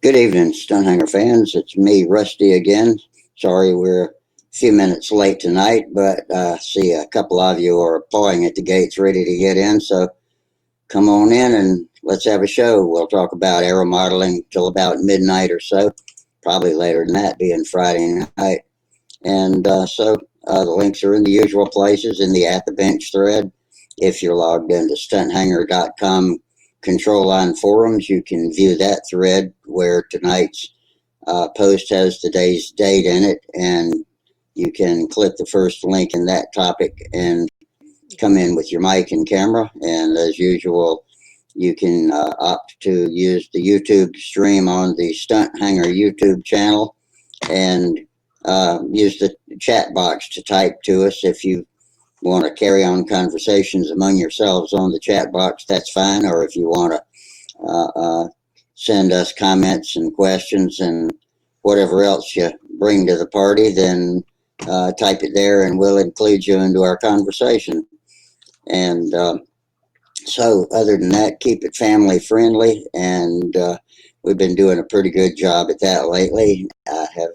Good evening, Stunthangar fans. It's me, Rusty, again. Sorry we're a few minutes late tonight, but I see a couple of you are pawing at the gates ready to get in, so come on in and let's have a show. We'll talk about aeromodeling till about midnight or so, probably later than that, being Friday night. And the links are in the usual places in the At the Bench thread. If you're logged into Stunthangar.com control line forums, you can view that thread where tonight's post has today's date in it, and you can click the first link in that topic and come in with your mic and camera. And as usual, you can opt to use the YouTube stream on the Stunt Hangar YouTube channel and use the chat box to type to us. If you want to carry on conversations among yourselves on the chat box, that's fine. Or if you want to send us comments and questions and whatever else you bring to the party, then type it there and we'll include you into our conversation. And so other than that, keep it family friendly, and we've been doing a pretty good job at that lately. I have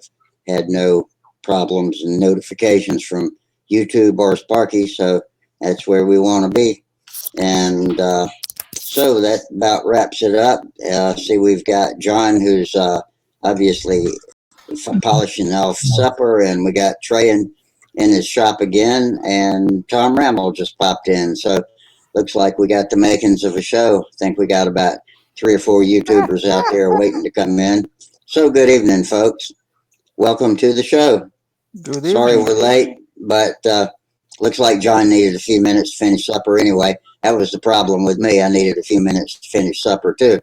had no problems and notifications from YouTube or Sparky, so that's where we want to be. And so that about wraps it up. See, we've got John, who's obviously polishing off supper, and we got Trey in his shop again, and Tom Rammel just popped in. So looks like we got the makings of a show. I think we got about 3 or 4 YouTubers out there waiting to come in. So good evening, folks. Welcome to the show. Good evening. Sorry we're late, but looks like John needed a few minutes to finish supper anyway. That was the problem with me. I needed a few minutes to finish supper too.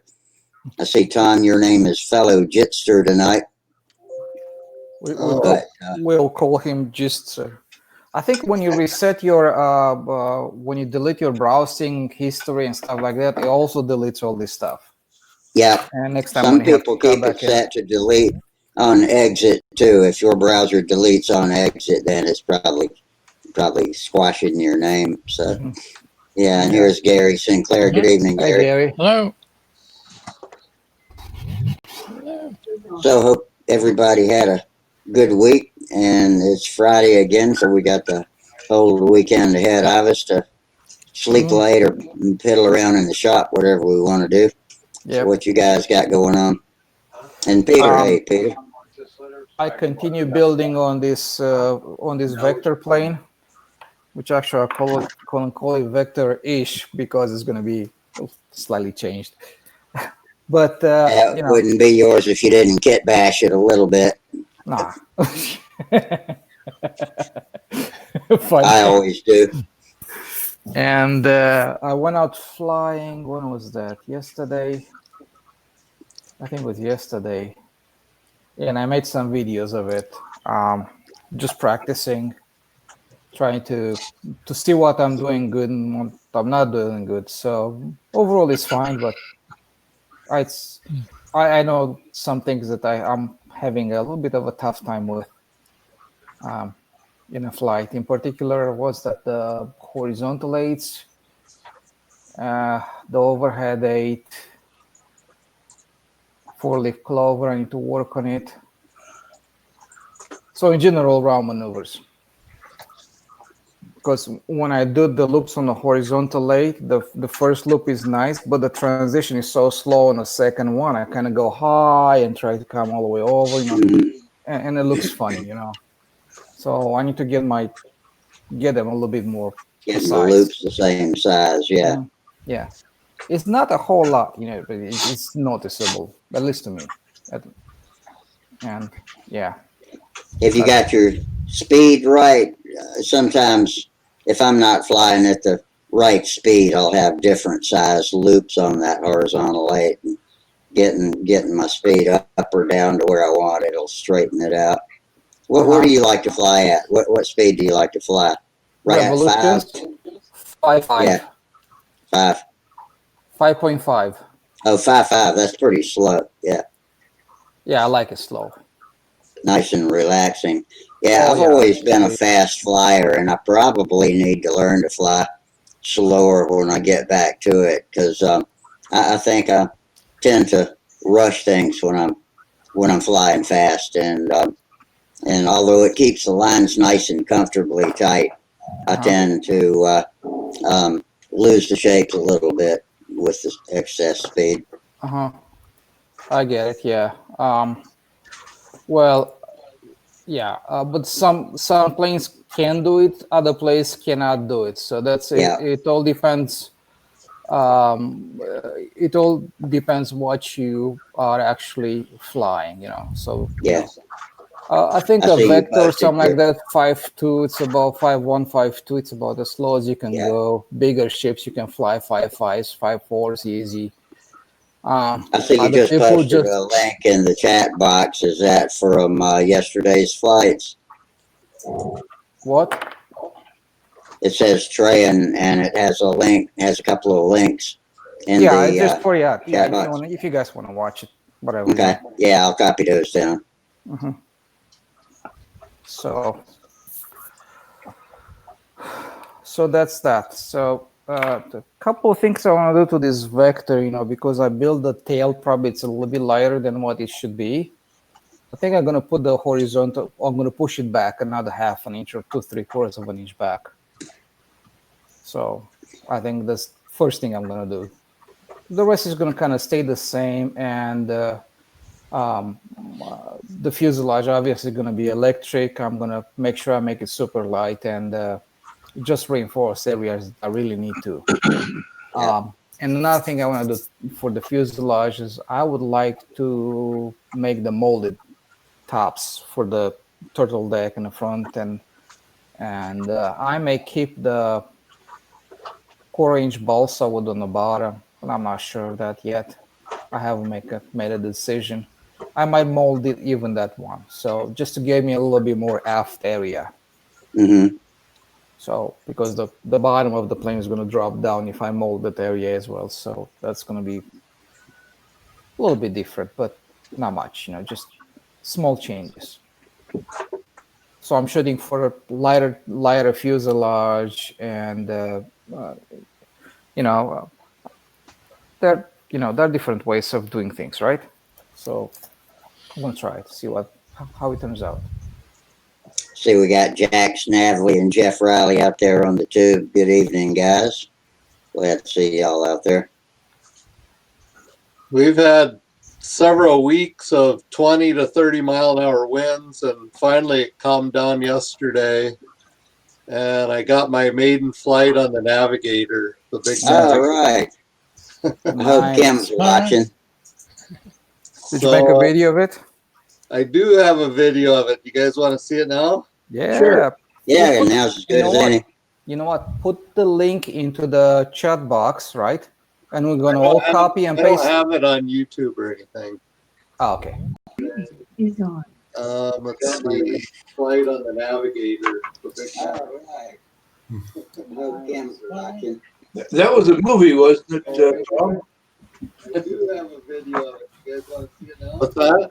I see, Tom, your name is Fellow Jitster tonight. We'll call him Jitster. I think when you reset your, when you delete your browsing history and stuff like that, it also deletes all this stuff. Yeah. And next time some people keep it set to delete on exit too. If your browser deletes on exit, then it's probably squashing your name. So yeah, and here's Gary Sinclair. Good evening, Gary. Hi, Gary. Hello. So hope everybody had a good week, and it's Friday again, so we got the whole weekend ahead of us to sleep late or piddle around in the shop, whatever we want to do. Yeah. So what you guys got going on? And Peter, hey Peter. I continue building on this vector plane, which actually I call it vector-ish because it's going to be slightly changed. But That wouldn't be yours if you didn't kit bash it a little bit. Nah. I always do. And I went out flying. When was that? Yesterday. I think it was yesterday. And I made some videos of it. Just practicing, trying to see what I'm doing good and what I'm not doing good. So overall it's fine, but I know some things that I'm having a little bit of a tough time with in a flight. In particular, was that the horizontal aids, the overhead aid, four-leaf clover. I need to work on it. So in general, round maneuvers. Because when I do the loops on the horizontal aid, the first loop is nice, but the transition is so slow on the second one. I kind of go high and try to come all the way over, and it looks funny, So I need to get them a little bit more precise. The loops the same size, yeah. Yeah. It's not a whole lot, but it's noticeable, at least to me. And yeah. If you got your speed right, sometimes if I'm not flying at the right speed, I'll have different size loops on that horizontal aid. And getting my speed up or down to where I want it, it'll straighten it out. What do you like to fly at? What speed do you like to fly? Right at 5? 5.5. Yeah, 5. 5.5. Oh, 5.5. That's pretty slow. Yeah. Yeah, I like it slow. Nice and relaxing. Yeah, I've always been a fast flyer, and I probably need to learn to fly slower when I get back to it, because I think I tend to rush things when I'm when I'm flying fast, and although it keeps the lines nice and comfortably tight, I tend to lose the shapes a little bit with the excess speed. I get it. Yeah. Well, yeah. But some planes can do it. Other planes cannot do it. So that's it. Yeah. It all depends. It all depends what you are actually flying. So Yes. I think I a see you Vector or posted something like your, that, 5.2, it's about 5.1, 5.2, it's about as low as you can yeah. go. Bigger ships, you can fly 5.5s, 5.4s easy. I see you Other just people posted just, a link in the chat box. Is that from yesterday's flights? what? It says Trey, and it has a link, has a couple of links in Yeah, it's the just for, yeah, chat if you box. want, if you guys want to watch it, whatever, Okay. Yeah, I'll copy those down. So that's that. So a couple of things I want to do to this Vector, because I built the tail, probably it's a little bit lighter than what it should be. I think I'm going to put the horizontal, I'm going to push it back another half an inch or 2/3 of an inch back. So I think that's the first thing I'm going to do. The rest is going to kind of stay the same. And the fuselage obviously going to be electric. I'm going to make sure I make it super light and just reinforce areas I really need to. Yeah. And another thing I want to do for the fuselage is I would like to make the molded tops for the turtle deck in the front, and I may keep the 4-inch balsa wood on the bottom, but I'm not sure of that yet. I haven't made a decision. I might mold it even that one, so just to give me a little bit more aft area. Mm-hmm. So because the bottom of the plane is going to drop down if I mold that area as well, so that's going to be a little bit different, but not much. Just small changes. So I'm shooting for a lighter fuselage, and you know, there are different ways of doing things, right? So I'm gonna try it, see how it turns out. See, we got Jack Snavely and Jeff Riley out there on the tube. Good evening, guys. Glad to see y'all out there. We've had several weeks of 20 to 30 mile an hour winds, and finally it calmed down yesterday. And I got my maiden flight on the Navigator, the big All Navigator. right. I Nice. hope Kim's watching. Did you make a video of it? I do have a video of it. You guys want to see it now? Yeah. Sure. Yeah, and now's as good as any. You know what? Put the link into the chat box, right? And we're gonna all copy and paste. I don't have it on YouTube or anything. Oh, okay. Is on. Let's see. Flight on the Navigator. All right. I hope Kim's watching. That was a movie, wasn't it, Tom? I do have a video of it. You guys want to see it now? What's that?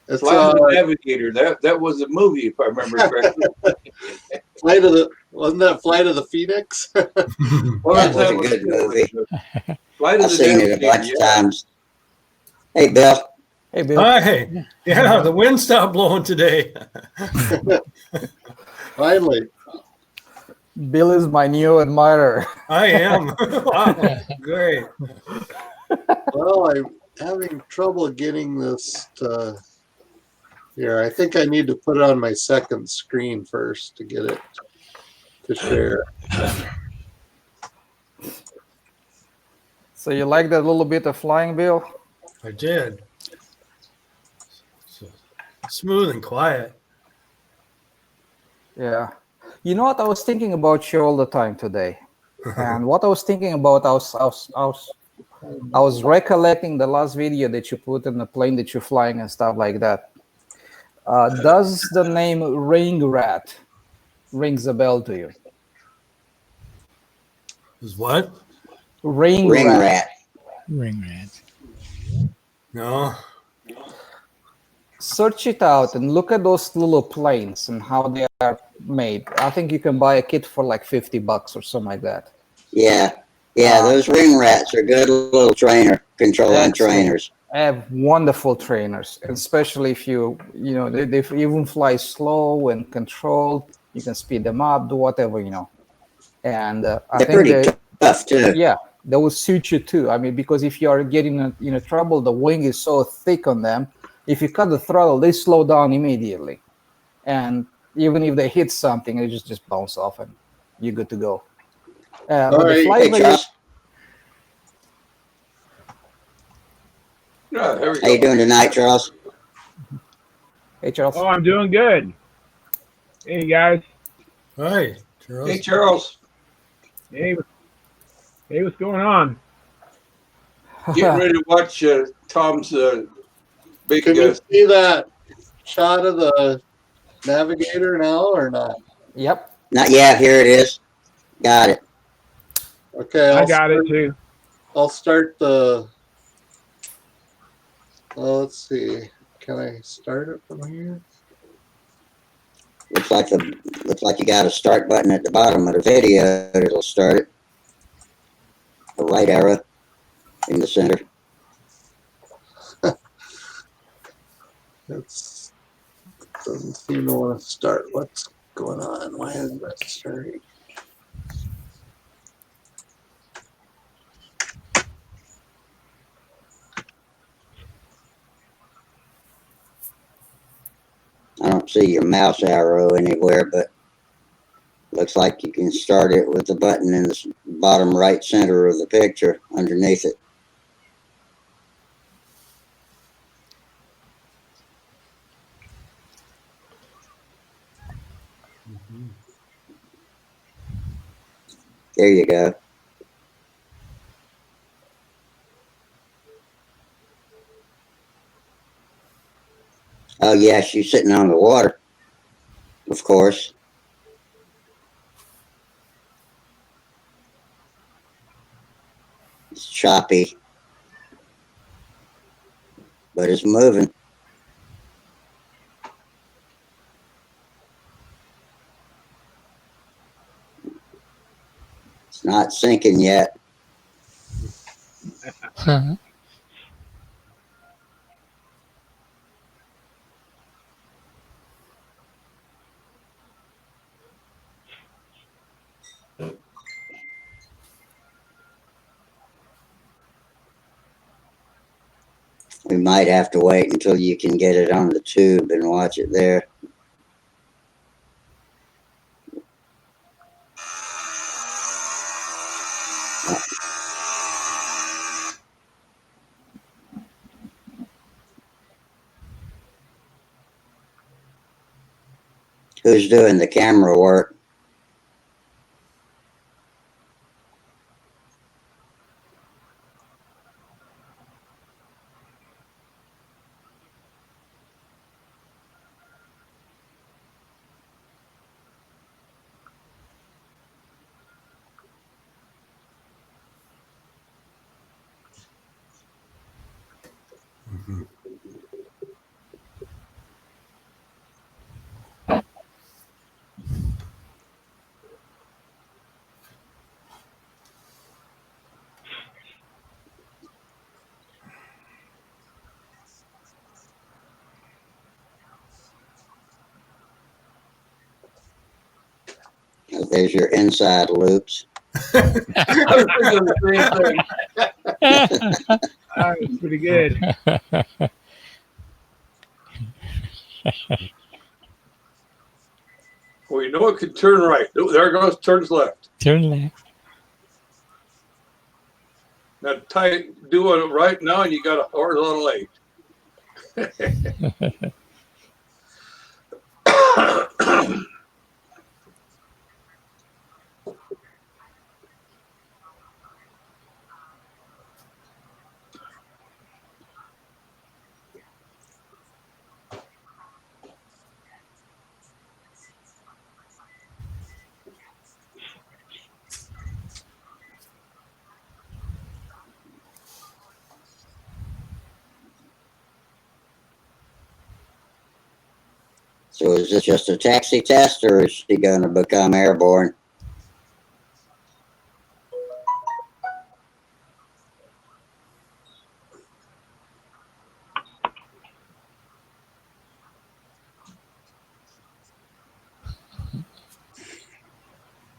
It's Flight of the Navigator. That was a movie, if I remember correctly. Wasn't that Flight of the Phoenix? Well, That was a good movie. Flight of I've the seen it a Navigator, bunch of times. Hey, Bill. Hey, Bill. Hi. Yeah, the wind stopped blowing today. Finally. Bill is my new admirer. I am. Wow, great. Well, I'm having trouble getting this to here. I think I need to put it on my second screen first to get it to share. So you like that little bit of flying, Bill? I did. So, smooth and quiet. Yeah. You know what I was thinking about you all the time today, and what I was thinking about, I was recollecting the last video that you put in the plane that you're flying and stuff like that. Does the name Ring Rat rings a bell to you? Is what? Ring Rat. Ring rat. No. Search it out and look at those little planes and how they are made. I think you can buy a kit for like $50 or something like that. Yeah. Yeah, those ring rats are good little controlling trainers. have wonderful trainers, especially if you know, they even fly slow and controlled. You can speed them up, do whatever, you know. And I They're think pretty tough too. yeah, that will suit you too. I mean, because if you are getting in a trouble, the wing is so thick on them. If you cut the throttle, they slow down immediately, and even if they hit something, they just bounce off, and you're good to go. All But the right. flight Hey, video, Charles, Yeah, there we how you go. doing tonight, Charles? hey Charles, Oh, I'm doing good. Hey guys. Hi, Hey, Charles. Charles, Hey, hey, what's going on? getting ready to watch Tom's big. Can you see that shot of the navigator now or not? yep. Not yet. Here it is. Got it. Okay, I got it too. I'll start the. Well, let's see. Can I start it from here? Looks like you got a start button at the bottom of the video. It'll start it. A right arrow in the center. It doesn't seem to want to start. What's going on? Why isn't that starting? I don't see your mouse arrow anywhere, but looks like you can start it with the button in the bottom right center of the picture underneath it. There you go. Oh, yeah, she's sitting on the water, of course. It's choppy, but it's moving. It's not sinking yet. We might have to wait until you can get it on the tube and watch it there. Who's doing the camera work? There's your inside loops. I was thinking the same thing. It's pretty good. Well, you know it could turn right. Oh, there it goes, turns left. Turn left. Now do it right now, and you got a horizontal 8. So is this just a taxi test, or is she going to become airborne?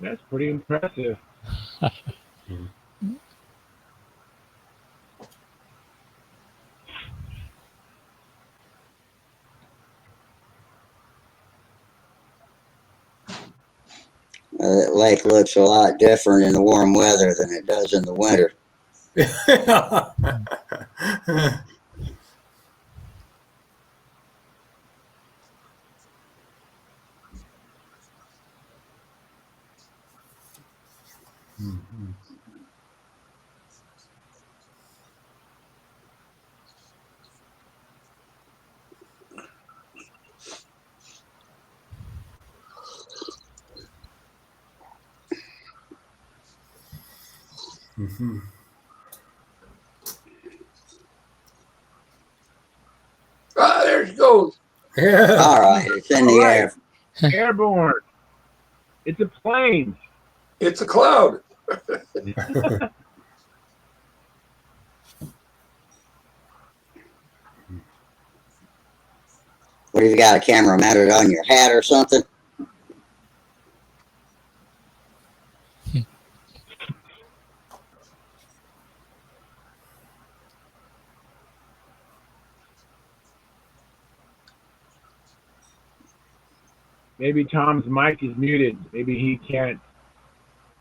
That's pretty impressive. That lake looks a lot different in the warm weather than it does in the winter. Ah, there she goes. Yeah. All right, it's in the All air. Airborne. It's a plane. It's a cloud. What have you got, a camera mounted on your hat or something? Maybe Tom's mic is muted. Maybe he can't.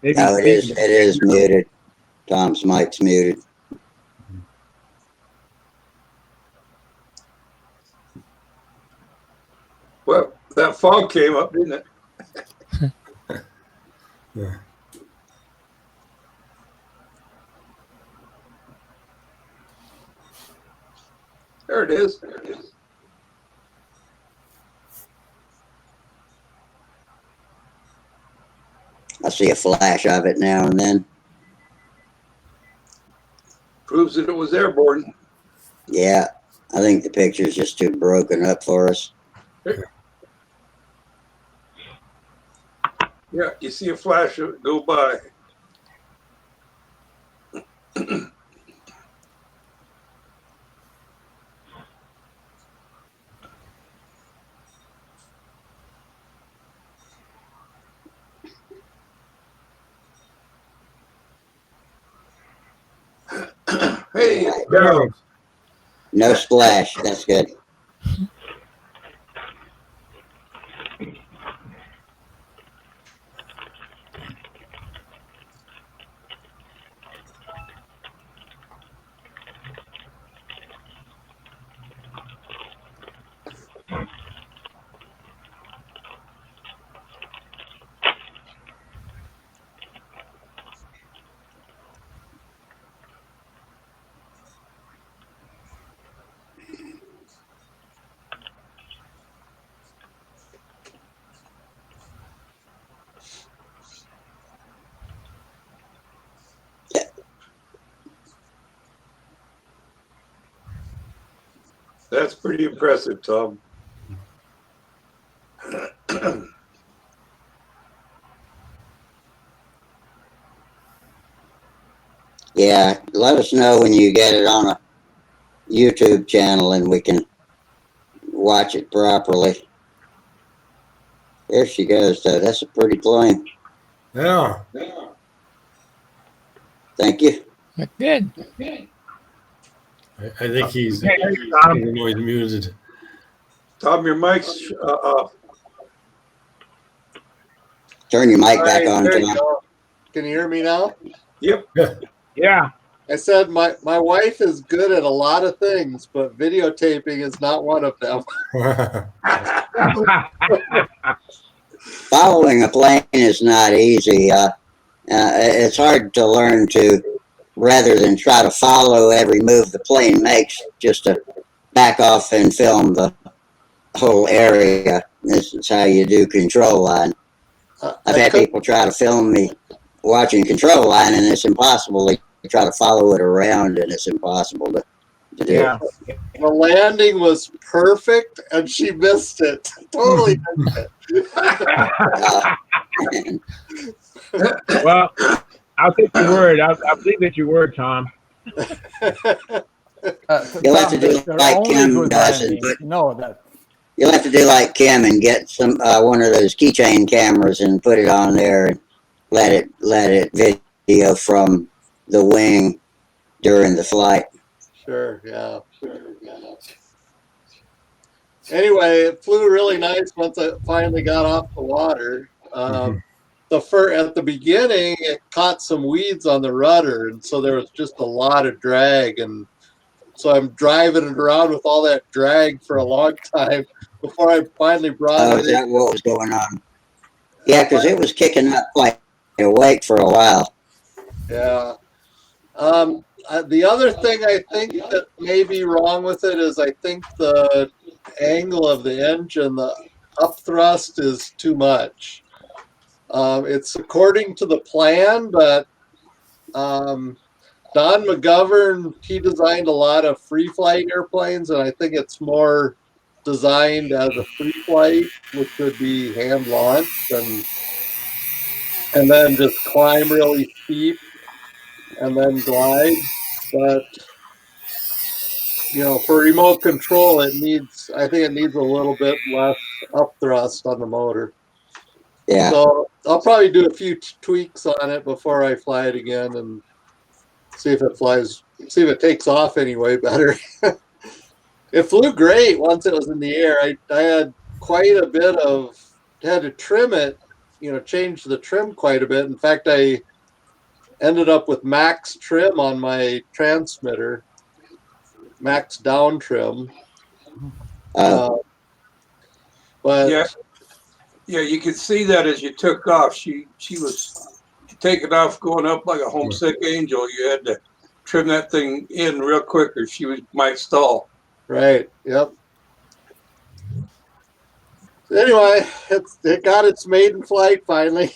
Maybe No, he's it is muted. Tom's mic's muted. Well, that fog came up, didn't it? Yeah. There it is. There it is. I see a flash of it now and then. Proves that it was airborne. Yeah, I think the picture's just too broken up for us. Yeah, you see a flash of it go by. Hey, it's down. No splash. That's good. That's pretty impressive, Tom. Yeah, let us know when you get it on a YouTube channel and we can watch it properly. There she goes, though. That's a pretty plane. Yeah. Thank you. Good. I think he's, Hey, I don't know, he's muted. Tom, your mic's off. Turn your mic back on, There you Tom. go. Can you hear me now? Yep. Yeah. I said my wife is good at a lot of things, but videotaping is not one of them. Following a plane is not easy. It's hard to learn to, rather than try to follow every move the plane makes, just to back off and film the whole area. This is how you do control line. I've had people try to film me watching control line, and it's impossible. They try to follow it around, and it's impossible to do. Yeah. The landing was perfect, and she missed it. Totally missed it. Well, I'll take your word. I'll believe at your word, Tom. You'll have to do They're like only Kim good does and landing. put. No, that. You'll have to do like Kim and get some one of those keychain cameras and put it on there. let it video from the wing during the flight. Sure, yeah. Anyway, it flew really nice once I finally got off the water. At the beginning, it caught some weeds on the rudder, and so there was just a lot of drag, and so I'm driving it around with all that drag for a long time before I finally brought Oh, it is in. that what was going on? Yeah, because it was kicking up like awake for a while. Yeah. The other thing I think that may be wrong with it is I think the angle of the engine, the up thrust is too much. It's according to the plan, but Don McGovern, he designed a lot of free flight airplanes, and I think it's more designed as a free flight, which would be hand launched and then just climb really steep and then glide. But for remote control, I think it needs a little bit less up thrust on the motor. Yeah. So I'll probably do a few tweaks on it before I fly it again and see if it takes off anyway better. It flew great once it was in the air. I had quite a bit had to trim it, change the trim quite a bit. In fact, I ended up with max trim on my transmitter, max down trim. But yeah, you could see that as you took off. She was taking off, going up like a homesick angel. You had to trim that thing in real quick, or might stall. Right. Yep. Anyway, it got its maiden flight finally.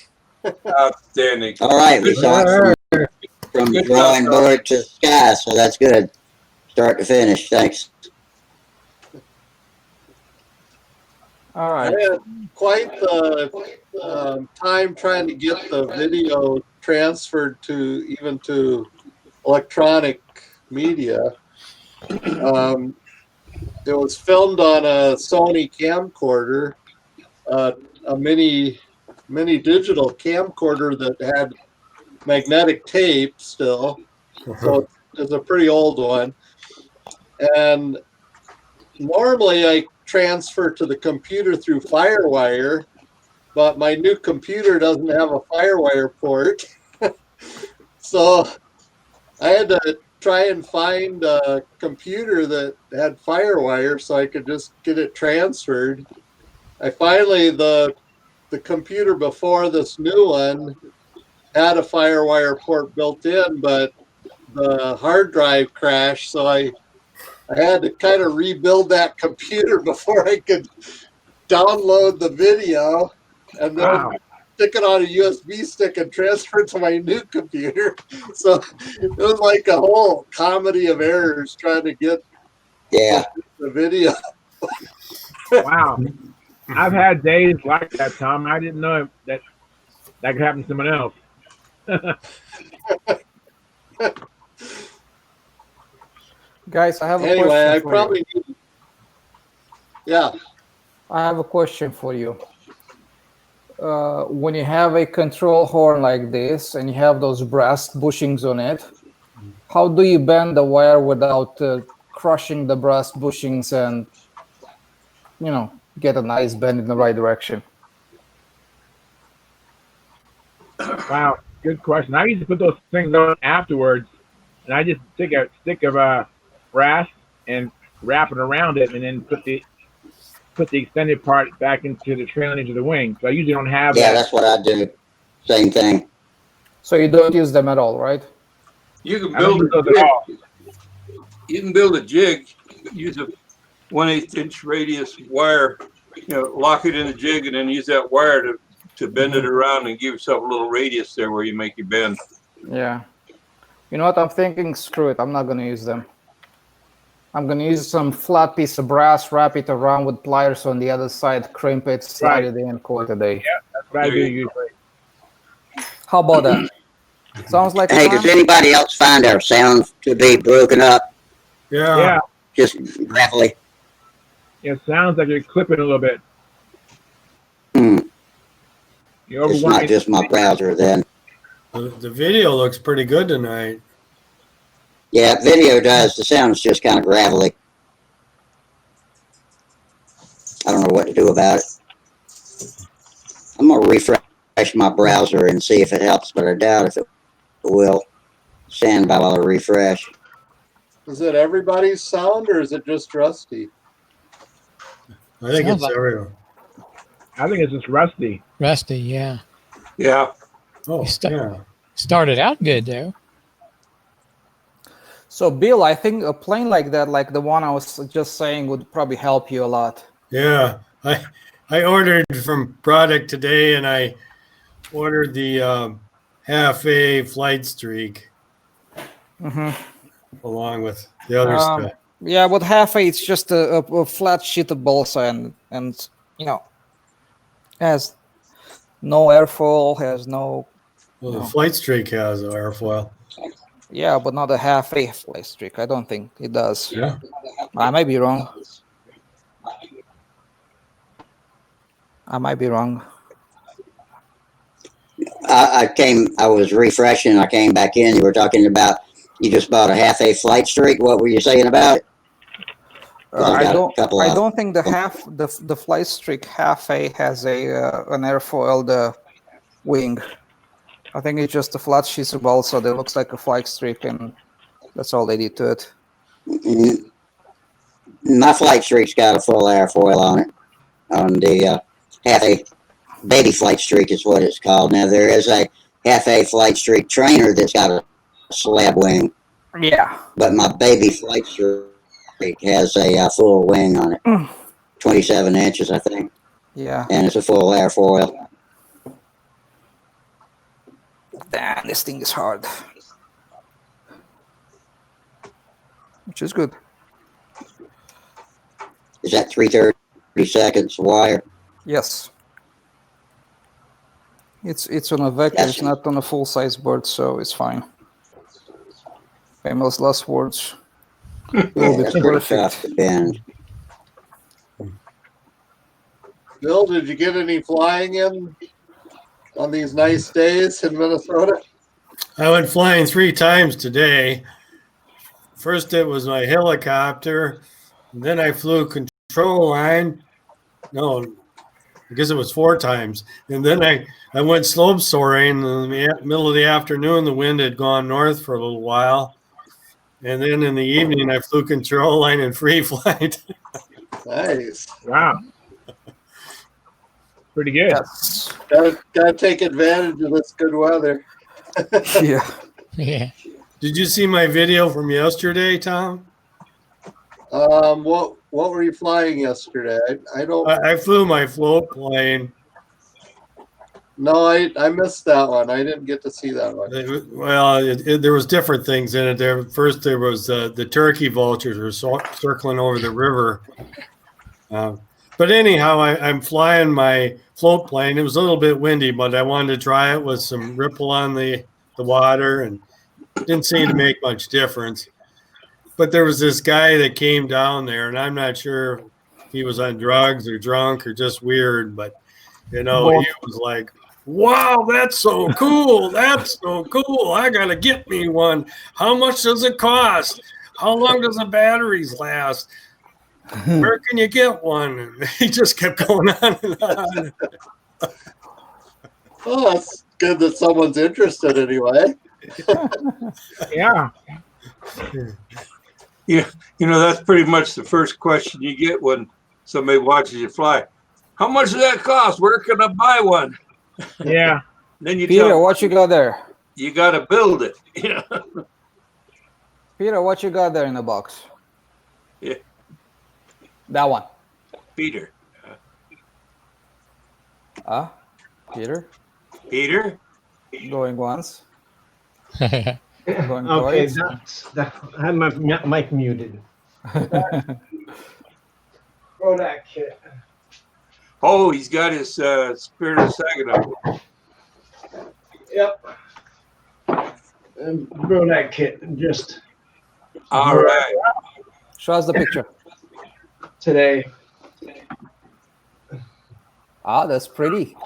Outstanding. All right, we saw it from the drawing board to the sky, so that's good. Start to finish. Thanks. All right. I had quite the time trying to get the video transferred to electronic media. It was filmed on a Sony camcorder, a mini digital camcorder that had magnetic tape still, so it's a pretty old one. And normally I transfer to the computer through FireWire, but my new computer doesn't have a FireWire port. So I had to try and find a computer that had FireWire so I could just get it transferred. I finally, the computer before this new one had a FireWire port built in, but the hard drive crashed, so I had to kind of rebuild that computer before I could download the video and then stick it on a USB stick and transfer it to my new computer. So it was like a whole comedy of errors trying to get the video. Wow. I've had days like that, Tom. I didn't know that could happen to someone else. Guys, I have a question for you. Yeah. I have a question for you. When you have a control horn like this and you have those brass bushings on it, how do you bend the wire without crushing the brass bushings and, get a nice bend in the right direction? Wow, good question. I used to put those things on afterwards, and I just take a stick of brass and wrap it around it, and then put the extended part back into the trailing edge of the wing. So I usually don't have that. Yeah, that's what I do. Same thing. So you don't use them at all, right? You can build a jig. You can build a jig. Use a 1/8 inch radius wire. Lock it in the jig, and then use that wire to bend it around and give yourself a little radius there where you make your bend. Yeah. You know what? I'm thinking, screw it. I'm not going to use them. I'm going to use some flat piece of brass, wrap it around with pliers on the other side, crimp it, slide it in, call it a day. Yeah, that's what I do usually. How about that? Sounds like Hey, does anybody else find our sound to be broken up? Yeah. Just gravelly. It sounds like you're clipping a little bit. You're over It's not 180. just my browser then. The video looks pretty good tonight. Yeah, video does. The sound's just kind of gravelly. I don't know what to do about it. I'm going to refresh my browser and see if it helps, but I doubt if it will. Stand by while I refresh. Is it everybody's sound or is it just Rusty? I think Sounds it's like- everywhere. I think it's just Rusty. Rusty, yeah. Yeah. Oh, yeah. Started out good though. So, Bill, I think a plane like that, like the one I was just saying, would probably help you a lot. Yeah. I ordered from product today, and I ordered the half-A flight streak along with the other stuff. Yeah, with half A, it's just a flat sheet of balsa, and you know, has no airfoil, has no. Well, the flight streak has an airfoil. Yeah, but not a half A flight streak. I don't think it does. Yeah. I might be wrong. I was refreshing. I came back in. You were talking about you just bought a half A flight streak. What were you saying about it? I don't think the flight streak half A has an airfoiled wing. I think it's just a flat sheet of balsa that looks like a flight streak, and that's all they did to it. My flight streak's got a full airfoil on it. On the half A baby flight streak is what it's called. Now there is a half A flight streak trainer that's got a slab wing. Yeah. But my baby flight streak has a full wing on it. 27 inches, I think. Yeah. And it's a full airfoil. Damn, this thing is hard. Which is good. Is that 330 seconds wire? Yes. It's on a vector, it's not on a full-size board, so it's fine. Famous last words. Will be That's pretty perfect. tough to bend. Bill, did you get any flying in on these nice days in Minnesota? I went flying 3 times today. First, it was my helicopter. Then I flew control line. No, I guess it was 4 times. And then I went slope soaring in the middle of the afternoon. The wind had gone north for a little while. And then in the evening, I flew control line and free flight. Nice. Wow. Pretty good. Yes. Gotta take advantage of this good weather. Yeah. Yeah. Did you see my video from yesterday, Tom? What were you flying yesterday? I don't. I flew my float plane. No, I missed that one. I didn't get to see that one. Well, there was different things in it. First, there was the turkey vultures were circling over the river. But anyhow, I'm flying my float plane. It was a little bit windy, but I wanted to try it with some ripple on the water, and it didn't seem to make much difference. But there was this guy that came down there, and I'm not sure if he was on drugs or drunk or just weird, but he was like, "Wow, that's so cool! That's so cool! I gotta get me one. How much does it cost? How long does the batteries last? Where can you get one?" And he just kept going on and on. Oh, that's good that someone's interested anyway. Yeah. Yeah, that's pretty much the first question you get when somebody watches you fly. How much does that cost? Where can I buy one? Yeah. Then you Peter, tell what you got there? you got to build it. Peter, what you got there in the box? Yeah. That one. Peter. Peter? Peter? Going once. Going Okay, twice. I have my mic muted. Throw that kit. Oh, he's got his Spirit of Saginaw. Yep. And throw that kit just All right. Show us the picture. today. That's pretty.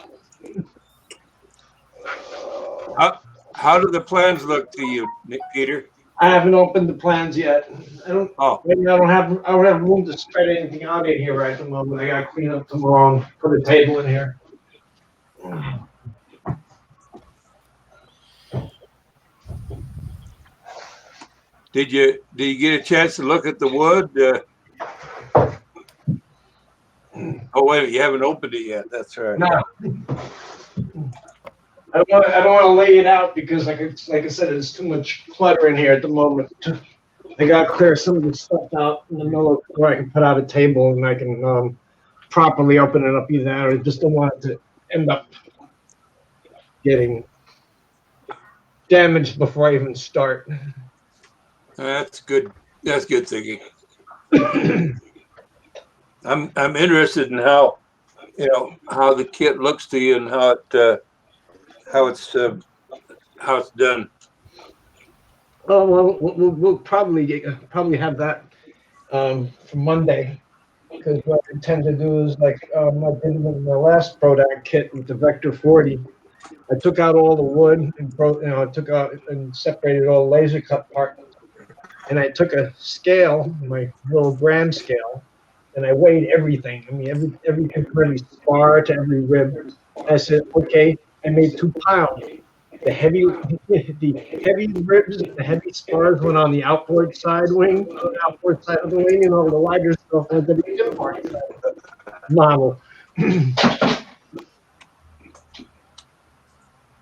How do the plans look to you, Peter? I haven't opened the plans yet. I don't. Oh, I don't have room to spread anything out in here right at the moment. I gotta clean up tomorrow and put a table in here. did you get a chance to look at the wood? Oh wait, you haven't opened it yet. That's right. No. I don't want to lay it out because, like I said, there's too much clutter in here at the moment. I got to clear some of the stuff out in the middle where I can put out a table and I can properly open it up either that, or I just don't want it to end up getting damaged before I even start. That's good. That's good thinking. I'm interested in how the kit looks to you and how it's done. Oh well, we'll probably have that for Monday, because what I intend to do is like I did with my last Prodac kit with the Vector 40. I took out all the wood and took out and separated all the laser cut parts, and I took a scale, my little gram scale, and I weighed everything. I mean, everything from every spar to every rib. I said, okay, I made 2 pounds. The heavy ribs, the heavy spars went on the outboard side wing, on the outboard side of the wing, and all the lighter stuff went to the inboard side of the model.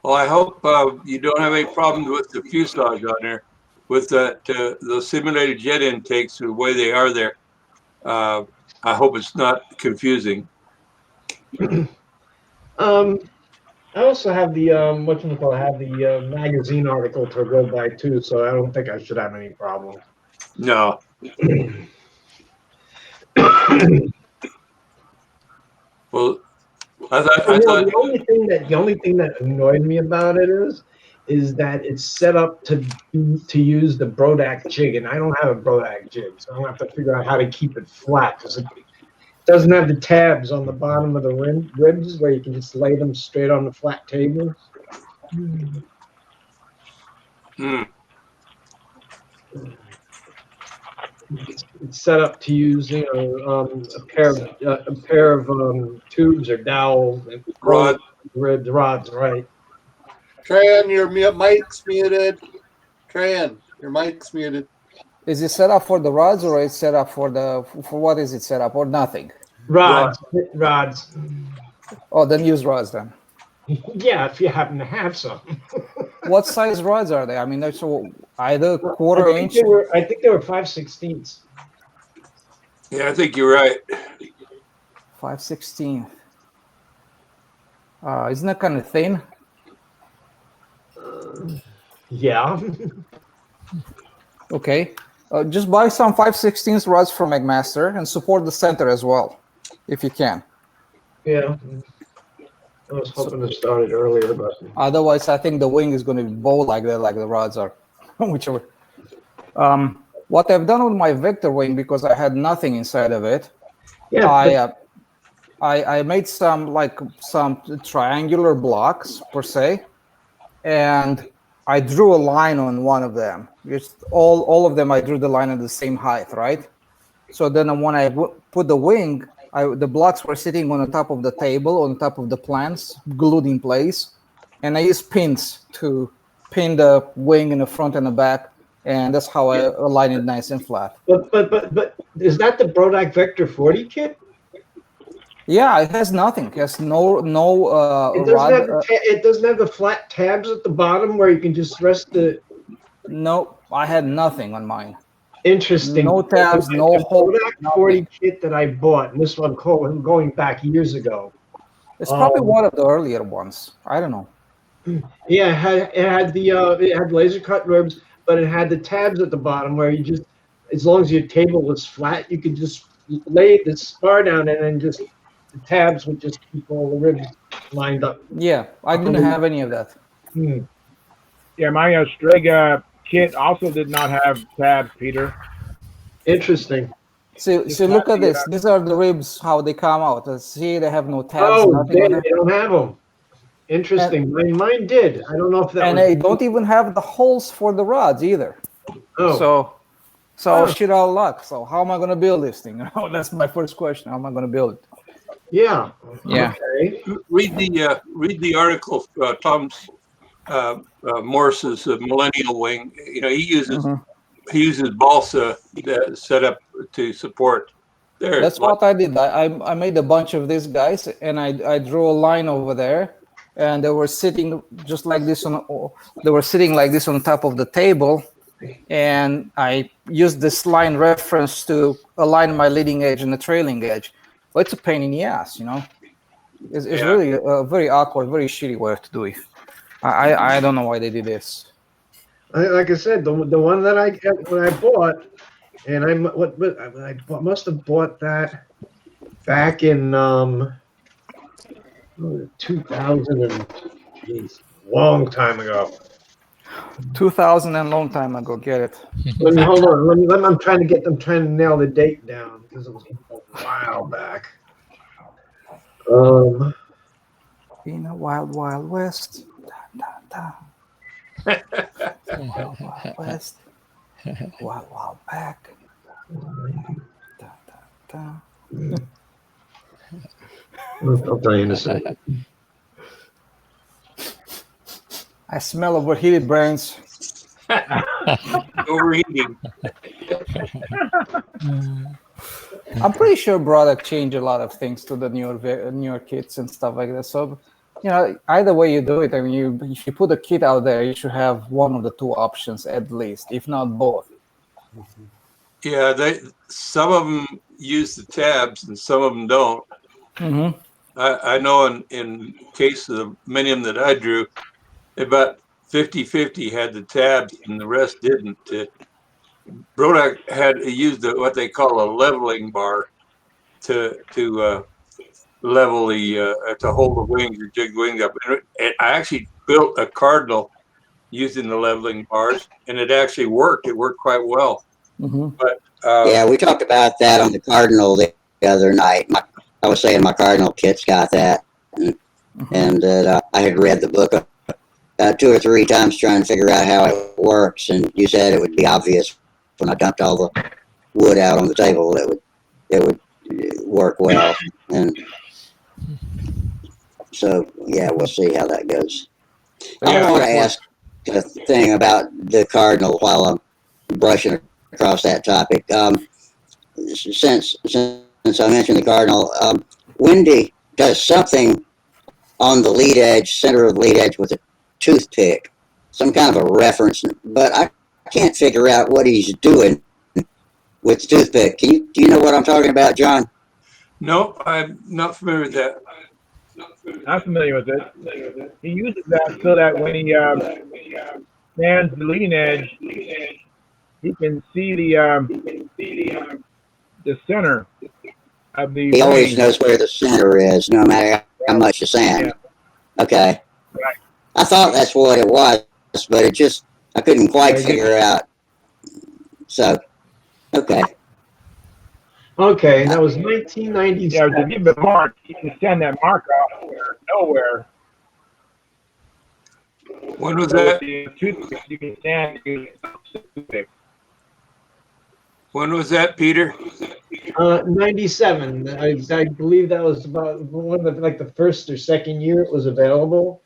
Well, I hope you don't have any problems with the fuselage on there, with the simulated jet intakes the way they are there. I hope it's not confusing. I also have the magazine article to go by too, so I don't think I should have any problem. No. Well, I thought the only thing that annoyed me about it is that it's set up to use the Brodac jig, and I don't have a Brodac jig, so I'm gonna have to figure out how to keep it flat because it doesn't have the tabs on the bottom of the ribs where you can just lay them straight on the flat table. It's set up to use a pair of tubes or dowels and rods, right? Tran, your mic's muted. Tran, your mic's muted. Is it set up for the rods, or is it set up for what is it set up, or nothing? Rods. Oh, then use rods then. Yeah, if you happen to have some. What size rods are they? I mean, they're either quarter inch. I think they were 5/16. Yeah, I think you're right. 5/16. Isn't that kind of thin? Yeah. Okay. Just buy some 5/16 rods from McMaster and support the center as well, if you can. Yeah. I was hoping to start it earlier, but otherwise, I think the wing is going to bow like that, like the rods are, whichever. What I've done with my Vector wing, because I had nothing inside of it, yeah, I made some triangular blocks per se, and I drew a line on one of them. Just all of them, I drew the line at the same height, right? So then when I put the wing, the blocks were sitting on the top of the table, on top of the plants, glued in place, and I used pins to pin the wing in the front and the back, and that's how I align it nice and flat. But is that the Brodac Vector 40 kit? Yeah, it has nothing. It has no it doesn't have the flat tabs at the bottom where you can just rest the. No, I had nothing on mine. Interesting. No tabs, no hole. The Brodac 40 kit that I bought, and this one going back years ago. It's probably one of the earlier ones. I don't know. Yeah, it had laser cut ribs, but it had the tabs at the bottom where you just, as long as your table was flat, you could just lay the spar down and then just the tabs would just keep all the ribs lined up. Yeah, I didn't have any of that. Yeah, my Strega kit also did not have tabs, Peter. Interesting. So look at this. These are the ribs, how they come out. See, they have no tabs. Oh, they don't have them. Interesting. Mine did. I don't know if that And was. they don't even have the holes for the rods either. Oh. So shit out of luck. So how am I going to build this thing? That's my first question. How am I going to build it? Yeah. Yeah. Okay. Read the article. Tom's Morse's Millennial Wing. You know, he uses balsa set up to support. That's what I did. I made a bunch of these guys, and I drew a line over there, and they were sitting just like this they were sitting like this on top of the table, and I used this line reference to align my leading edge and the trailing edge. But it's a pain in the ass, you know. It's really a very awkward, very shitty way to do it. I don't know why they did this. Like I said, the one that I bought, and I must have bought that back in 2000 and geez, long time ago. 2000 and long time ago. Get it? Let me hold on. I'm trying to nail the date down because it was a while back. In a wild, wild west. Wild, wild west. Wild, wild back. I'll tell you in a second. I smell overheated brains. Overeating. I'm pretty sure Broderick changed a lot of things to the newer kits and stuff like that. So, you know, either way you do it, I mean, if you put a kit out there, you should have one of the two options at least, if not both. Yeah, some of them use the tabs and some of them don't. Mm-hmm. I know in case of many of them that I drew, about 50-50 had the tabs and the rest didn't. Brodak used what they call a leveling bar to level to hold the wings or jig the wings up. And I actually built a Cardinal using the leveling bars, and it actually worked. It worked quite well. Mm-hmm. But yeah, we talked about that on the Cardinal the other night. I was saying my Cardinal kit's got that, and that I had read the book 2 or 3 times trying to figure out how it works, and you said it would be obvious when I dumped all the wood out on the table that it would work well, and so yeah, we'll see how that goes. I want to ask a thing about the Cardinal while I'm brushing across that topic. Since I mentioned the Cardinal, Wendy does something on the lead edge, center of the lead edge with a toothpick, some kind of a reference, but I can't figure out what he's doing with the toothpick. Do you know what I'm talking about, John? No, I'm not familiar with that. I'm familiar with it. He uses that so that when he stands the leading edge, he can see the center of the. He always knows where the center is, no matter how much you sand. Yeah. Okay. Right. I thought that's what it was, but I couldn't quite figure it out. So, okay. Okay, that was 1997. Yeah, to give the mark, you can send that mark off nowhere. When was that? The toothpick you can stand toothpick. When was that, Peter? 97. I believe that was about one of the first or second year it was available.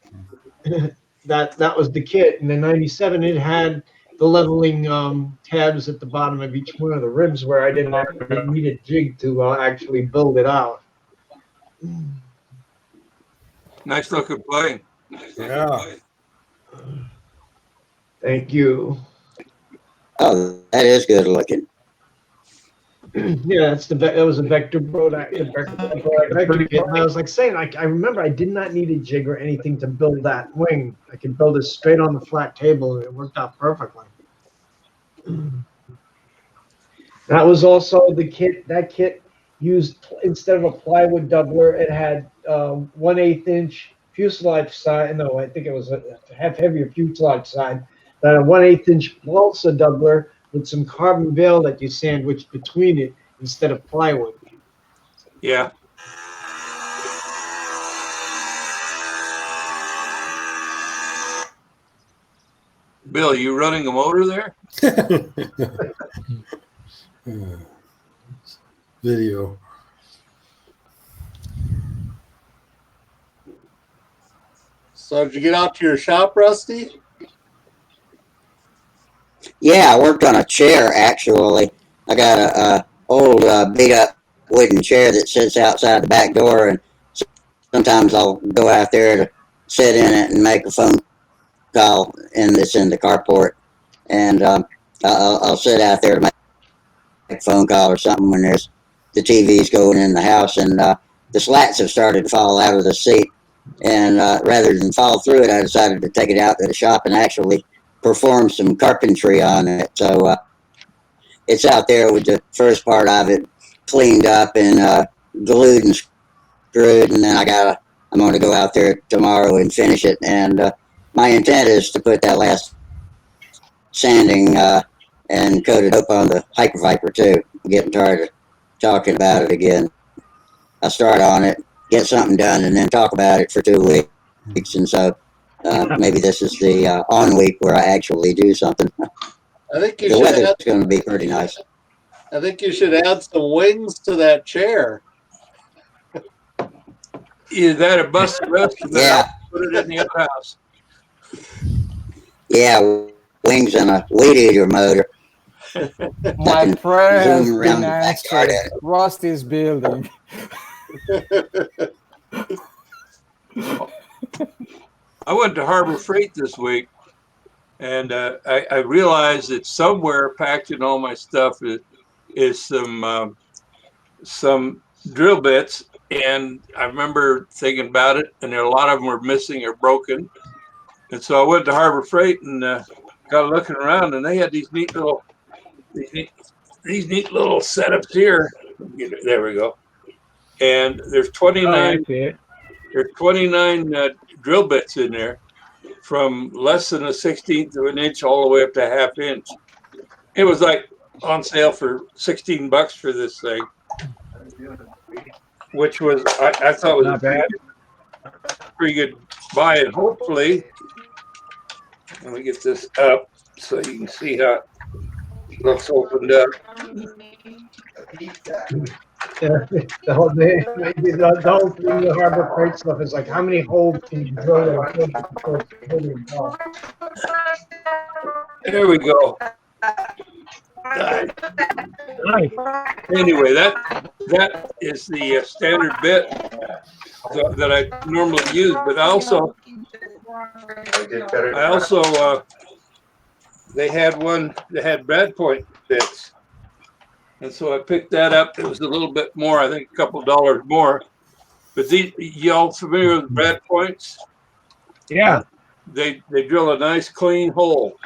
that was the kit. And in 97, it had the leveling tabs at the bottom of each one of the ribs where I didn't actually need a jig to actually build it out. Nice looking plane. Yeah. Thank you. Oh, that is good looking. Yeah, that was a vector Brodak vector kit. And I was like saying, I remember I did not need a jig or anything to build that wing. I could build it straight on the flat table, and it worked out perfectly. That was also the kit. That kit used, instead of a plywood doubler, it had 1/8 inch fuselage side. No, I think it was a half heavier fuselage side. That a 1/8 inch balsa doubler with some carbon veil that you sandwiched between it instead of plywood. Yeah. Bill, you running a motor there? Video. So did you get out to your shop, Rusty? Yeah, I worked on a chair actually. I got a old beat up wooden chair that sits outside the back door, and sometimes I'll go out there to sit in it and make a phone call, and it's in the carport, and I'll sit out there to make a phone call or something when there's the TV's going in the house, and the slats have started to fall out of the seat, and rather than fall through it, I decided to take it out to the shop and actually perform some carpentry on it. So it's out there with the first part of it cleaned up and glued and screwed, and then I'm going to go out there tomorrow and finish it. And my intent is to put that last sanding and coat it up on the Hyper Viper too. I'm getting tired of talking about it again. I start on it, get something done, and then talk about it for 2 weeks. And so maybe this is the on week where I actually do something. I think you The should weather's add, going to be pretty nice. I think you should add some wings to that chair. Either that or bust the rest of it Yeah. out, put it in the other house. Yeah, wings and a weed eater motor. My can prayer has zoom around been the backyard answered. at it. Rusty's building. I went to Harbor Freight this week, and I realized that somewhere packed in all my stuff is some drill bits, and I remember thinking about it, and a lot of them were missing or broken. And so I went to Harbor Freight and got looking around, and they had these neat little setups here. There we go. And there's 29. There's 29 drill bits in there, from less than 1/16 of an inch all the way up to 1/2 inch. It was like on sale for $16 for this thing, which was I thought was Not bad. pretty good buy. And hopefully, let me get this up so you can see how it looks opened up. Yeah, the whole thing, the whole thing with Harbor Freight stuff is like, how many holes can you drill in a There we go. Nice. Anyway, that is the standard bit that I normally use, but I also they had one that had brad point bits, and so I picked that up. It was a little bit more, I think a couple dollars more. But y'all familiar with brad points? Yeah. They drill a nice clean hole,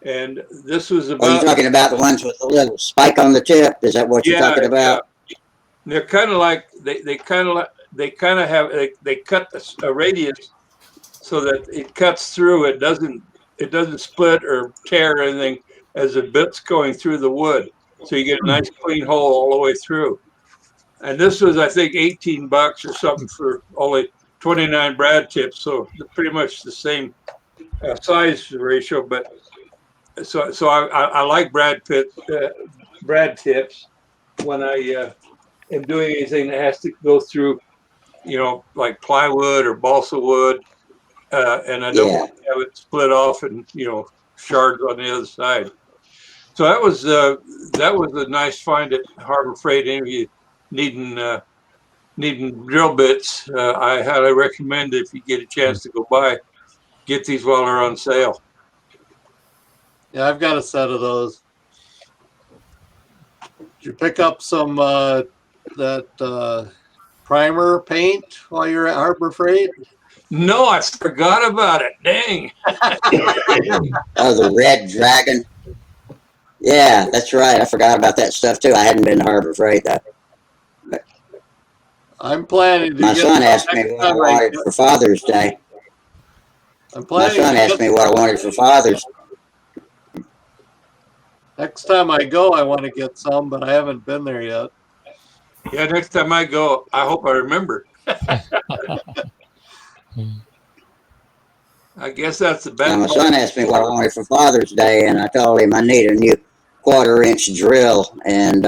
and this was about. Are you talking about the ones with the little spike on the tip? Is that what you're talking about? Yeah. They're kind of like they kind of have they cut a radius so that it cuts through. It doesn't split or tear or anything as the bit's going through the wood. So you get a nice clean hole all the way through. And this was, I think, $18 or something for only 29 brad tips. So pretty much the same size ratio. But so I like brad tips when I am doing anything that has to go through, like plywood or balsa wood. And I don't want to have it split off and, shards on the other side. So that was a nice find at Harbor Freight. Any of you needing drill bits, I highly recommend, if you get a chance to go by, get these while they're on sale. Yeah, I've got a set of those. Did you pick up some that primer paint while you're at Harbor Freight? No, I forgot about it. Dang. Oh, the Red Dragon. Yeah, that's right. I forgot about that stuff too. I hadn't been to Harbor Freight though. I'm planning to. My son asked me what I wanted for Father's Day. My son asked me what I wanted for Father's. Next time I go, I want to get some, but I haven't been there yet. Yeah, next time I go, I hope I remember. I guess that's the Now, best my part. son asked me what I wanted for Father's Day, and I told him I need a new 1/4-inch drill, and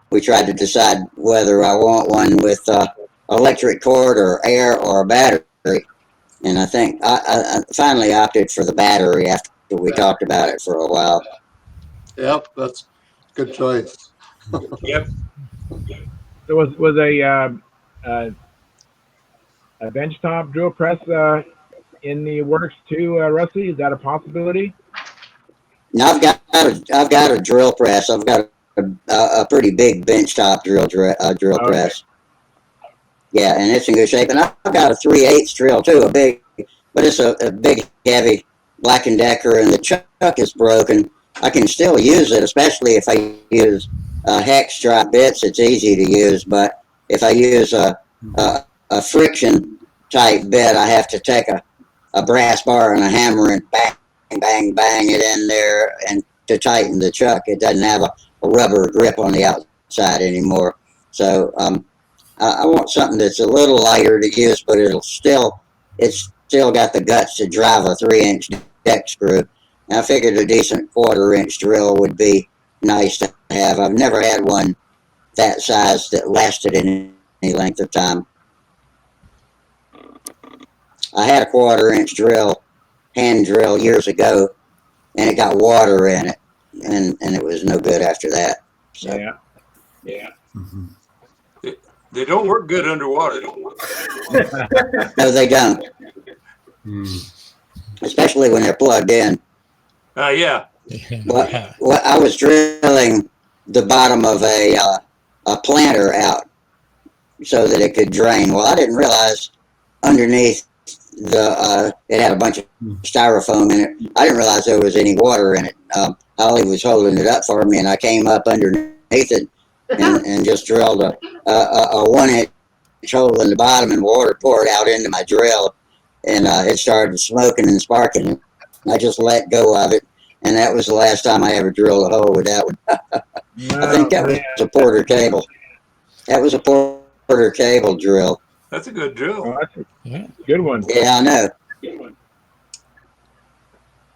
we tried to decide whether I want one with electric cord or air or a battery. And I think I finally opted for the battery after we talked about it for a while. Yep, that's a good choice. Yep. So was a benchtop drill press in the works too, Rusty? Is that a possibility? Now I've got a drill press. I've got a pretty big benchtop drill Okay. press. Yeah, and it's in good shape. And I've got a 3/8 drill too, a big, but it's a big, heavy Black and Decker, and the chuck is broken. I can still use it, especially if I use hex drop bits. It's easy to use, but if I use a friction type bit, I have to take a brass bar and a hammer and bang, bang, bang it in there and to tighten the chuck. It doesn't have a rubber grip on the outside anymore. So I want something that's a little lighter to use, but it's still got the guts to drive a 3-inch deck screw. And I figured a decent 1/4-inch drill would be nice to have. I've never had one that size that lasted any length of time. I had a 1/4-inch drill, hand drill, years ago, and it got water in it, and it was no good after that. So. Yeah. Mm-hmm. They don't work good underwater. No, they don't. Especially when they're plugged in. Yeah. What I was drilling the bottom of a planter out so that it could drain. Well, I didn't realize underneath it had a bunch of styrofoam in it. I didn't realize there was any water in it. Holly was holding it up for me, and I came up underneath it and just drilled a 1-inch hole in the bottom, and water poured out into my drill, and it started smoking and sparking. And I just let go of it, and that was the last time I ever drilled a hole with that one. I think that was a Porter cable. That was a Porter cable drill. That's a good drill. Oh, that's a good one. Yeah, I know.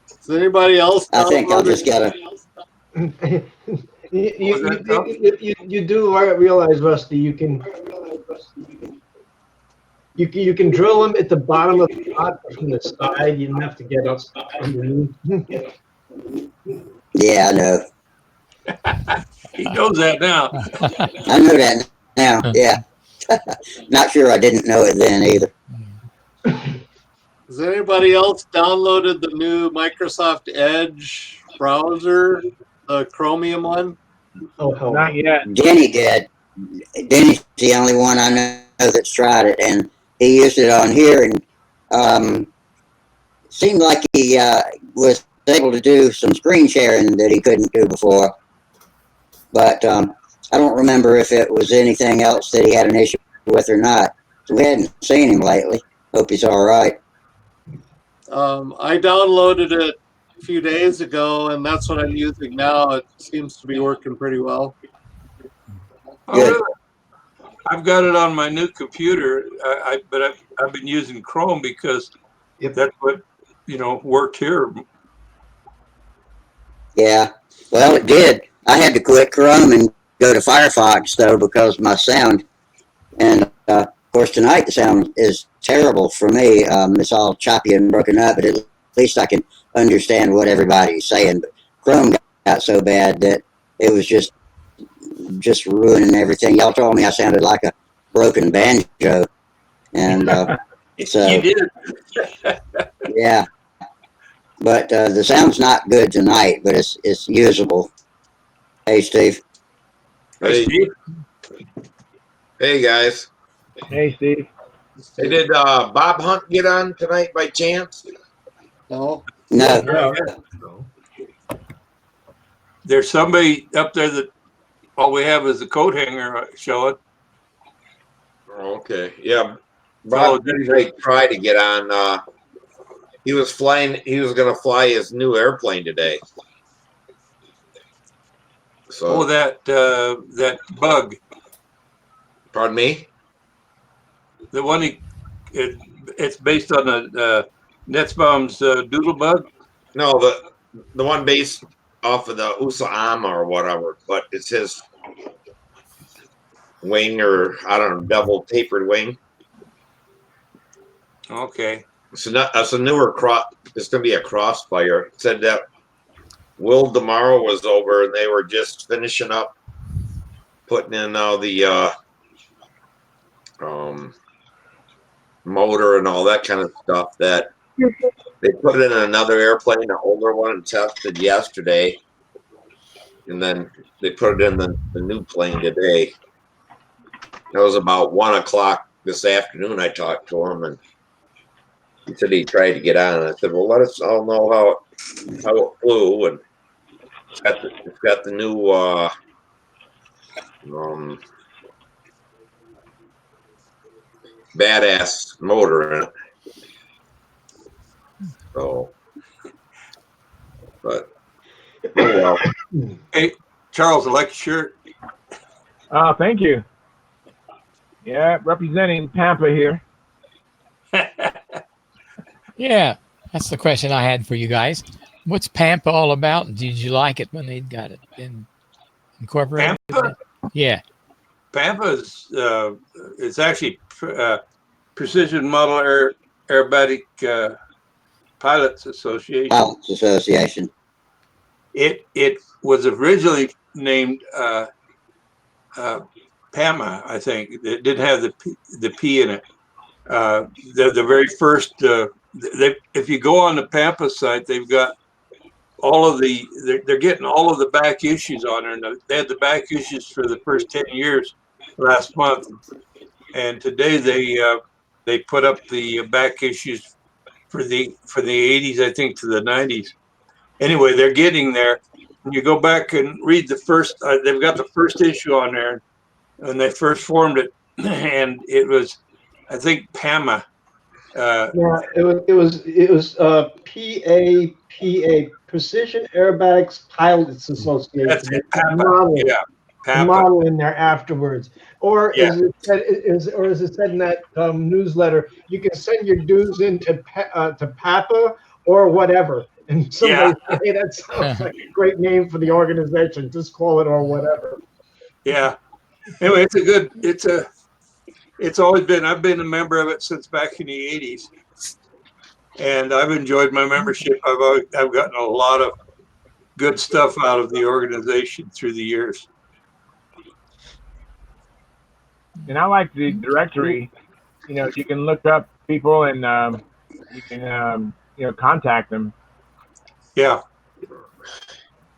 Is anybody else? I think I'll just get You do realize, Rusty, you can drill them at the bottom of the pot from the side. You don't have to get up underneath. Yeah, I know. He knows that now. I know that now. Yeah. Not sure I didn't know it then either. Has anybody else downloaded the new Microsoft Edge browser, the Chromium one? Oh, hell. Not yet. Denny did. Denny's the only one I know that's tried it, and he used it on here, and seemed like he was able to do some screen sharing that he couldn't do before. But I don't remember if it was anything else that he had an issue with or not. So we hadn't seen him lately. Hope he's all right. I downloaded it a few days ago, and that's what I'm using now. It seems to be working pretty well. Oh, really? I've got it on my new computer, but I've been using Chrome because that's what worked here. Yeah, well, it did. I had to quit Chrome and go to Firefox though because of my sound, and of course tonight the sound is terrible for me. It's all choppy and broken up, but at least I can understand what everybody's saying. But Chrome got so bad that it was just ruining everything. Y'all told me I sounded like a broken banjo, and so You did. yeah. But the sound's not good tonight, but it's usable. Hey, Steve. Hey, Steve. Hey guys. Hey, Steve. Hey, did Bob Hunt get on tonight by chance? No. No. There's somebody up there that all we have is the coat hanger showing. Okay. Yeah. Bob did try to get on. He was flying. He was going to fly his new airplane today. So. Oh, that bug. Pardon me. The one it's based on Netzbaum's Doodlebug. No, the one based off of the Usama or whatever, but it's his wing, or I don't know, double tapered wing. Okay. It's a newer cross. It's going to be a crossfire. It said that Will tomorrow was over, and they were just finishing up putting in all the motor and all that kind of stuff. That they put in another airplane, an older one, and tested yesterday, and then they put it in the new plane today. That was about 1 o'clock this afternoon. I talked to him, and he said he tried to get on. And I said, "Well, let us all know how it flew." And it's got the new badass motor in it. So, but oh well. Hey, Charles, I like your shirt. Oh, thank you. Yeah, representing Pampa here. Yeah, that's the question I had for you guys. What's Pampa all about? Did you like it when they got it incorporated? Pampa? Yeah. Pampa is it's actually Precision Model Aerobatic Pilots Association. Pilots Association. It was originally named PAMA, I think. It didn't have the P in it. The very first, if you go on the Pampa site, they've got all of they're getting all of the back issues on there. And they had the back issues for the first 10 years last month. And today they put up the back issues for the 80s, I think, to the 90s. Anyway, they're getting there. When you go back and read the first, they've got the first issue on there, and they first formed it, and it was, I think, PAMA. Yeah, it was PAPA, Precision Aerobatics Pilots Association. That's it, PAPA. Model, Yeah, PAPA. model in there afterwards, or Yeah. is it said in that newsletter? You can send your dues into to PAPA or whatever. And somebody said, hey, that sounds like a great name for the organization. Just call it or whatever. Yeah. Anyway, it's always been, I've been a member of it since back in the 80s. And I've enjoyed my membership. I've gotten a lot of good stuff out of the organization through the years. And I like the directory. You know, you can look up people and you can contact them. Yeah.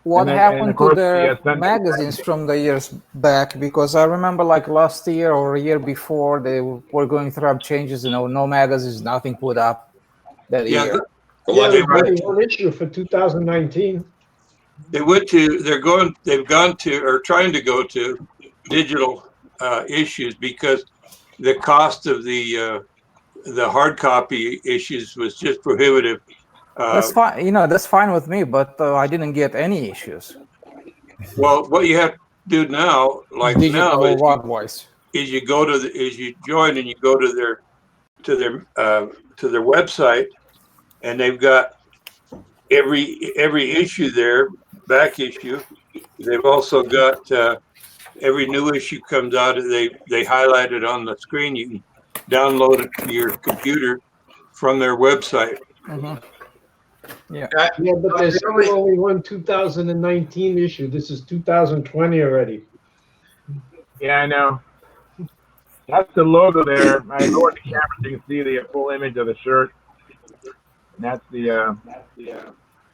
What And happened of course, to the the magazines from the years back? Because I remember like last year or a year before, they were going through changes, no magazines, nothing put up that year. There's only one issue for 2019. They've gone to, or trying to go to, digital issues because the cost of the hard copy issues was just prohibitive. That's fine. That's fine with me, but I didn't get any issues. Well, what you have to do now, like digital now, is Wagwise. You go to you join and you go to their website, and they've got every issue there, back issue. They've also got every new issue comes out. They highlight it on the screen. You can download it to your computer from their website. Mm-hmm. Yeah, but there's still only one 2019 issue. This is 2020 already. Yeah, I know. That's the logo there. I lowered the camera so you can see the full image of the shirt. And that's the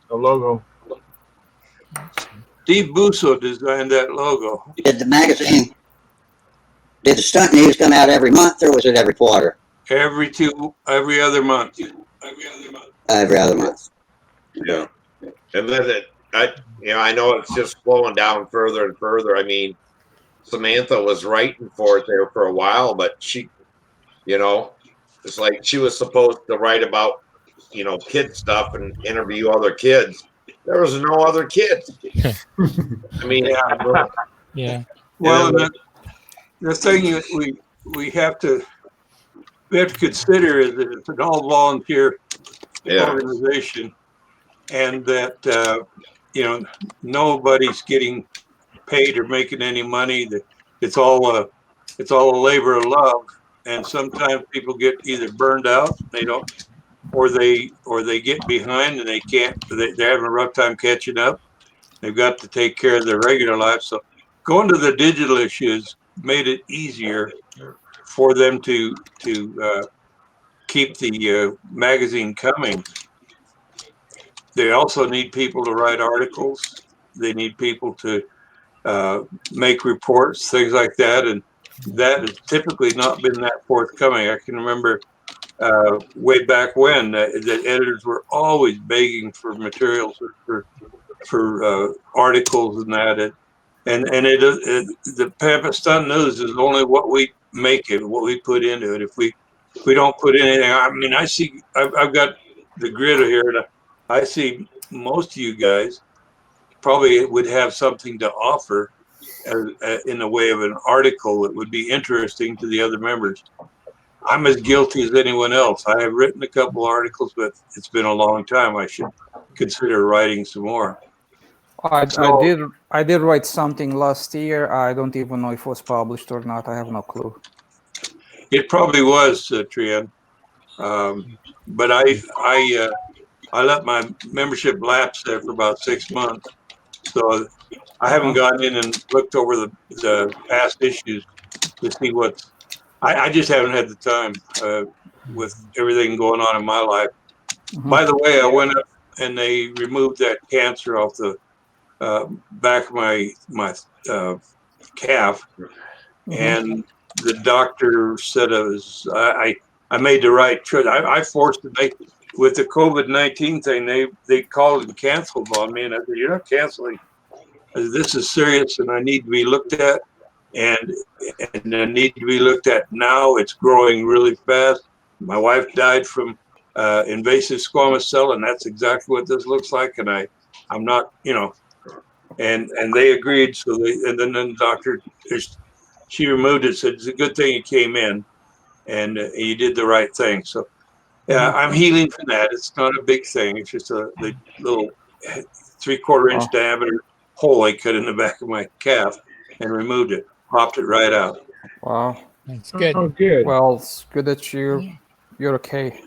logo. Steve Busso designed that logo. Did the magazine, did the Stunt News come out every month, or was it every quarter? Every other month. Every other month. Yeah, and then I know it's just slowing down further and further. I mean, Samantha was writing for it there for a while, but she, it's like she was supposed to write about, kid stuff and interview other kids. There was no other kids. I mean, yeah. Well, the thing we have to consider is that it's an all volunteer organization, and that nobody's getting paid or making any money. That it's all a labor of love, and sometimes people get either burned out, they don't, or they get behind and they can't. They're having a rough time catching up. They've got to take care of their regular life. So going to the digital issues made it easier for them to keep the magazine coming. They also need people to write articles. They need people to make reports, things like that. And that has typically not been that forthcoming. I can remember way back when the editors were always begging for materials for articles and that. The Pampa Stunt News is only what we make it, what we put into it. If we don't put anything, I mean, I've got the grid here, and I see most of you guys probably would have something to offer in the way of an article that would be interesting to the other members. I'm as guilty as anyone else. I have written a couple articles, but it's been a long time. I should consider writing some more. I did write something last year. I don't even know if it was published or not. I have no clue. It probably was, Trian. But I let my membership lapse there for about 6 months. So I haven't gone in and looked over the past issues to see what's. I just haven't had the time with everything going on in my life. By the way, I went up and they removed that cancer off the back of my calf, and the doctor said it was. I made the right choice. I forced it. With the COVID-19 thing, they called and canceled on me, and I said, "You're not canceling. This is serious, and I need to be looked at, and I need to be looked at now. It's growing really fast. My wife died from invasive squamous cell, and that's exactly what this looks like. And I'm not, and they agreed. So then the doctor, she removed it. Said it's a good thing it came in, and you did the right thing. So yeah, I'm healing from that. It's not a big thing. It's just the little 3/4 inch diameter hole I cut in the back of my calf and removed it, popped it right out. Wow, that's good. Oh, good. Well, it's good that you're okay.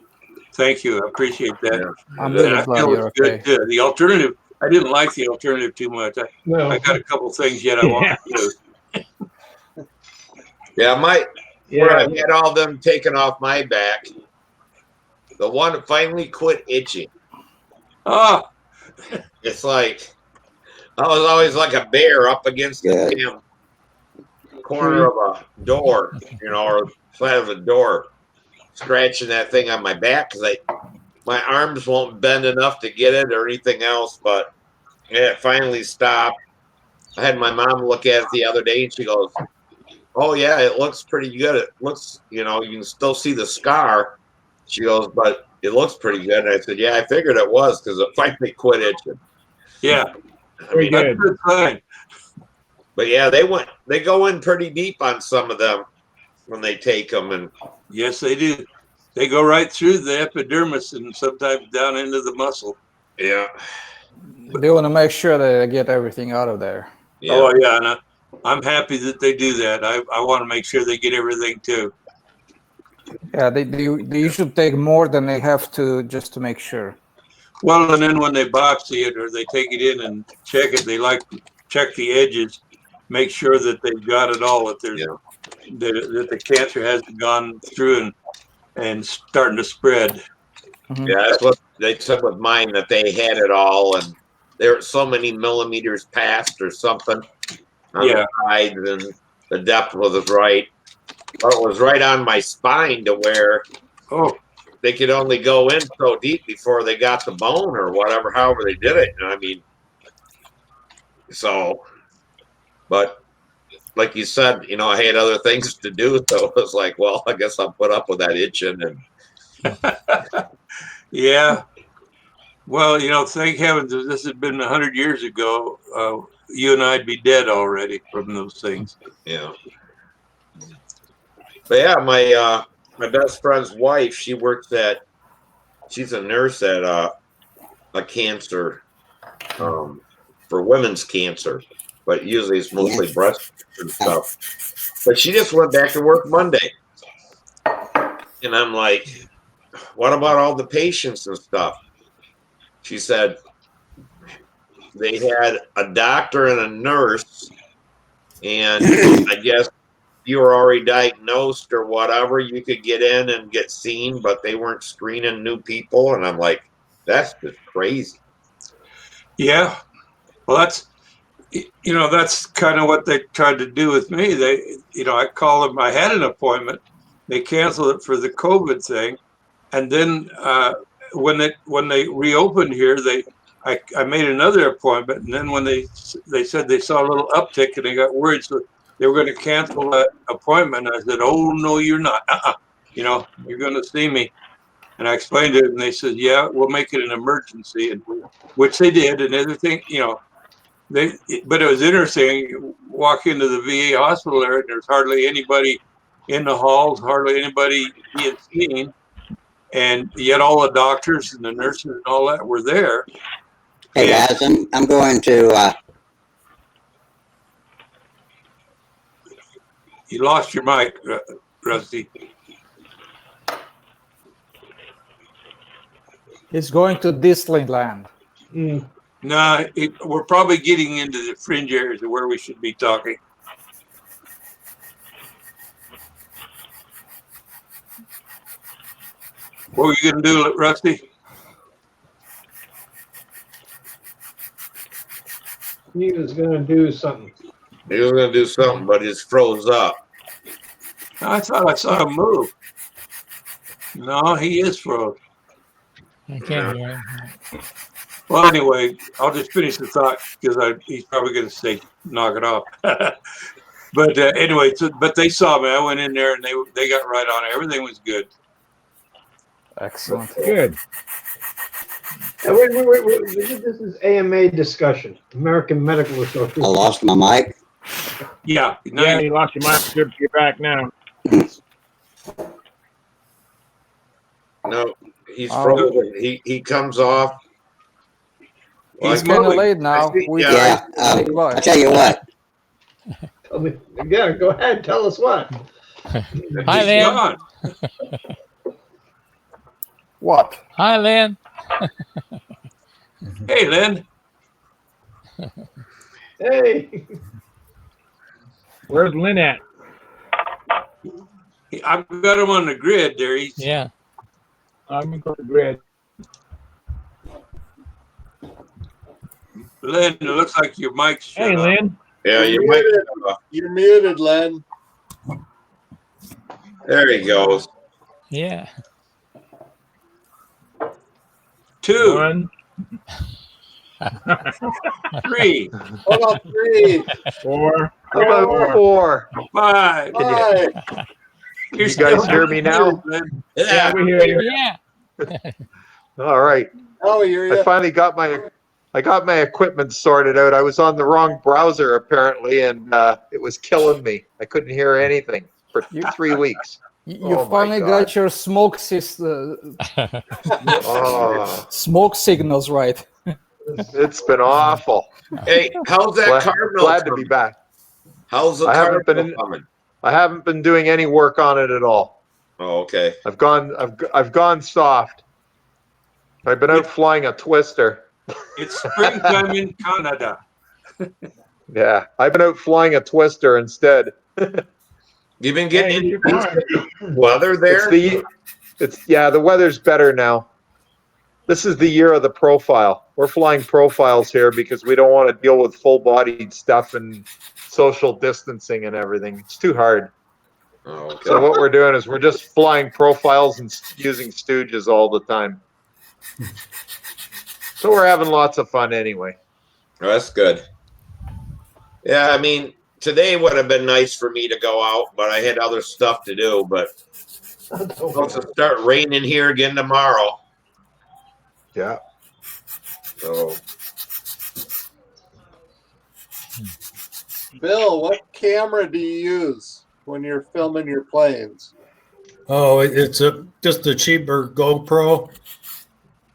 Thank you. I appreciate that. I'm really glad you're okay. Good. The alternative, I didn't like the alternative too much. No. I got a couple things yet I want to do. Where I had all them taken off my back, the one finally quit itching. Oh, It's like I was always like a bear up against the damn corner of a door, or side of a door, scratching that thing on my back because my arms won't bend enough to get it or anything else. But yeah, it finally stopped. I had my mom look at it the other day, and she goes, "Oh yeah, it looks pretty good. It looks, you can still see the scar." She goes, "But it looks pretty good." And I said, "Yeah, I figured it was because it finally quit itching." Yeah, Very that's good. a good sign. But yeah, they go in pretty deep on some of them when they take them, and Yes, they do. They go right through the epidermis and sometimes down into the muscle. yeah. They want to make sure that they get everything out of there. Yeah. Oh yeah, and I'm happy that they do that. I want to make sure they get everything too. Yeah, they usually take more than they have to just to make sure. Well, and then when they biopsy it or they take it in and check it, they like to check the edges, make sure that they've got it all. That there's that the cancer hasn't gone through and starting to spread. Yeah, that's what they said with mine, that they had it all, and they were so many millimeters past or something on the side, and the depth was right. But it was right on my spine to where they could only go in so deep before they got the bone or whatever, however they did it. And I mean, but like you said, I had other things to do, so it was like, well, I guess I'll put up with that itching. And yeah. Well, thank heavens, if this had been 100 years ago, you and I'd be dead already from those things. Yeah. But yeah, my best friend's wife, she works at she's a nurse at a cancer for women's cancer, but usually it's mostly breast cancer and stuff. But she just went back to work Monday, and I'm like, what about all the patients and stuff? She said they had a doctor and a nurse, and I guess you were already diagnosed or whatever, you could get in and get seen, but they weren't screening new people. And I'm like, that's just crazy. Yeah. Well, that's kind of what they tried to do with me. I called them, I had an appointment. They canceled it for the COVID thing. And then when they reopened here, I made another appointment. And then when they said they saw a little uptick and they got worried, so they were going to cancel that appointment. I said, "Oh no, you're not. You're going to see me." And I explained it, and they said, "Yeah, we'll make it an emergency," and which they did. And everything, but it was interesting. You walk into the VA hospital there, and there's hardly anybody in the halls, hardly anybody being seen. And yet all the doctors and the nurses and all that were there. Hey guys, I'm going to. You lost your mic, Rusty. He's going to Disneyland. No, we're probably getting into the fringe areas of where we should be talking. What were you going to do, Rusty? He was going to do something. He was going to do something, but it's froze up. I thought I saw him move. No, he is froze. I can't hear him. Well, anyway, I'll just finish the thought because he's probably going to say, knock it off. But anyway, but they saw me. I went in there and they got right on it. Everything was good. Excellent. Good. Wait. This is AMA discussion. American Medical Association. I lost my mic. Yeah. Yeah, you lost your mic. Good, you're back now. No, he's frozen. He comes off. He's kind of late now. I tell you what. Yeah, go ahead. Tell us what. Hi, Lynn. What? Hi, Lynn. Hey, Lynn. Hey. Where's Lynn at? I've got him on the grid there. Yeah. I'm going to go to the grid. Lynn, it looks like your mic's shut Hey, off. Lynn. Yeah, You're muted, Len. there he goes. Yeah. 2, 1, 3, What about 3? 4. How about 4? 5. You guys hear me now? Yeah, we hear you. Yeah. All right. Oh, you're I finally got my equipment sorted out. I was on the wrong browser apparently, and it was killing me. I couldn't hear anything for 3 weeks. You finally got your smoke smoke signals right. It's been awful. Hey, how's that Cardinal Glad to be back. How's the Cardinal coming? I haven't been doing any work on it at all. Oh, okay. I've gone soft. I've been out flying a twister. It's springtime in Canada. Yeah, I've been out flying a twister instead. You've been getting Hey, weather there? The weather's better now. This is the year of the profile. We're flying profiles here because we don't want to deal with full-bodied stuff and social distancing and everything. It's too hard. Oh, okay. So what we're doing is we're just flying profiles and using stooges all the time. So we're having lots of fun anyway. Oh, that's good. Yeah, I mean, today would have been nice for me to go out, but I had other stuff to do. But it's supposed to start raining here again tomorrow. Yeah. So, Bill, what camera do you use when you're filming your planes? Oh, it's just a cheaper GoPro.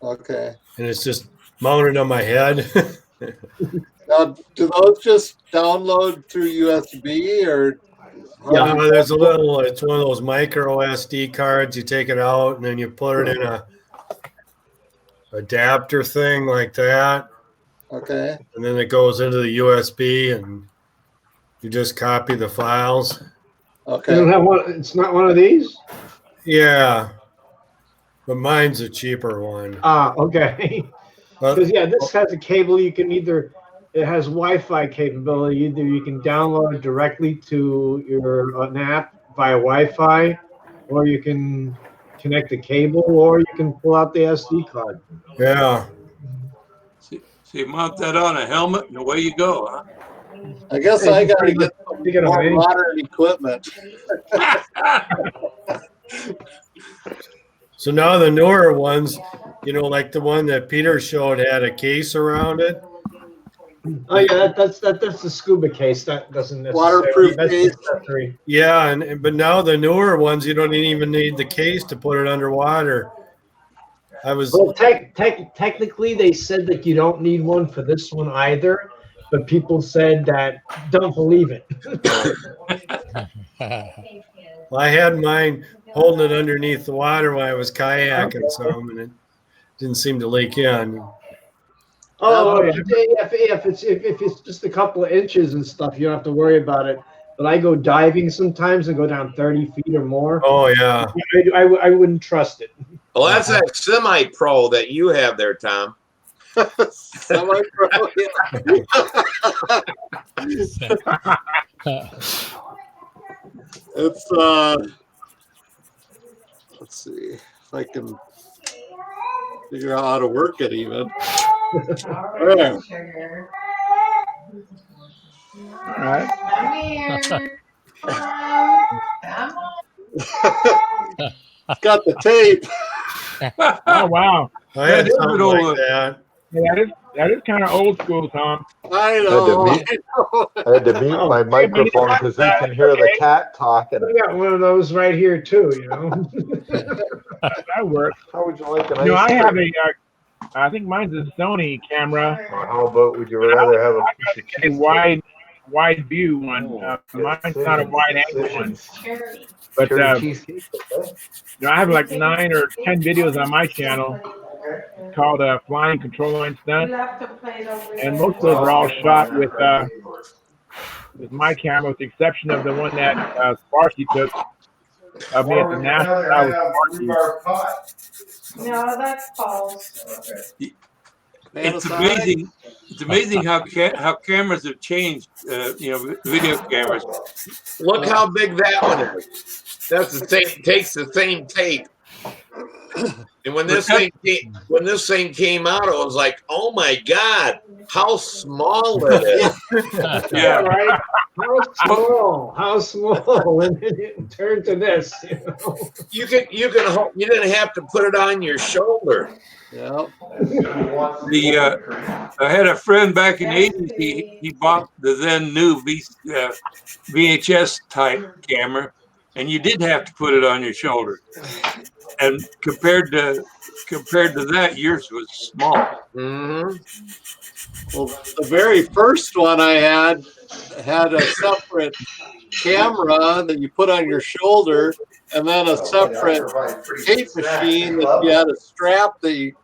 Okay. and it's just mounted on my head. Now, do those just download through USB or? Yeah, there's a little. It's one of those micro SD cards. You take it out and then you put it in a adapter thing like that, Okay. and then it goes into the USB, and you just copy the files. You Okay. don't have one. It's not one of these. Yeah, but mine's a cheaper one. Ah, okay. But Because yeah, this has a cable. You can either it has Wi-Fi capability. Either you can download it directly to your an app via Wi-Fi, or you can connect the cable, or you can pull out the SD card. yeah, So you mount that on a helmet and away you go, huh? I guess I got to get some You get a more main- modern equipment. so now the newer ones, like the one that Peter showed had a case around it. Oh yeah, that's the scuba case. That doesn't necessarily. Waterproof That's case. accessory. Yeah, but now the newer ones, you don't even need the case to put it underwater. Well, technically, they said that you don't need one for this one either, but people said that don't believe it. Well, I had mine holding it underneath the water when I was kayaking some, and it didn't seem to leak in. Oh, if it's just a couple of inches and stuff, you don't have to worry about it. But I go diving sometimes and go down 30 feet or more. Oh yeah, I wouldn't trust it. Well, that's that semi-pro that you have there, Tom. Semi-pro. It's let's see if I can figure out how to work it even. There. All right. It's got the tape. Oh wow. I had Yeah, something like that. Yeah, that is kind of old school, Tom. I know. I had to mute my microphone because we can hear the cat talking. I got one of those right here too. That works. How would you like an I ice have cream? I think mine's a Sony camera, Or how about would you rather have a piece of a cheesecake? wide view one. Mine's not a wide angle one, but Cherry cheesecake, okay. I have like 9 or 10 videos on my channel called Flying, Control, and Stunt, and most of those are all shot with my camera, with the exception of the one that Sparky took of me at the NASA. That was Sparky. No, that's false. It's amazing. It's amazing how cameras have changed. Video cameras. Look how big that one is. That's the same. Takes the same tape. And when this thing came out, I was like, "Oh my God, how small it is!" Yeah, Right? How small, and then it turned to this. You didn't have to put it on your shoulder. Yeah. I had a friend back in the 80s. He bought the then new VHS type camera, and you did have to put it on your shoulder. And compared to that, yours was small. Mm-hmm. Well, the very first one I had a separate camera that you put on your shoulder, and then a separate tape machine that you had a strap and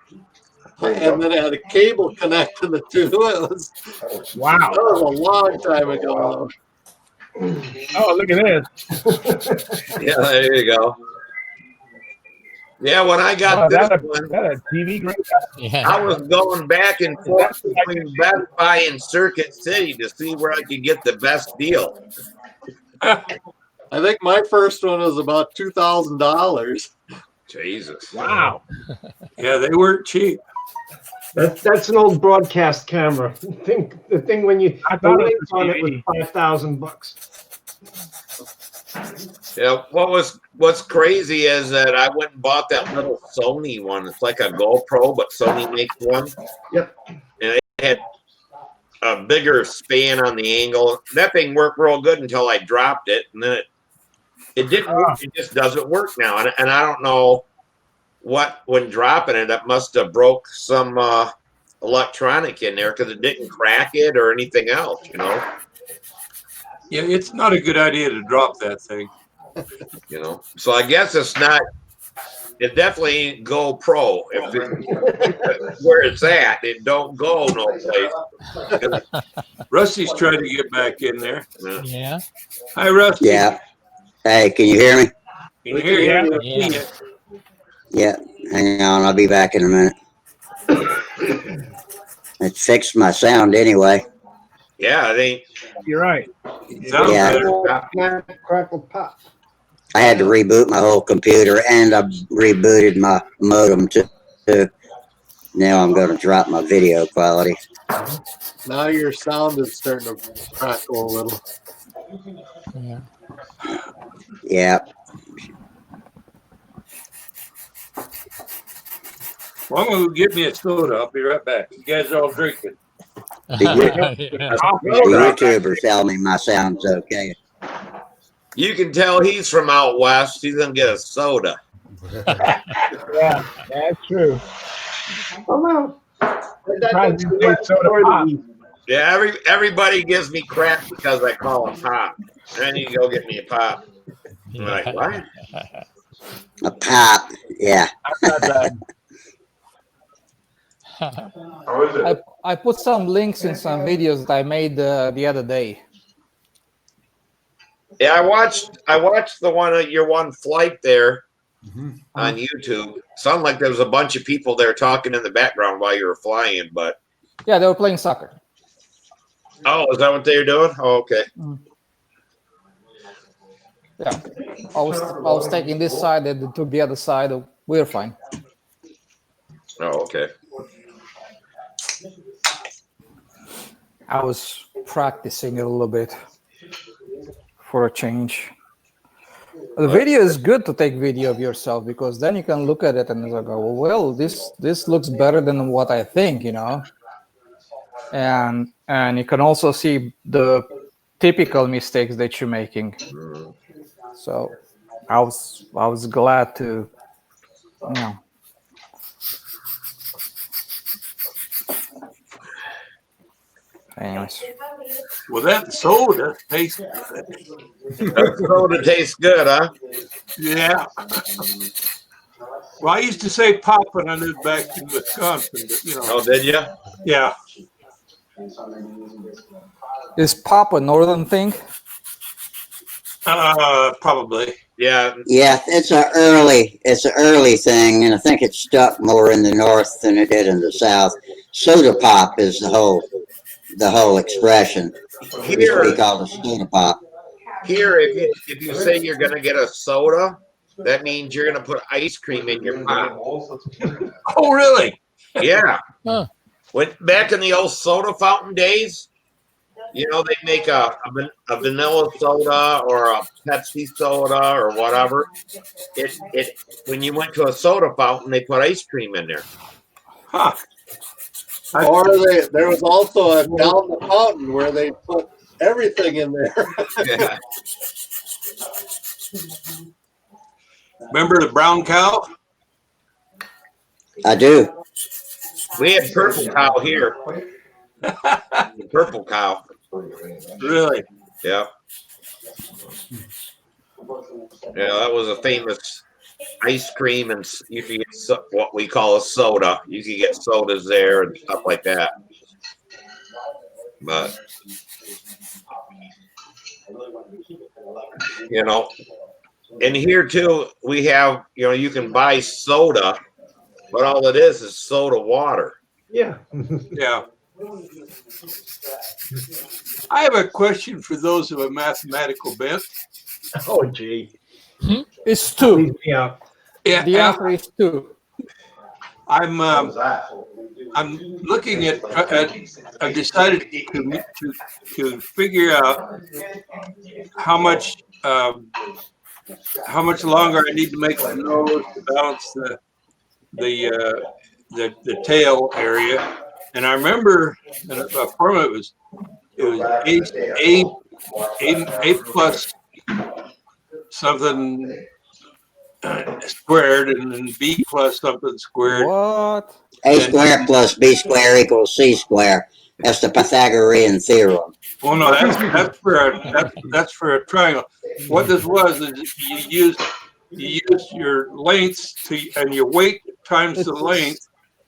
then it had a cable connecting the two. It was Wow. That was a long time ago. Oh, look at this. Yeah, there you go. Yeah, when I got this one, that a TV grade? I was going back and forth between Best Buy and Circuit City to see where I could get the best deal. I think my first one was about $2,000. Jesus. Wow. Yeah, they weren't cheap. That's an old broadcast camera. The thing when you I thought the it lights was on it was TV. $5,000. Yeah, what's crazy is that I went and bought that little Sony one. It's like a GoPro, but Sony makes one. Yep. And it had a bigger span on the angle. That thing worked real good until I dropped it, and then it didn't work. It just doesn't work now, and I don't know when dropping it, it must have broke some electronic in there because it didn't crack it or anything else, you know. Yeah, it's not a good idea to drop that thing. You know, so I guess it's not. It definitely ain't GoPro. If it's where it's at, it don't go no place. Rusty's trying to get back in there. Yeah. Hi, Rusty. Yeah. Hey, can you hear me? Can you hear you? Yeah. Yeah. Hang on, I'll be back in a minute. It fixed my sound anyway. Yeah, it ain't. You're right. Sounds Yeah. better. Crackle pop. I had to reboot my whole computer, and I rebooted my modem too. Now I'm going to drop my video quality. Now your sound is starting to crackle a little. Yeah. Yeah. Well, I'm going to get me a soda. I'll be right back. You guys are all drinking. The YouTubers tell me my sound's okay. You can tell he's from out west. He's gonna get a soda. Yeah, that's true. Oh Surprised you say soda pop. Yeah, everybody gives me crap because I call him Pop. Then you go get me a pop. I'm like, what? A pop. Yeah. That's not bad. I put some links in some videos that I made the other day. Yeah, I watched the one your one flight there on YouTube. Sounded like there was a bunch of people there talking in the background while you were flying, but Yeah, they were playing soccer. oh, is that what they were doing? Oh, okay. Yeah, I was taking this side, and they took the other side. We were fine. Oh, okay. I was practicing a little bit for a change. The video is good to take video of yourself because then you can look at it and go, well, this looks better than what I think, you know. And you can also see the typical mistakes that you're making. So I was glad to, you know. Anyways. Well, that soda tastes good. That soda tastes good, huh? Yeah. Well, I used to say pop when I lived back in Wisconsin, but you know. Oh, did you? Yeah. Is pop a northern thing? Probably. Yeah. Yeah, it's an early thing, and I think it stuck more in the north than it did in the south. Soda pop is the whole expression. Here, We call it soda pop. Here, if you say you're gonna get a soda, that means you're gonna put ice cream in your pop. Oh, really? Yeah. Huh. When back in the old soda fountain days, you know, they make a vanilla soda or a Pepsi soda or whatever. It when you went to a soda fountain, they put ice cream in there. Huh. Or there was also a down the fountain where they put everything in there. Yeah. Remember the brown cow? I do. We had purple cow here. Purple cow. Really? Yeah. Yeah, that was a famous ice cream, and you could get what we call a soda. You could get sodas there and stuff like that. But you know, and here too, we have, you know, you can buy soda, but all it is soda water. Yeah. Yeah. I have a question for those of a mathematical bent. Oh, gee. It's 2. Yeah. Yeah. The answer is 2. I'm looking at I've decided to figure out how much longer I need to make the nose to balance the tail area. And I remember a formula it was A plus something squared, and then B plus something squared. What? A squared plus B squared equals C squared. That's the Pythagorean theorem. Well, no, that's for a triangle. What this was is you use your lengths and your weight times the length.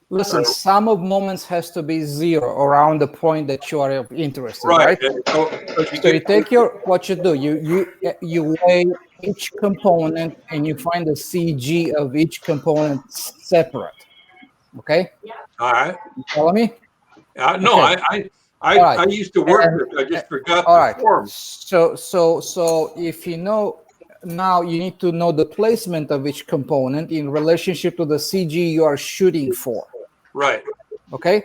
Listen, sum of moments has to be 0 around the point that you are interested, right? So you take what you do, you weigh each component and you find the CG of each component separate. Okay? All right. You follow me? No, Okay. I used to work with it. I just forgot the form. So if you know, now you need to know the placement of each component in relationship to the CG you are shooting for. Right. Okay.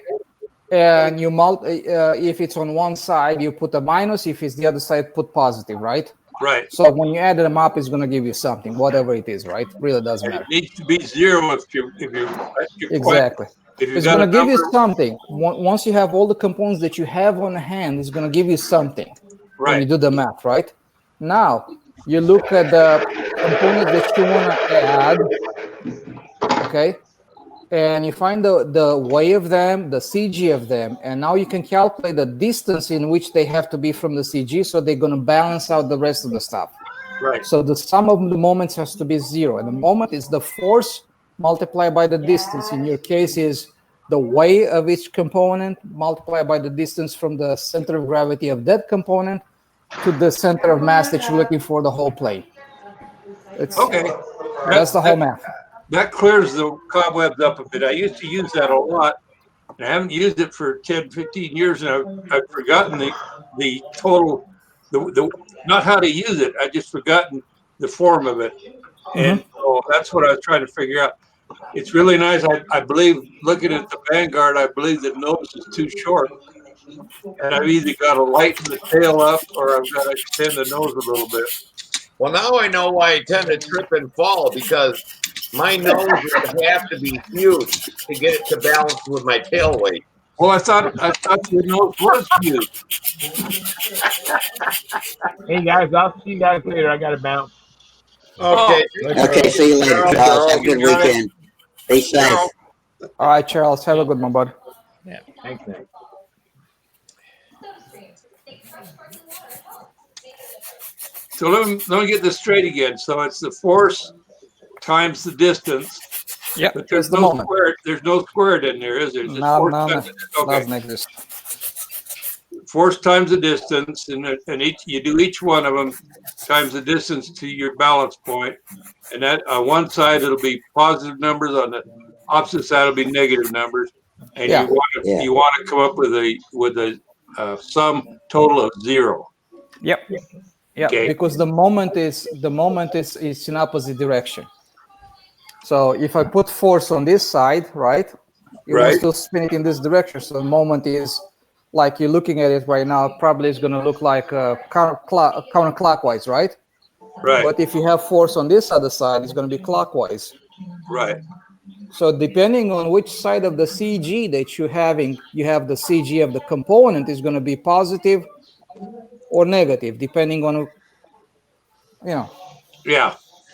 And you if it's on one side, you put a minus. If it's the other side, put positive, right? Right. So when you add them up, it's going to give you something, whatever it is, right? Really doesn't matter. It needs to be 0 if you exactly. It's going to give you something. Once you have all the components that you have on hand, it's going to give you something. Right. When you do the math, right? Now you look at the components that you want to add. Okay. And you find the way of them, the CG of them, and now you can calculate the distance in which they have to be from the CG, so they're going to balance out the rest of the stuff. Right. So the sum of the moments has to be 0, and the moment is the force multiplied by the distance. In your case, is the weight of each component multiplied by the distance from the center of gravity of that component to the center of mass that you're looking for the whole plane. Okay. That's the whole math. That clears the cobwebs up a bit. I used to use that a lot. I haven't used it for 10, 15 years, and I've forgotten the total, not how to use it. I just forgotten the form of it. And so that's what I was trying to figure out. It's really nice. I believe, looking at the Vanguard, I believe the nose is too short. And I've either got to lighten the tail up or I've got to extend the nose a little bit. Well, now I know why I tend to trip and fall, because my nose would have to be huge to get it to balance with my tail weight. Well, I thought your nose was huge. Hey guys, I'll see you guys later. I got to bounce. Okay. Okay, see you later, Charles. Have a good weekend. Be safe. All right, Charles. Have a good one, bud. Yeah. Thanks, man. So let me get this straight again. So it's the force times the distance. Yeah, but there's no squared. There's no squared in there, is there? Just no, doesn't exist. Force times the distance, and you do each one of them times the distance to your balance point, and that on one side it'll be positive numbers, on the opposite side it'll be negative numbers, and you want to come up with a sum total of 0. Yep. Yeah, okay. Because the moment is in opposite direction. So if I put force on this side, right, it will still spin it in this direction. So the moment is, like you're looking at it right now, probably it's going to look like counterclockwise, right? Right. But if you have force on this other side, it's going to be clockwise. Right. So depending on which side of the CG that you're having, you have the CG of the component is going to be positive or negative, depending on, Yeah.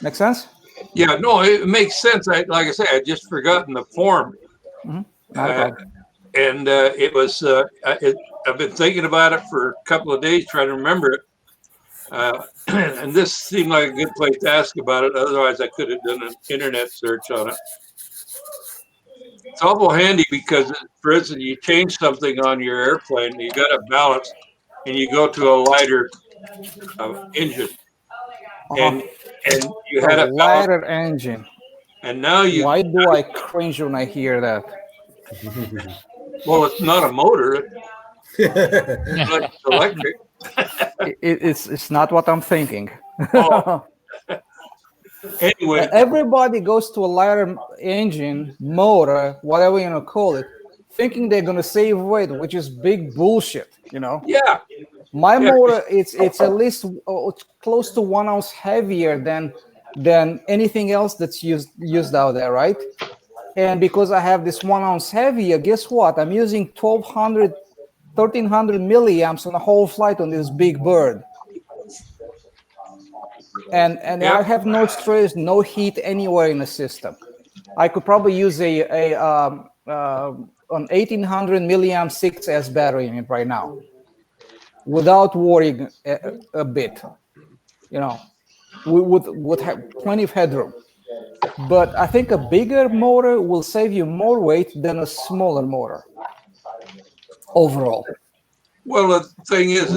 Make sense? Yeah, no, it makes sense. Like I say, I just forgotten the form. Not a problem. And it was, I've been thinking about it for a couple of days, trying to remember it. And this seemed like a good place to ask about it. Otherwise, I could have done an internet search on it. It's awful handy because, for instance, you change something on your airplane, you got to balance, and you go to a lighter engine. And you had a lighter engine. And now you. Why do I cringe when I hear that? Well, it's not a motor. It's electric. It's not what I'm thinking. Oh. Anyway, everybody goes to a lighter engine, motor, whatever you want to call it, thinking they're going to save weight, which is big bullshit. Yeah. My motor, it's at least close to 1 ounce heavier than anything else that's used out there, right? And because I have this 1 ounce heavier, guess what? I'm using 1300 milliamps on the whole flight on this big bird. and I have no stress, no heat anywhere in the system. I could probably use an 1800 milliamp 6S battery in it right now, without worrying a bit. You know, we would have plenty of headroom. But I think a bigger motor will save you more weight than a smaller motor overall. Well, the thing is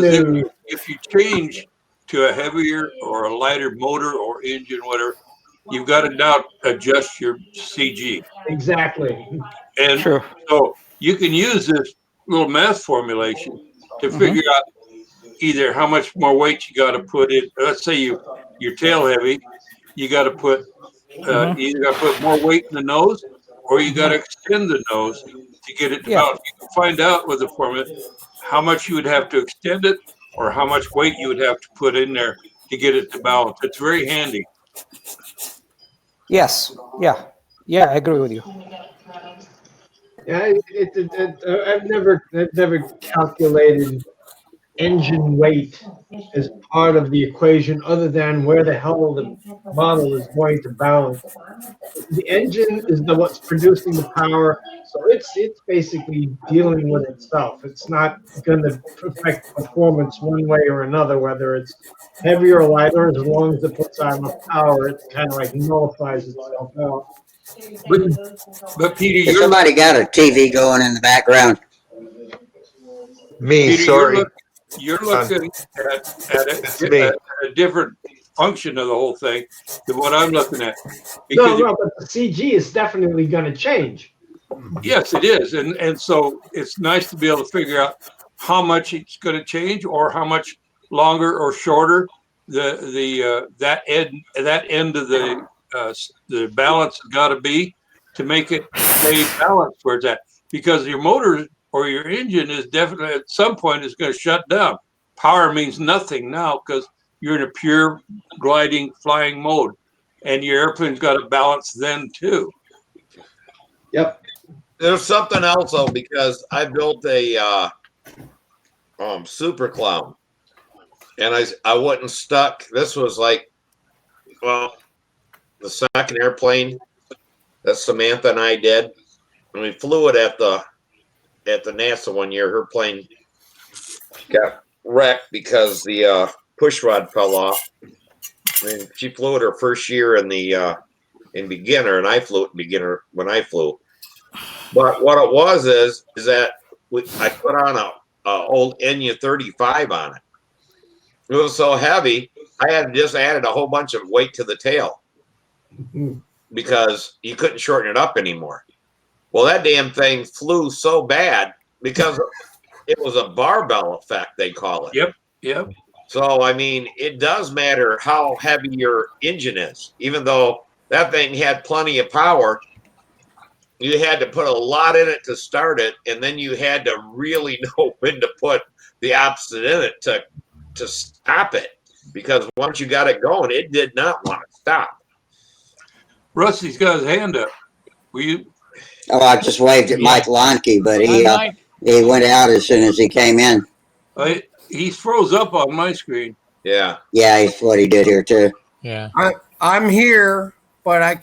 if you change to a heavier or a lighter motor or engine, whatever, you've got to now adjust your CG. Exactly. And Sure. so you can use this little math formulation to figure out either how much more weight you got to put in. Let's say you're tail heavy, you got to put you either got to put more weight in the nose, or you got to extend the nose to get it to balance. You can find out with the formula how much you would have to extend it, or how much weight you would have to put in there to get it to balance. It's very handy. Yes. Yeah. Yeah, I agree with you. Yeah, I've never calculated engine weight as part of the equation, other than where the hell the model is going to balance. The engine is what's producing the power, so it's basically dealing with itself. It's not going to affect performance one way or another, whether it's heavier or lighter. As long as it puts out enough power, it kind of like nullifies itself out. But Peter, Has somebody got a TV going in the background? Me, Peter, sorry. You're looking at a different function of the whole thing than what I'm looking at. No, but the CG is definitely going to change. Yes, it is, and so it's nice to be able to figure out how much it's going to change, or how much longer or shorter that end of the balance has got to be to make it stay balanced where it's at. Because your motor or your engine is definitely at some point is going to shut down. Power means nothing now because you're in a pure gliding, flying mode, and your airplane's got to balance then too. Yep. There's something else though, because I built a Super Clown, and I wasn't stuck. This was like, well, the second airplane that Samantha and I did, and we flew it at the NASA one year. Her plane got wrecked because the push rod fell off. I mean, she flew it her first year in beginner, and I flew it in beginner when I flew. But what it was is that I put on a old NU 35 on it. It was so heavy, I had just added a whole bunch of weight to the tail because you couldn't shorten it up anymore. Well, that damn thing flew so bad because it was a barbell effect, they call it. Yep. So, I mean, it does matter how heavy your engine is. Even though that thing had plenty of power, you had to put a lot in it to start it, and then you had to really know when to put the opposite in it to stop it. Because once you got it going, it did not want to stop. Rusty's got his hand up. Were you? Oh, I just waved at Mike Lonke, but he went out as soon as he came in. He froze up on my screen. Yeah. Yeah, that's what he did here too. Yeah. I'm here, but I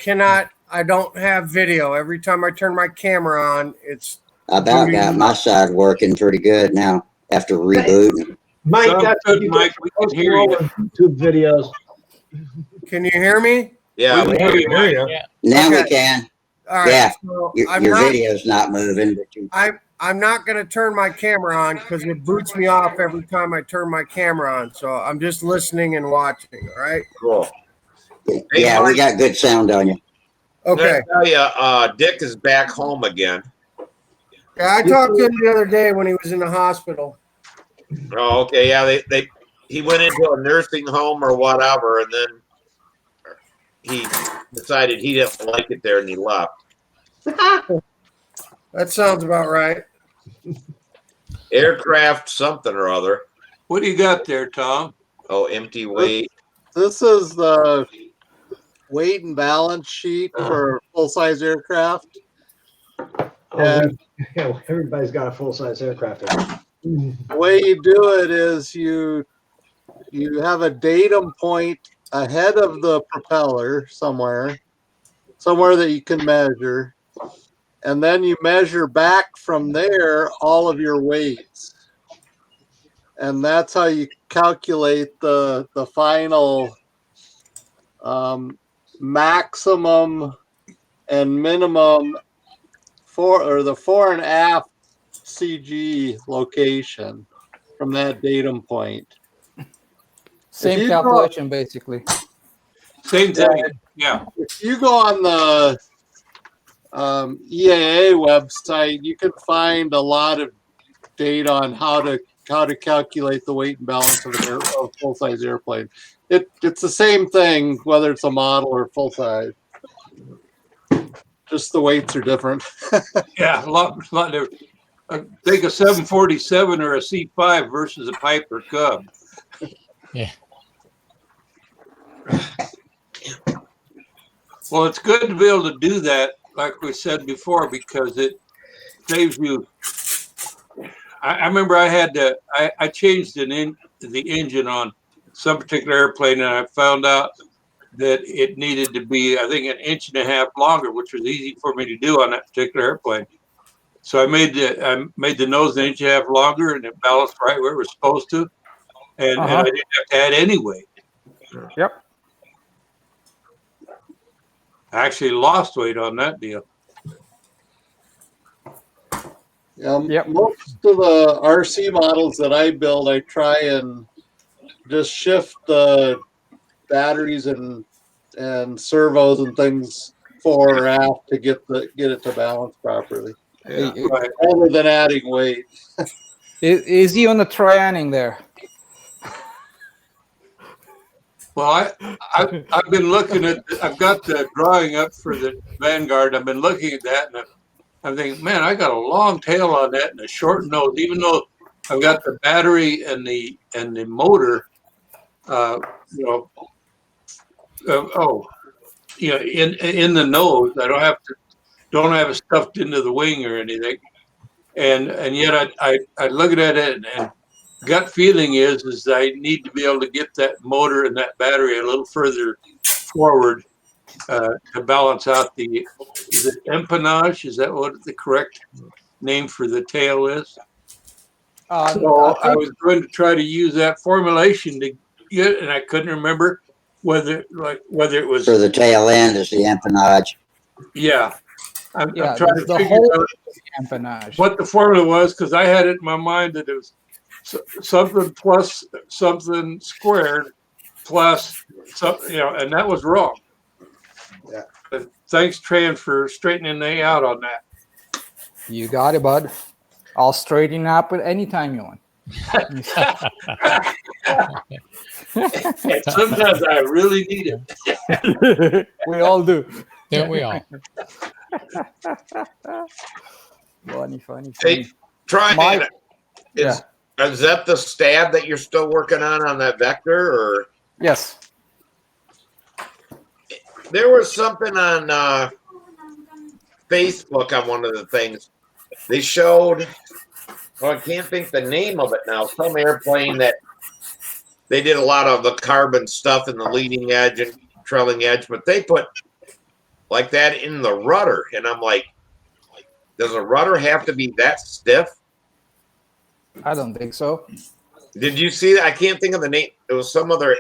don't have video. Every time I turn my camera on, it's I about got my side working pretty good now after rebooting. Mike, that's good, Mike. We can hear you. YouTube videos. Can you hear me? Yeah, we can hear you. Yeah. Now Okay. we can. All right. Yeah, So your video's not moving, but I'm not going to turn my camera on because it boots me off every time I turn my camera on. So I'm just listening and watching. All right. Cool. Yeah, Mike, we got good sound on you. Okay. I tell you, Dick is back home again. Yeah, I talked to him the other day when he was in the hospital. Oh, okay. Yeah, he went into a nursing home or whatever, and then he decided he didn't like it there, and he left. That sounds about right. Aircraft something or other. What do you got there, Tom? Oh, empty weight. This is the weight and balance sheet for full-size aircraft. And Everybody's got a full-size aircraft. the way you do it is you have a datum point ahead of the propeller somewhere that you can measure. And then you measure back from there all of your weights. And that's how you calculate the final maximum and minimum the fore and aft CG location from that datum point. Same calculation, basically. Same thing. Yeah. If you go on the EAA website, you can find a lot of data on how to calculate the weight and balance of a full-size airplane. It's the same thing whether it's a model or full size. Just the weights are different. Yeah, a lot different. Take a 747 or a C5 versus a Piper Cub. Yeah. Well, it's good to be able to do that, like we said before, because it saves you. I remember I changed the engine on some particular airplane, and I found out that it needed to be, I think, 1.5 inches longer, which was easy for me to do on that particular airplane. So I made the nose 1.5 inches longer, and it balanced right where it was supposed to, and I didn't have to add any weight. Yep. I actually lost weight on that deal. Yep. Most of the RC models that I build, I try and just shift the batteries and servos and things fore or aft to get it to balance properly. Yeah. Right. Rather than adding weight. Is he on the trianning there? Well, I've been looking at. I've got the drawing up for the Vanguard. I've been looking at that, and I'm thinking, man, I got a long tail on that and a short nose. Even though I've got the battery and the motor, in the nose. I don't have it stuffed into the wing or anything, and yet I look at it and gut feeling is I need to be able to get that motor and that battery a little further forward to balance out is it empennage? Is that what the correct name for the tail is? So I was going to try to use that formulation to get, and I couldn't remember whether it was for the tail end is the empennage. Yeah. I'm trying to the figure whole out empennage. what the formula was, because I had it in my mind that it was something plus something squared plus something, and that was wrong. Yeah. But thanks, Tran, for straightening me out on that. You got it, bud. I'll straighten up at any time you want. Sometimes I really need it. We all do. Don't we all? Funny. Hey, try Is that the stab that you're still working on that vector, or? Yes. There was something on Facebook on one of the things. They showed, I can't think the name of it now, some airplane that they did a lot of the carbon stuff in the leading edge and trailing edge, but they put like that in the rudder. And I'm like, does a rudder have to be that stiff? I don't think so. Did you see that? I can't think of the name. It was some other.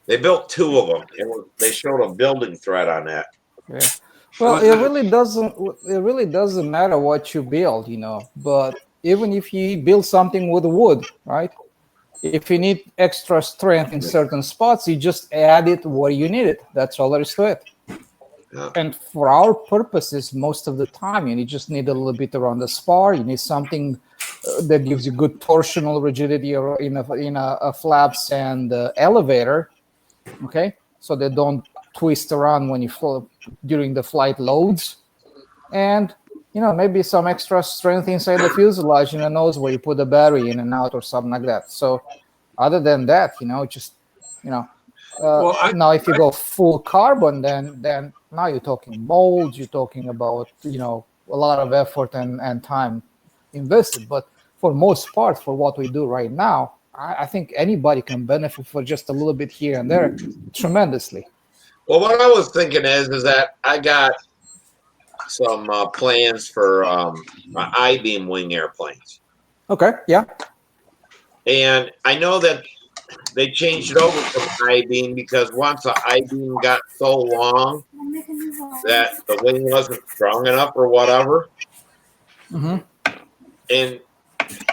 They built two of them, and they showed a building thread on that. Yeah. Well, it really doesn't. It really doesn't matter what you build, But even if you build something with wood, right? If you need extra strength in certain spots, you just add it where you need it. That's all there is to it. Yeah. And for our purposes, most of the time, you just need a little bit around the spar. You need something that gives you good torsional rigidity or in a flaps and elevator, okay? So they don't twist around when you fall during the flight loads. And, maybe some extra strength inside the fuselage in the nose where you put the battery in and out or something like that. So other than that, now if you go full carbon, then now you're talking molds, you're talking about, a lot of effort and time invested. But for most part, for what we do right now, I think anybody can benefit for just a little bit here and there tremendously. Well, what I was thinking is that I got some plans for I-beam wing airplanes. Okay, yeah. And I know that they changed it over from I-beam because once the I-beam got so long that the wing wasn't strong enough or whatever. Mm-hmm. And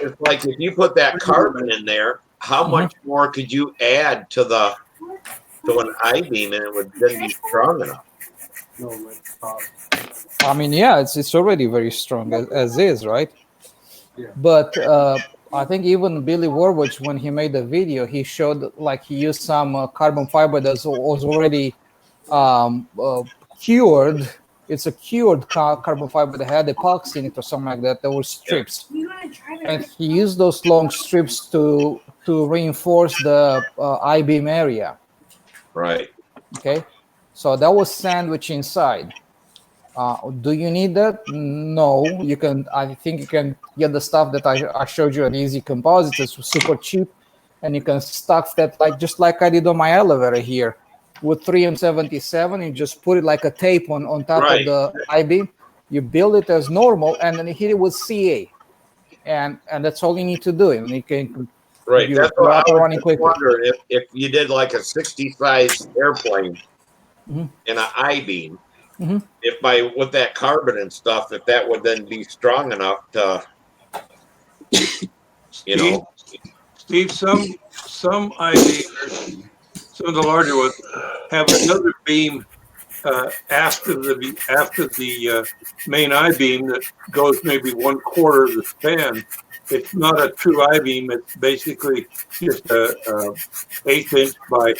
it's like if you put that carbon in there, how much more could you add to an I-beam and it would then be strong enough? I mean, yeah, it's already very strong as is, right? Yeah. But I think even Billy Warwich, when he made the video, he showed like he used some carbon fiber that was already cured. It's a cured carbon fiber that had epoxy in it or something like that. There were strips, and he used those long strips to reinforce the I-beam area. Right. Okay, so that was sandwich inside. Do you need that? No, you can. I think you can get the stuff that I showed you at Easy Composites. It's super cheap, and you can stuff that just like I did on my elevator here with 3M77. You just put it like a tape on top of the I-beam. You build it as normal, and then you hit it with CA, and that's all you need to do. And you can That's what I was running quickly. wondering if you did like a 60 size airplane in an I-beam. If with that carbon and stuff, if that would then be strong enough to, Steve, some I-beams, some of the larger ones, have another beam after the main I-beam that goes maybe 1/4 of the span. It's not a true I-beam. It's basically just a 1/8 inch by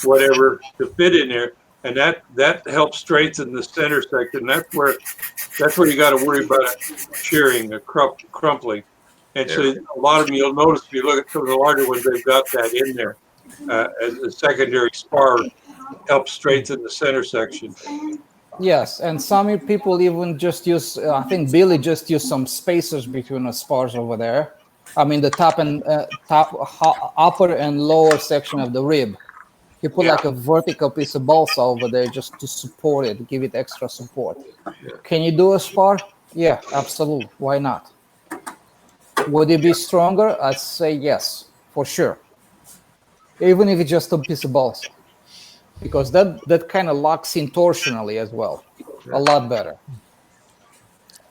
whatever to fit in there. And that helps strengthen the center section. That's where you got to worry about it shearing, crumpling. And so a lot of them, you'll notice if you look at some of the larger ones, they've got that in there as a secondary spar, helps strengthen the center section. Yes, and some people even just use. I think Billy just used some spacers between the spars over there. I mean, the upper and lower section of the rib. He put like a vertical piece of balsa over there just to support it, give it extra support. Can you do a spar? Yeah, absolutely. Why not? Would it be stronger? I'd say yes, for sure. Even if it's just a piece of balsa. Because that kind of locks in torsionally as well. A lot better.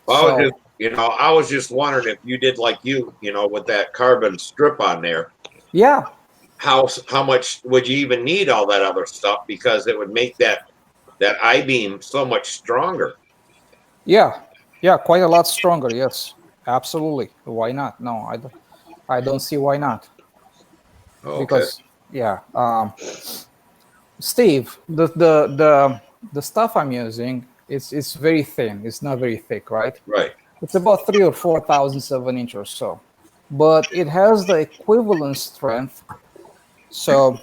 Well, I was just wondering if you did like with that carbon strip on there. Yeah. How much would you even need all that other stuff, because it would make that I-beam so much stronger? Yeah, quite a lot stronger. Yes, absolutely. Why not? No, I don't see why not. Okay. Because Steve, the stuff I'm using it's very thin. It's not very thick, right? Right. It's about 3 or 4 thousandths of an inch or so, but it has the equivalent strength. So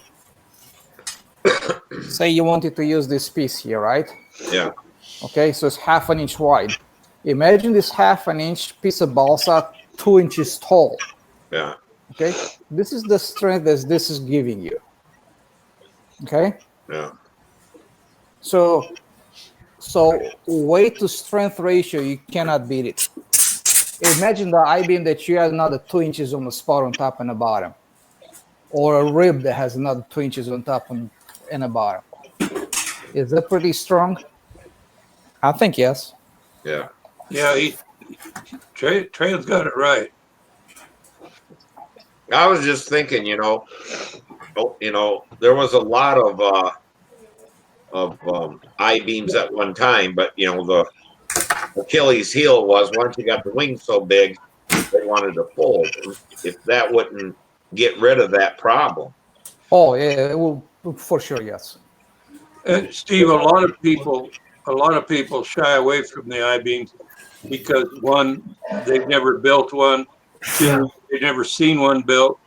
say you wanted to use this piece here, right? Yeah. Okay, so it's 1/2 inch wide. Imagine this 1/2 inch piece of balsa 2 inches tall. Yeah. Okay, this is the strength that this is giving you. Okay. Yeah. So weight to strength ratio, you cannot beat it. Imagine the I-beam that you have another 2 inches on the spar on top and the bottom. Or a rib that has another 2 inches on top and the bottom. Is that pretty strong? I think yes. Yeah. Yeah, Trey's got it right. I was just thinking, there was a lot of I-beams at one time, but the Achilles heel was once you got the wings so big, they wanted to fold. If that wouldn't get rid of that problem. Oh yeah, it will for sure. Yes. Steve, a lot of people shy away from the I-beams because one, they've never built one. Two, they've never seen one built.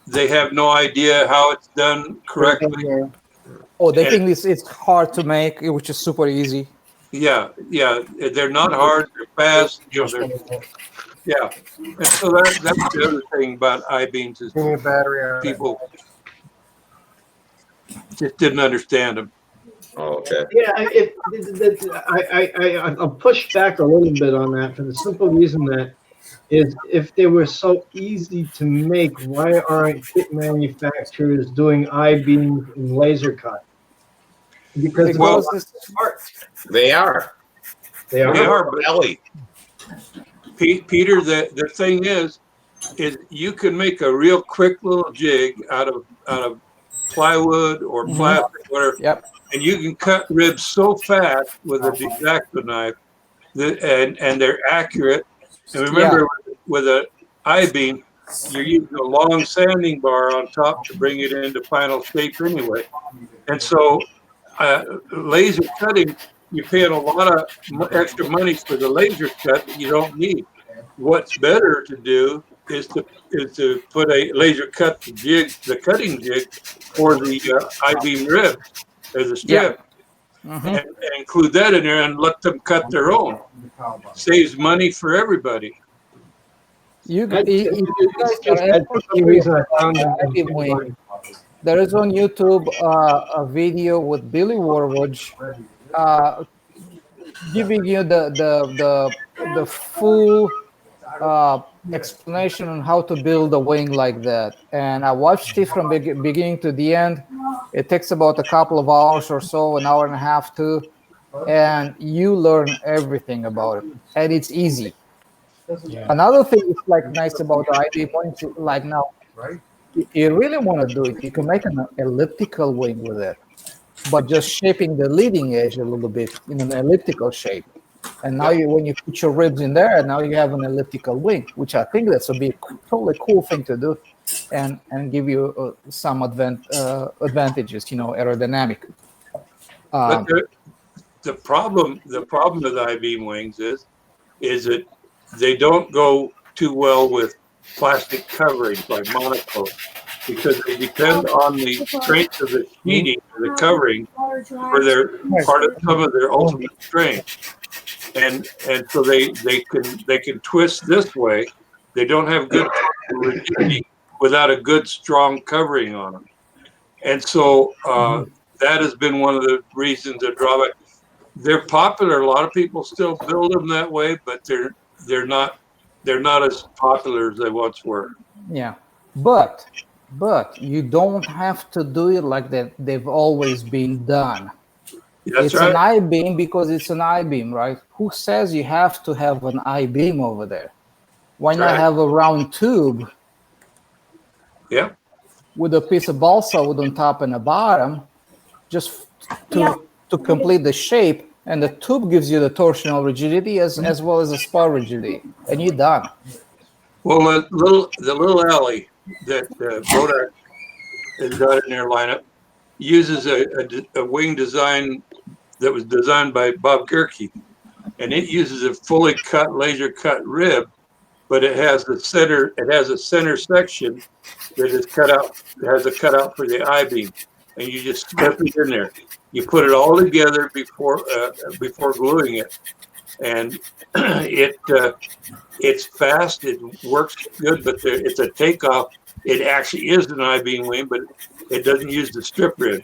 They have no idea how it's done correctly. Oh, they think it's hard to make, which is super easy. Yeah, they're not hard. They're fast. Yeah, and so that's the other thing about I-beams is Give me a battery on it. people just didn't understand them. Oh, okay. Yeah, I'll push back a little bit on that for the simple reason that is if they were so easy to make, why aren't kit manufacturers doing I-beams and laser cut? Because Well, They are. they are. they are, but Ellie. Peter, the thing is you can make a real quick little jig out of plywood or plastic, whatever, Yep. and you can cut ribs so fast with a X-Acto knife and they're accurate. And remember, with an I-beam, you're using a long sanding bar on top to bring it into final shape anyway. And so laser cutting, you're paying a lot of extra money for the laser cut that you don't need. What's better to do is to put a laser cut the cutting jig for the I-beam rib as a strip. And include that in there and let them cut their own. Saves money for everybody. You That's guys for some reason I found it. there is on YouTube a video with Billy Warwood giving you the full explanation on how to build a wing like that. And I watched it from beginning to the end. It takes about a couple of hours or so, an hour and a half too, and you learn everything about it, and it's easy. Yeah. Another thing is like nice about the I-beam wings, like now, if you really want to do it, you can make an elliptical wing with it, but just shaping the leading edge a little bit in an elliptical shape. And now when you put your ribs in there, now you have an elliptical wing, which I think that's a totally cool thing to do, and give you some advantages, aerodynamic. But the problem with I-beam wings is that they don't go too well with plastic coverings like monocoque because they depend on the strength of the sheeting or the covering for their some of their ultimate strength. And so they can twist this way. They don't have good rigidity without a good strong covering on them. And so that has been one of the reasons that drawback. They're popular. A lot of people still build them that way, but they're not as popular as they once were. Yeah, but you don't have to do it like that. They've always been done. That's it's right. an I-beam because it's an I-beam, right? Who says you have to have an I-beam over there? Why not have a round tube? Yeah. With a piece of balsa wood on top and the bottom, just to complete the shape, and the tube gives you the torsional rigidity as well as the spar rigidity, and you're done. Well, the little alley that Bodak has got in their lineup uses a wing design that was designed by Bob Gerke, and it uses a fully cut laser cut rib, but it has a center section that is cut out. It has a cutout for the I-beam, and you just slip it in there. You put it all together before gluing it, and it's fast. It works good, but it's a takeoff. It actually is an I-beam wing, but it doesn't use the strip rib.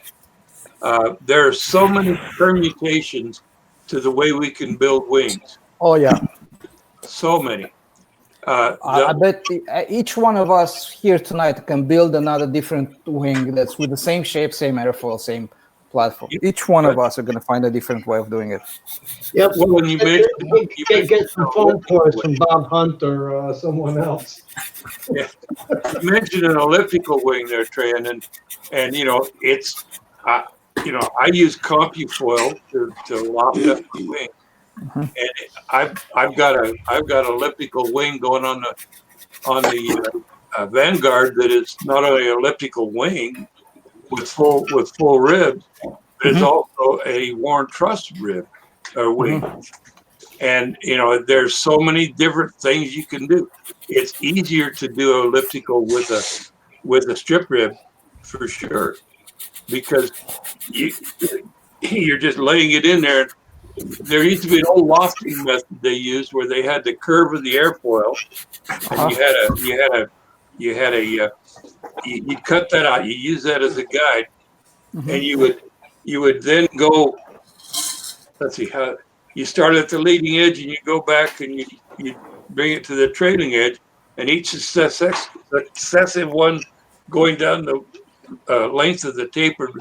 There are so many permutations to the way we can build wings. Oh yeah, so many. I bet each one of us here tonight can build another different wing that's with the same shape, same airfoil, same platform. Each one of us are going to find a different way of doing it. Yep. Well, when you get some phone calls from Bob Hunt or someone else. Yeah. You mentioned an elliptical wing there, Trey, and it's I use CompuFoil to loft up the wing. And I've got an elliptical wing going on the Vanguard that is not only an elliptical wing with full ribs, but it's also a worn truss rib or wing. And there's so many different things you can do. It's easier to do elliptical with a strip rib for sure, because you're just laying it in there. there used to be an old lofting method they used where they had the curve of the airfoil, and you cut that out. You use that as a guide, and you would then go. Let's see how you start at the leading edge, and you go back and you bring it to the trailing edge, and each successive one going down the length of the tapered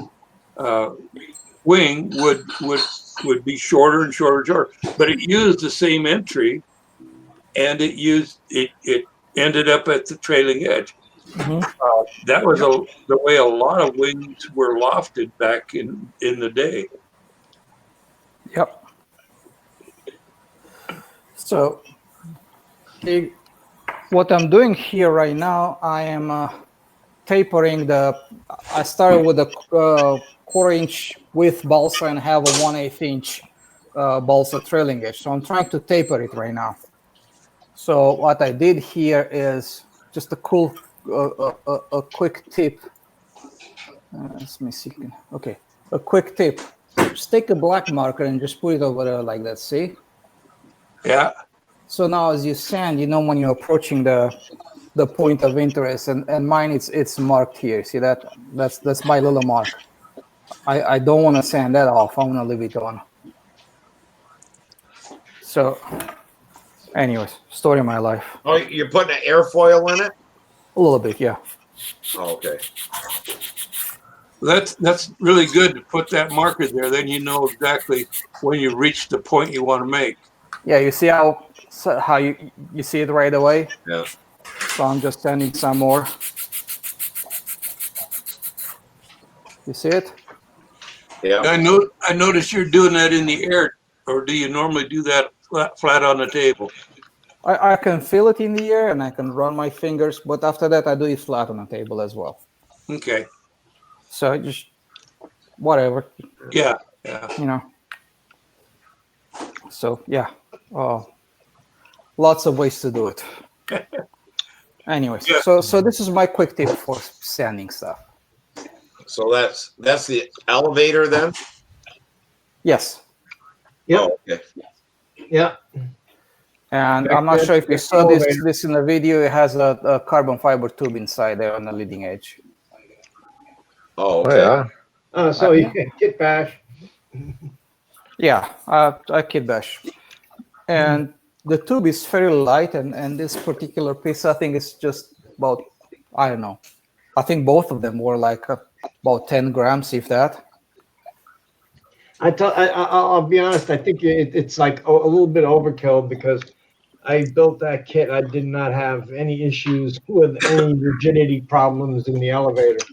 wing would be shorter and shorter and shorter. But it used the same entry, and it ended up at the trailing edge. That was the way a lot of wings were lofted back in the day. Yep. So what I'm doing here right now, I am tapering I started with a 1/4 inch width balsa and have a 1/8 inch balsa trailing edge. So I'm trying to taper it right now. So what I did here is just a cool, a quick tip. Let me see. Okay, a quick tip. Just take a black marker and just put it over there like that. See? Yeah. So now as you sand, you know when you're approaching the point of interest, and mine it's marked here. See that? That's my little mark. I don't want to sand that off. I want to leave it on. So, anyways, story of my life. Oh, you're putting an airfoil in it? A little bit, yeah. Oh, okay. That's really good to put that marker there. Then you know exactly when you reach the point you want to make. Yeah, you see how you see it right away? Yeah. So I'm just sending some more. You see it? Yeah. I notice you're doing that in the air, or do you normally do that flat on the table? I can feel it in the air and I can run my fingers, but after that I do it flat on the table as well. Okay. So just whatever. Yeah. You know. So yeah. Lots of ways to do it. Anyways, yeah. So this is my quick tip for sanding stuff. So that's the elevator then? Yes. Yep. Oh, okay. Yeah. And I'm not sure if you saw this in the video. It has a carbon fiber tube inside there on the leading edge. Oh, okay. Yeah. So you can kit bash. Yeah, I kit bash. And the tube is very light, and this particular piece, I think, is just about, I don't know. I think both of them were like about 10 grams, if that. I'll be honest. I think it's like a little bit overkill because I built that kit. I did not have any issues with any rigidity problems in the elevator.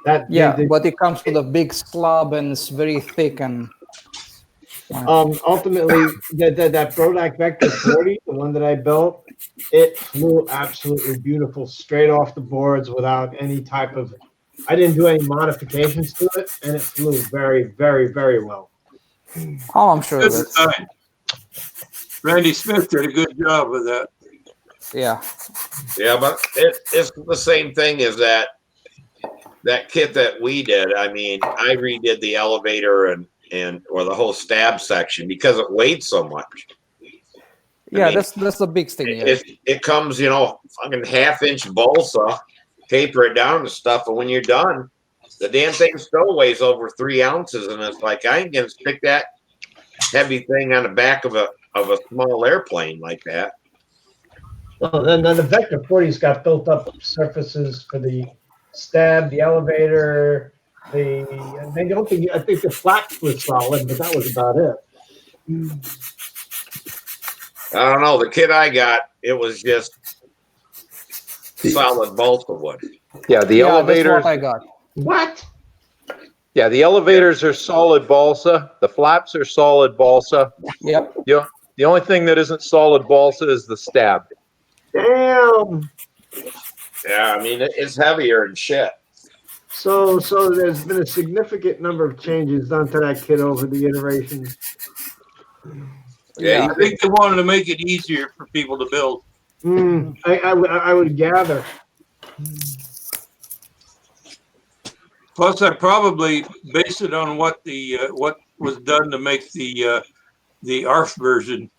But it comes with a big slab and it's very thick and. Ultimately, that Brodak Vector 40, the one that I built, it flew absolutely beautiful, straight off the boards without any type of. I didn't do any modifications to it, and it flew very, very, very well. Oh, I'm sure of it. Randy Smith did a good job with that. Yeah. Yeah, but it's the same thing as that kit that we did. I mean, I redid the elevator or the whole stab section because it weighed so much. Yeah, I mean, that's the big thing. Yeah. It comes, fucking 1/2 inch balsa, taper it down and stuff, and when you're done, the damn thing still weighs over 3 ounces, and it's like I ain't gonna stick that heavy thing on the back of a small airplane like that. Well, and then the Vector 40's got built up surfaces for the stab, the elevator. I think the flaps was solid, but that was about it. I don't know. The kit I got, it was just solid balsa wood. Yeah, the elevators. That's what I got. What? Yeah, the elevators are solid balsa. The flaps are solid balsa. Yep. Yeah. The only thing that isn't solid balsa is the stab. Damn. Yeah, I mean it's heavier than shit. So there's been a significant number of changes done to that kit over the iterations. Yeah, I think they wanted to make it easier for people to build. I would gather. Plus, I probably based it on what was done to make the the ARF version.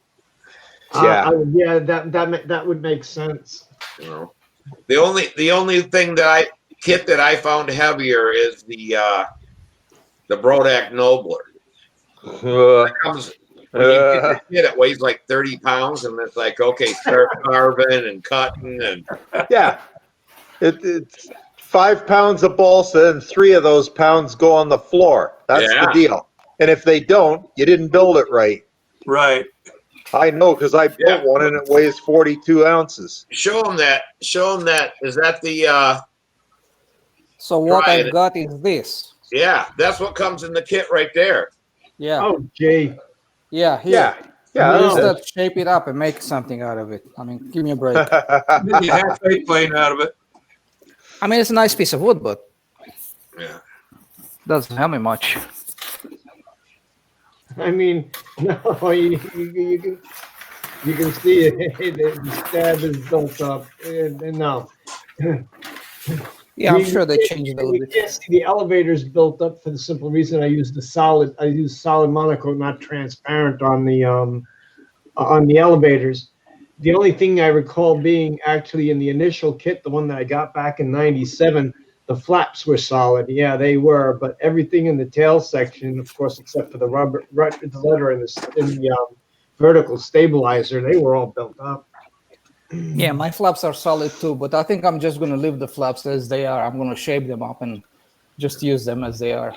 Yeah, that would make sense. You know, the only thing that kit that I found heavier is the Brodak Nobler. It comes when you get the kit, it weighs like 30 pounds, and it's like, okay, start carving and cutting and Yeah, it's 5 pounds of balsa, and 3 of those pounds go on the floor. That's the deal. And if they don't, you didn't build it right. Right. I know, because I built one and it weighs 42 ounces. Show them that. Is that the? So what I've got is this. Yeah, that's what comes in the kit right there. Yeah. Oh, gee. Yeah. Here. Yeah. Just shape it up and make something out of it. I mean, give me a break. Then you have a plane out of it. I mean, it's a nice piece of wood, but doesn't help me much. I mean, no, you can see it. The stab is built up. No. Yeah, I'm sure they changed it a little bit. Yes, the elevator's built up for the simple reason I used solid monocoat, not transparent on the elevators. The only thing I recall being actually in the initial kit, the one that I got back in '97, the flaps were solid. Yeah, they were, but everything in the tail section, of course, except for the rudder and the vertical stabilizer, they were all built up. Yeah, my flaps are solid too, but I think I'm just going to leave the flaps as they are. I'm going to shape them up and just use them as they are.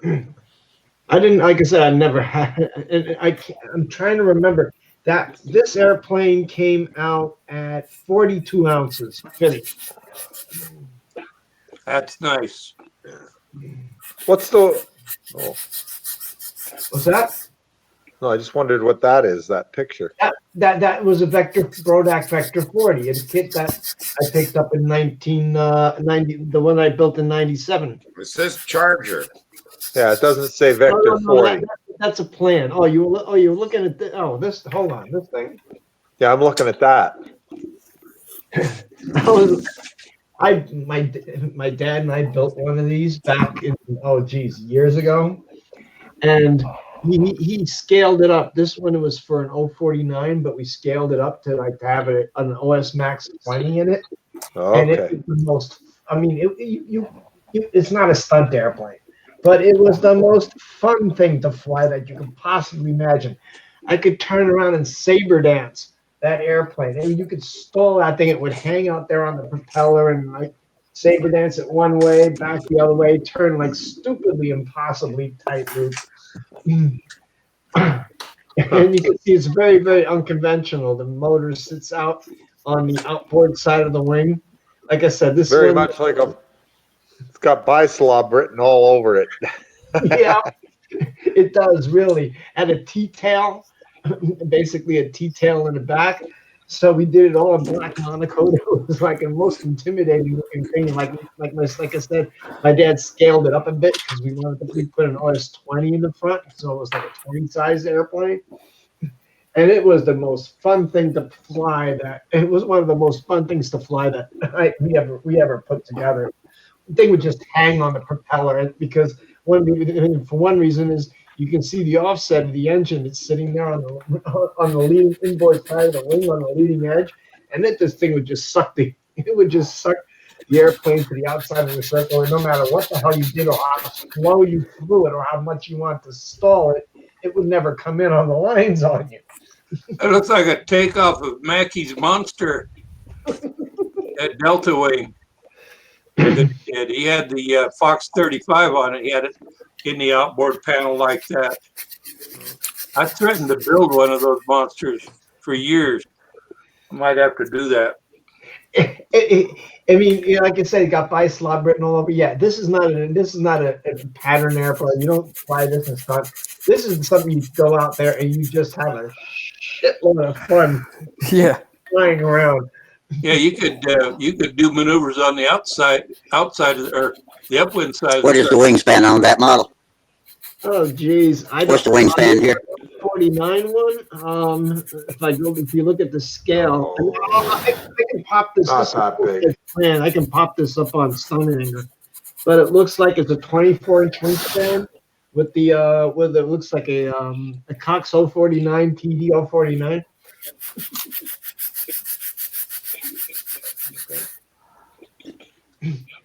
I didn't, like I said, I never had, and I'm trying to remember that this airplane came out at 42 ounces finished. That's nice. What's the? Oh. What's that? No, I just wondered what that is. That picture. That was a Brodak Vector 40, a kit that I picked up in 1990. The one I built in '97. It says Charger. Yeah, it doesn't say Vector 40. That's a plan. Oh, you're looking at this. Oh, this. Hold on, this thing. Yeah, I'm looking at that. My dad and I built one of these back in years ago, and he scaled it up. This one was for an 049, but we scaled it up to have an OS Max 20 in it. Okay. And it was the most. I mean, it's not a stunt airplane, but it was the most fun thing to fly that you could possibly imagine. I could turn around and saber dance that airplane. And you could stall that thing. It would hang out there on the propeller and like saber dance it one way, back the other way, turn like stupidly, impossibly tight loop. And you can see it's very, very unconventional. The motor sits out on the outboard side of the wing. Like I said, this very much like it's got bislob written all over it. Yeah, it does really. And a T-tail, basically a T-tail in the back. So we did it all in black monocoat. It was like a most intimidating looking thing. Like I said, my dad scaled it up a bit because we wanted to put an RS-20 in the front, so it was like a 20 size airplane. And it was the most fun thing to fly. It was one of the most fun things to fly that we ever put together. The thing would just hang on the propeller because for one reason is you can see the offset of the engine. It's sitting there on the leading inboard side of the wing on the leading edge, and then this thing would just suck the airplane to the outside of the circle. And no matter what the hell you did or how slow you flew it or how much you want to stall it, it would never come in on the lines on you. It looks like a takeoff of Mackey's Monster at Delta Wing. And he had the Fox 35 on it. He had it in the outboard panel like that. I threatened to build one of those monsters for years. I might have to do that. I mean, like I said, it got bislob written all over. Yeah, this is not a pattern airplane. You don't fly this and stunt. This is something you go out there and you just have a shitload of fun. Yeah, flying around. Yeah, you could do maneuvers on the outside of the upwind side. What is the wingspan on that model? Oh, geez. What's the wingspan here? 49 one. If you look at the scale, I can pop this. Not that big. Man, I can pop this up on Stunthangar, but it looks like it's a 24-inch wingspan with the with it looks like a Cox 049 TD 049.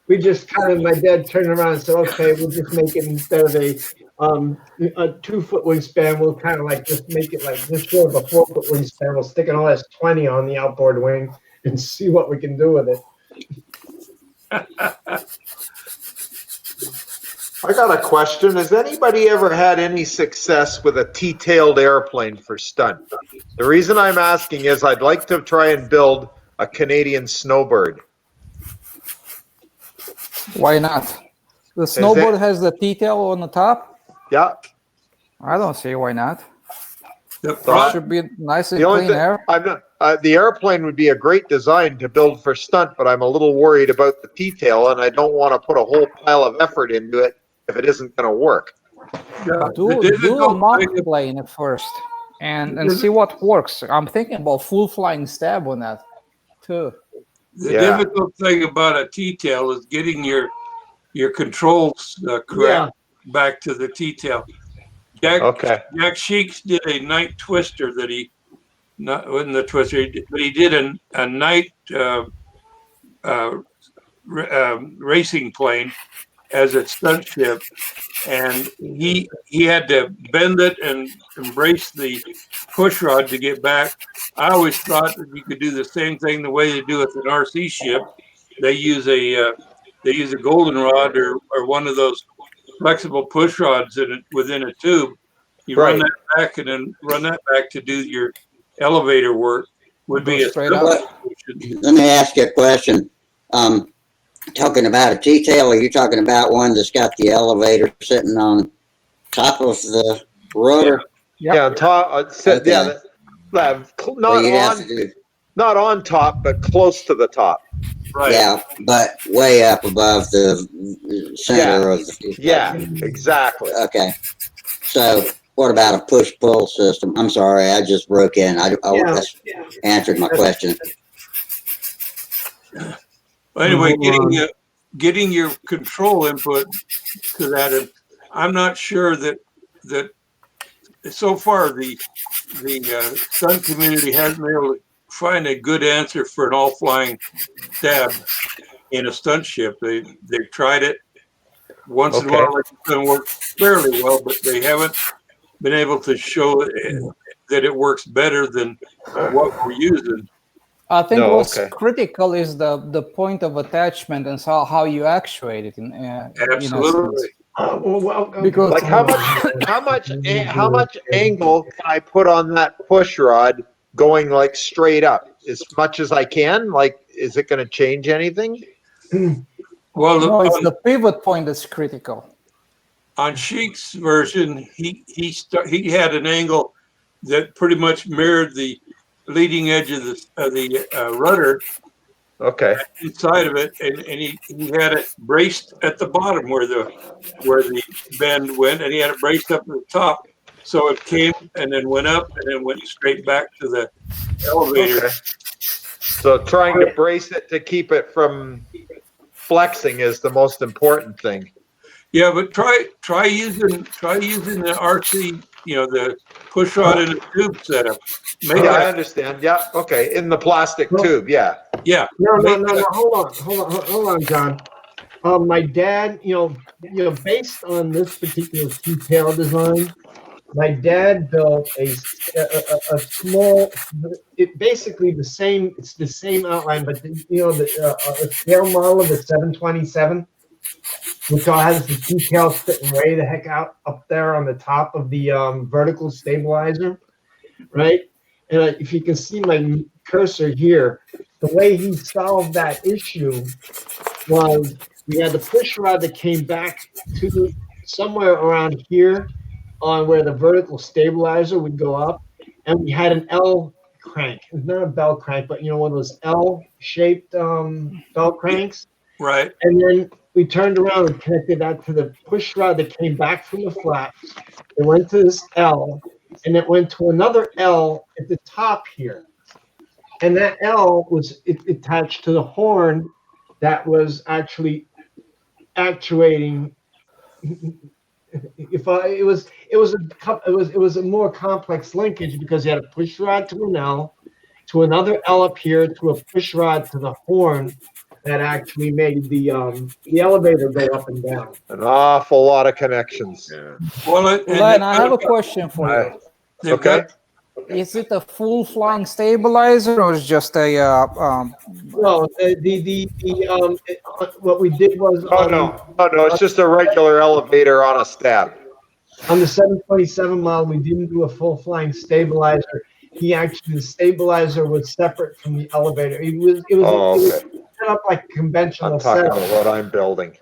We just kind of, my dad turned around and said, okay, we'll just make it instead of a 2-foot wingspan, we'll kind of like just make it like this short of a 4-foot wingspan. We'll stick an OS-20 on the outboard wing and see what we can do with it. I got a question. Has anybody ever had any success with a T-tailed airplane for stunt? The reason I'm asking is I'd like to try and build a Canadian snowbird. Why not? The snowboard has the T-tail on the top? Yeah. I don't see why not. It should be nice and clean air. I'm not, the airplane would be a great design to build for stunt, but I'm a little worried about the T-tail, and I don't want to put a whole pile of effort into it if it isn't going to work. Do a mock plane at first and see what works. I'm thinking about full flying stab on that too. The difficult thing about a T-tail is getting your controls correct back to the T-tail. Jack Sheeks did a night twister that he wasn't the twister, but he did a night racing plane as a stunt ship, and he had to bend it and embrace the push rod to get back. I always thought that you could do the same thing the way they do with an RC ship. They use a goldenrod or one of those flexible push rods within a tube. You run that back and then run that back to do your elevator work. Would be a straight up. Let me ask you a question. Talking about a T-tail, are you talking about one that's got the elevator sitting on top of the rotor? Yeah, on top. Not on top, but close to the top. Right. Yeah, but way up above the center of the. Yeah, exactly. Okay. So, what about a push-pull system? I'm sorry, I just broke in. I answered my question. Well, anyway, getting your control input to that, and I'm not sure that so far the stunt community hasn't been able to find a good answer for an all-flying stab in a stunt ship. They've tried it once in a while. It's going to work fairly well, but they haven't been able to show that it works better than what we're using. I think what's critical is the point of attachment and how you actuate it. Absolutely. Because like how much angle can I put on that push rod going like straight up? As much as I can. Like, is it going to change anything? Well, no, it's the pivot point that's critical. On Sheik's version, he had an angle that pretty much mirrored the leading edge of the rudder. Okay. Inside of it, and he had it braced at the bottom where the bend went, and he had it braced up at the top, so it came and then went up and then went straight back to the elevator. Okay. So trying to brace it to keep it from flexing is the most important thing. Yeah, but try using the RC, the push rod in a tube setup. I understand. Yeah. Okay. In the plastic tube. Yeah. Yeah. No. Hold on, John. My dad, based on this particular T-tail design, my dad built a small. It basically it's the same outline, but the scale model of the 727. Which all has the T-tail sitting way the heck out up there on the top of the vertical stabilizer, right? And if you can see my cursor here, the way he solved that issue was we had the push rod that came back to somewhere around here on where the vertical stabilizer would go up, and we had an L crank. It's not a bell crank, but one of those L-shaped bell cranks. Right. And then we turned around and connected that to the push rod that came back from the flap. It went to this L, and it went to another L at the top here. And that L was attached to the horn that was actually actuating It was a more complex linkage because you had a push rod to an L, to another L up here, to a push rod to the horn that actually made the elevator go up and down. An awful lot of connections. Yeah. Well, Len, I have a question for you. they've Okay. got- Is it a full flying stabilizer or is just a No, what we did was Oh, no. It's just a regular elevator on a stab. on the 727 model, we didn't do a full flying stabilizer. The stabilizer was separate from the elevator. It was set up like a conventional I'm talking setup. about what I'm building.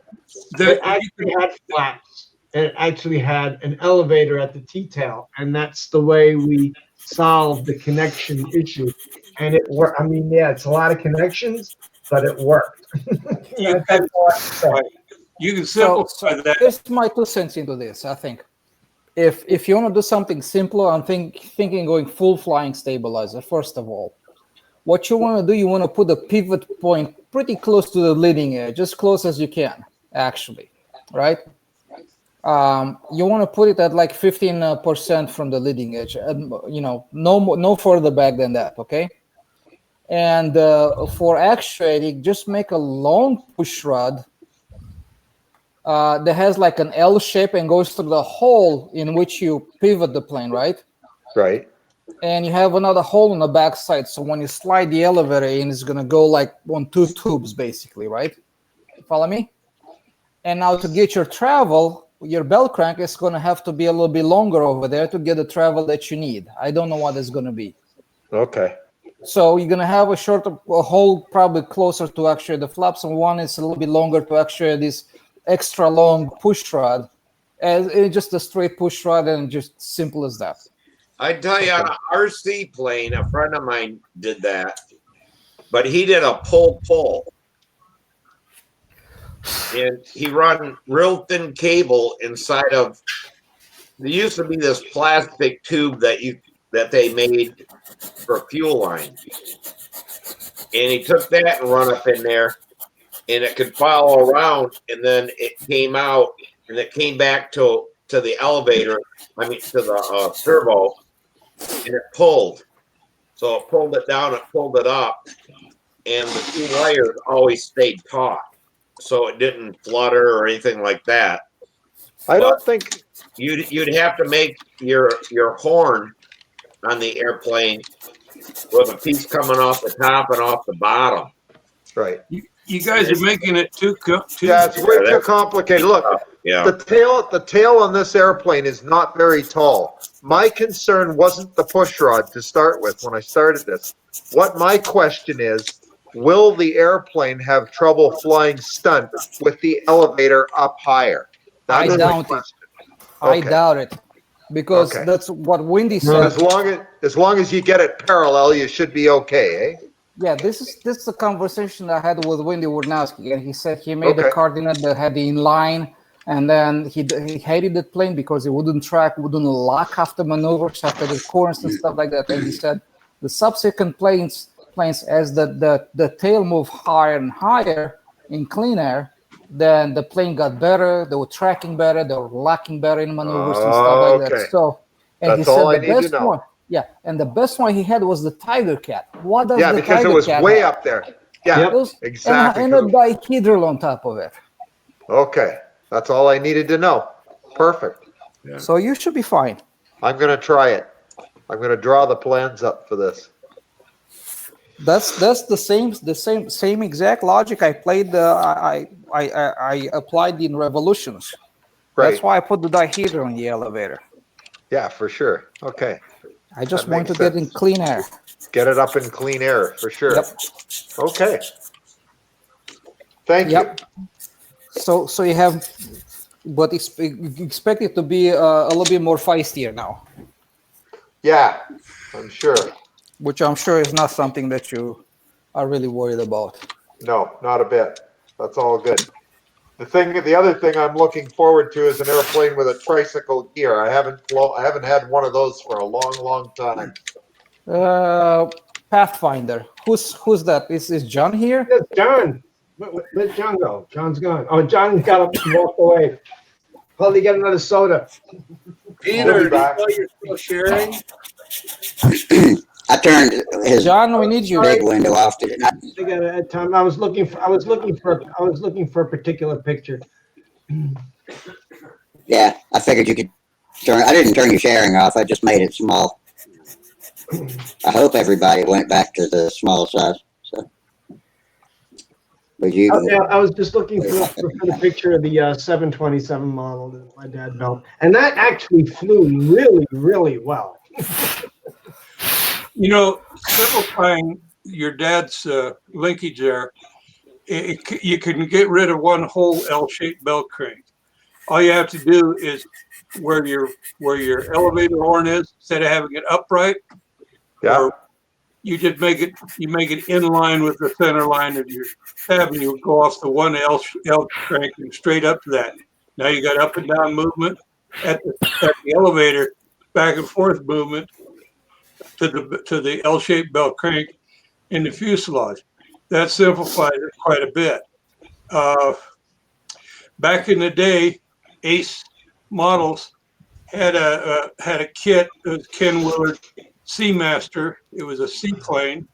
It actually had flaps, and it actually had an elevator at the T-tail, and that's the way we solved the connection issue. And it worked. I mean, yeah, it's a lot of connections, but it worked. That's all I can say. You can simplify that. Here's my 2 cents into this. I think if you want to do something simpler, I'm thinking going full flying stabilizer. First of all, what you want to do, you want to put a pivot point pretty close to the leading edge, as close as you can, actually, right? You want to put it at like 15% from the leading edge, and no further back than that, okay? And for actuating, just make a long push rod that has like an L shape and goes through the hole in which you pivot the plane, right? Right. And you have another hole on the back side, so when you slide the elevator in, it's going to go like on 2 tubes, basically, right? Follow me? And now to get your travel, your bell crank is going to have to be a little bit longer over there to get the travel that you need. I don't know what it's going to be. Okay. So you're going to have a hole probably closer to actually the flaps, and one is a little bit longer to actually this extra long push rod. And it's just a straight push rod, and just simple as that. I tell you, on an RC plane, a friend of mine did that, but he did a pull, and he run real thin cable inside of. There used to be this plastic tube that they made for fuel line, and he took that and run up in there, and it could follow around, and then it came out, and it came back to the elevator. I mean, to the servo. And it pulled. So it pulled it down, it pulled it up, and the 2 wires always stayed taut. So it didn't flutter or anything like that. I don't think you'd have to make your horn on the airplane with a piece coming off the top and off the bottom. Right. You guys are making it too yeah, it's way too complicated. Look, yeah. The tail on this airplane is not very tall. My concern wasn't the push rod to start with when I started this. What my question is, will the airplane have trouble flying stunt with the elevator up higher? I doubt it. I doubt it. Because that's what Windy said. As long as you get it parallel, you should be okay, eh? Yeah, this is a conversation I had with Windy Wardnowski, and he said he made a coordinate that had the inline, and then he hated the plane because it wouldn't track, wouldn't lock after maneuvers, after the corners and stuff like that. And he said the subsequent planes as the tail moved higher and higher in clean air, then the plane got better, they were tracking better, they were locking better in maneuvers and stuff like that. So, and that's he said all I the need to best know. one. Yeah, and the best one he had was the Tiger Cat. What does Yeah, the because Tiger it was Cat way have? up there. Yeah, exactly. And a dihedral on top of it. Okay, that's all I needed to know. Perfect. Yeah. So you should be fine. I'm going to try it. I'm going to draw the plans up for this. That's the same exact logic I played. I applied in Revolutions. Right. That's why I put the dihedral in the elevator. Yeah, for sure. Okay. I just want to get in clean air. Get it up in clean air for sure. Yep. Okay. Thank you. So you have, but expect it to be a little bit more feistier now. Yeah, I'm sure. Which I'm sure is not something that you are really worried about. No, not a bit. That's all good. The other thing I'm looking forward to is an airplane with a tricycle gear. I haven't had one of those for a long time. Pathfinder. Who's that? Is John here? Yes, John. Where'd John go? John's gone. Oh, John got up and walked away. While they get another soda. Peter, do you know you're still sharing? I turned his John, we need you. big window off. Did it not? I got it at time. I was looking for a particular picture. Yeah, I figured you could turn. I didn't turn your sharing off. I just made it small. I hope everybody went back to the small size. So, but you. I was just looking for the picture of the 727 model that my dad built, and that actually flew really, really well. You know, simplifying your dad's linkage there, you can get rid of one whole L-shaped belt crank. All you have to do is where your elevator horn is, instead of having it upright, or you just make it in line with the center line of your tab, and you go off the one L crank and straight up to that. Now you got up and down movement at the elevator, back and forth movement to the L-shaped belt crank in the fuselage. That simplifies it quite a bit. Back in the day, Ace models had a kit, Ken Willard Seamaster. It was a seaplane,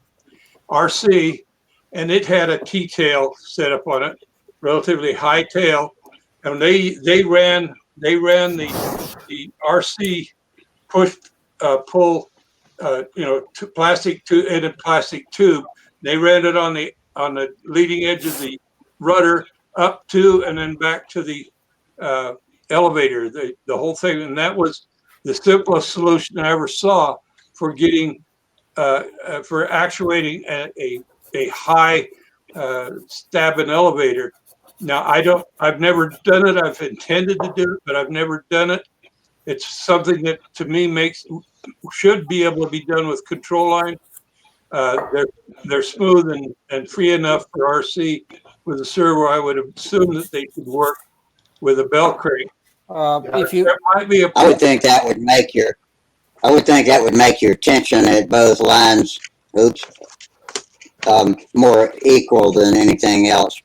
RC, and it had a T-tail set up on it, relatively high tail, and they ran the RC push pull plastic tube in a plastic tube. They ran it on the leading edge of the rudder up to and then back to the elevator, the whole thing, and that was the simplest solution I ever saw for getting for actuating a high stabbing elevator. Now I've never done it. I've intended to do it, but I've never done it. It's something that to me should be able to be done with control line. They're smooth and free enough for RC with a servo. I would assume that they could work with a belt crank. There might be I would think that would make your tension at both lines, more equal than anything else,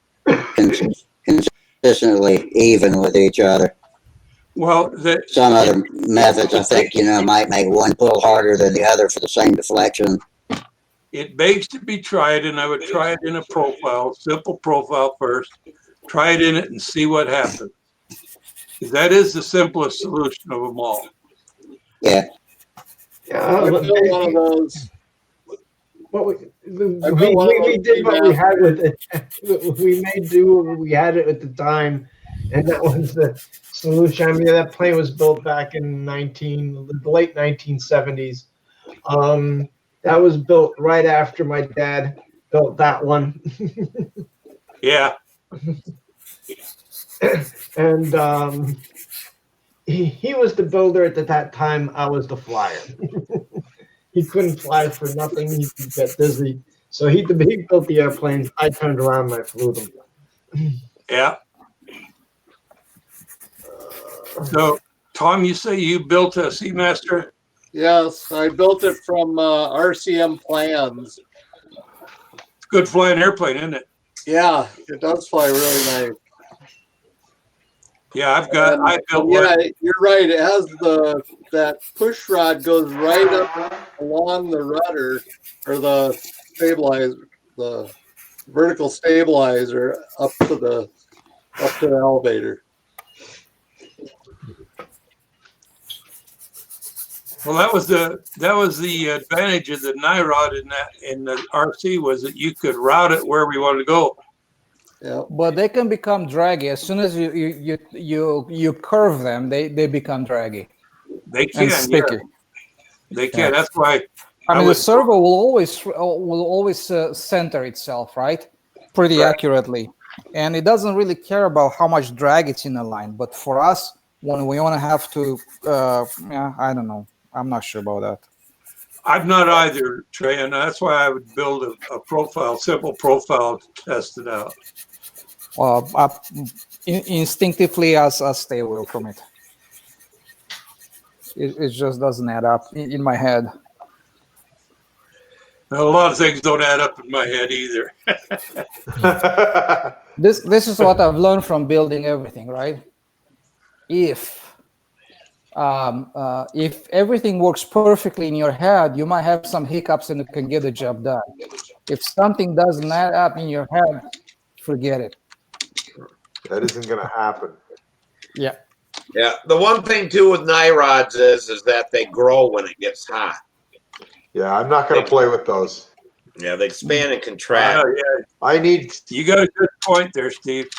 consistently even with each other. Well, some other methods, I think, might make one pull harder than the other for the same deflection. It begs to be tried, and I would try it in a profile, simple profile first. Try it in it and see what happens. That is the simplest solution of them all. Yeah. I built one of those. We did what we had with it. We made do what we had it at the time, and that was the solution. I mean, that plane was built back in the late 1970s. That was built right after my dad built that one. Yeah. And he was the builder at that time. I was the flyer. He couldn't fly for nothing. He got dizzy. So he built the airplanes. I turned around and I flew them. Yeah. So, Tom, you say you built a Seamaster? Yes, I built it from RCM plans. It's a good flying airplane, isn't it? Yeah, it does fly really nice. Yeah, I built one. Yeah, you're right. It has that push rod goes right up along the rudder or the stabilizer, the vertical stabilizer up to the elevator. Well, that was the advantage of the NIROD in the RC was that you could route it wherever you wanted to go. Yeah. But they can become draggy as soon as you curve them. They become draggy. They can, and sticky. yeah. They can. Yeah. That's why. I mean, the servo will always center itself, right, pretty accurately, and it doesn't really care about how much drag it's in a line. But for us, when we want to have to, I don't know. I'm not sure about that. I've not either, Trey, and that's why I would build a profile, simple profile to test it out. Well, instinctively, I stay away from it. It just doesn't add up in my head. Well, a lot of things don't add up in my head either. This is what I've learned from building everything, right? if everything works perfectly in your head, you might have some hiccups and you can get the job done. If something doesn't add up in your head, forget it. That isn't going to happen. Yeah. Yeah. The one thing too with nyrods is that they grow when it gets hot. Yeah, I'm not going to play with those. Yeah, they expand and contract. Yeah. I need. You got a good point there, Steve.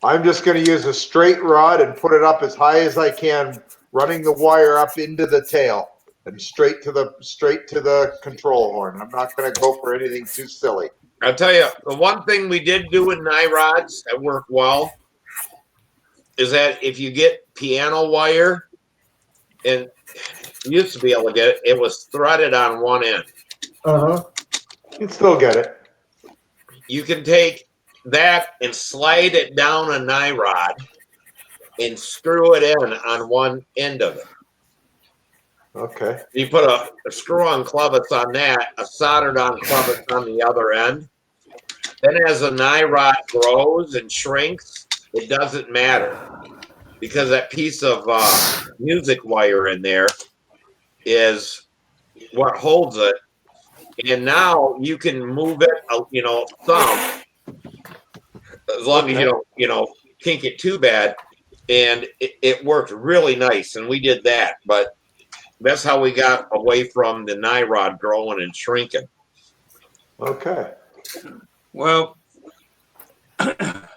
I'm just going to use a straight rod and put it up as high as I can, running the wire up into the tail and straight to the control horn. I'm not going to go for anything too silly. I'll tell you, the one thing we did do with nyrods that worked well is that if you get piano wire, and you used to be able to get it, it was threaded on one end. You can still get it. You can take that and slide it down a nyrod and screw it in on one end of it. Okay. You put a screw-on clevis on that, a soldered-on clevis on the other end. Then as the nyrod grows and shrinks, it doesn't matter because that piece of music wire in there is what holds it. And now you can move it, some, as long as you don't, kink it too bad. And it worked really nice, and we did that. But that's how we got away from the nyrod growing and shrinking. Okay. Well, the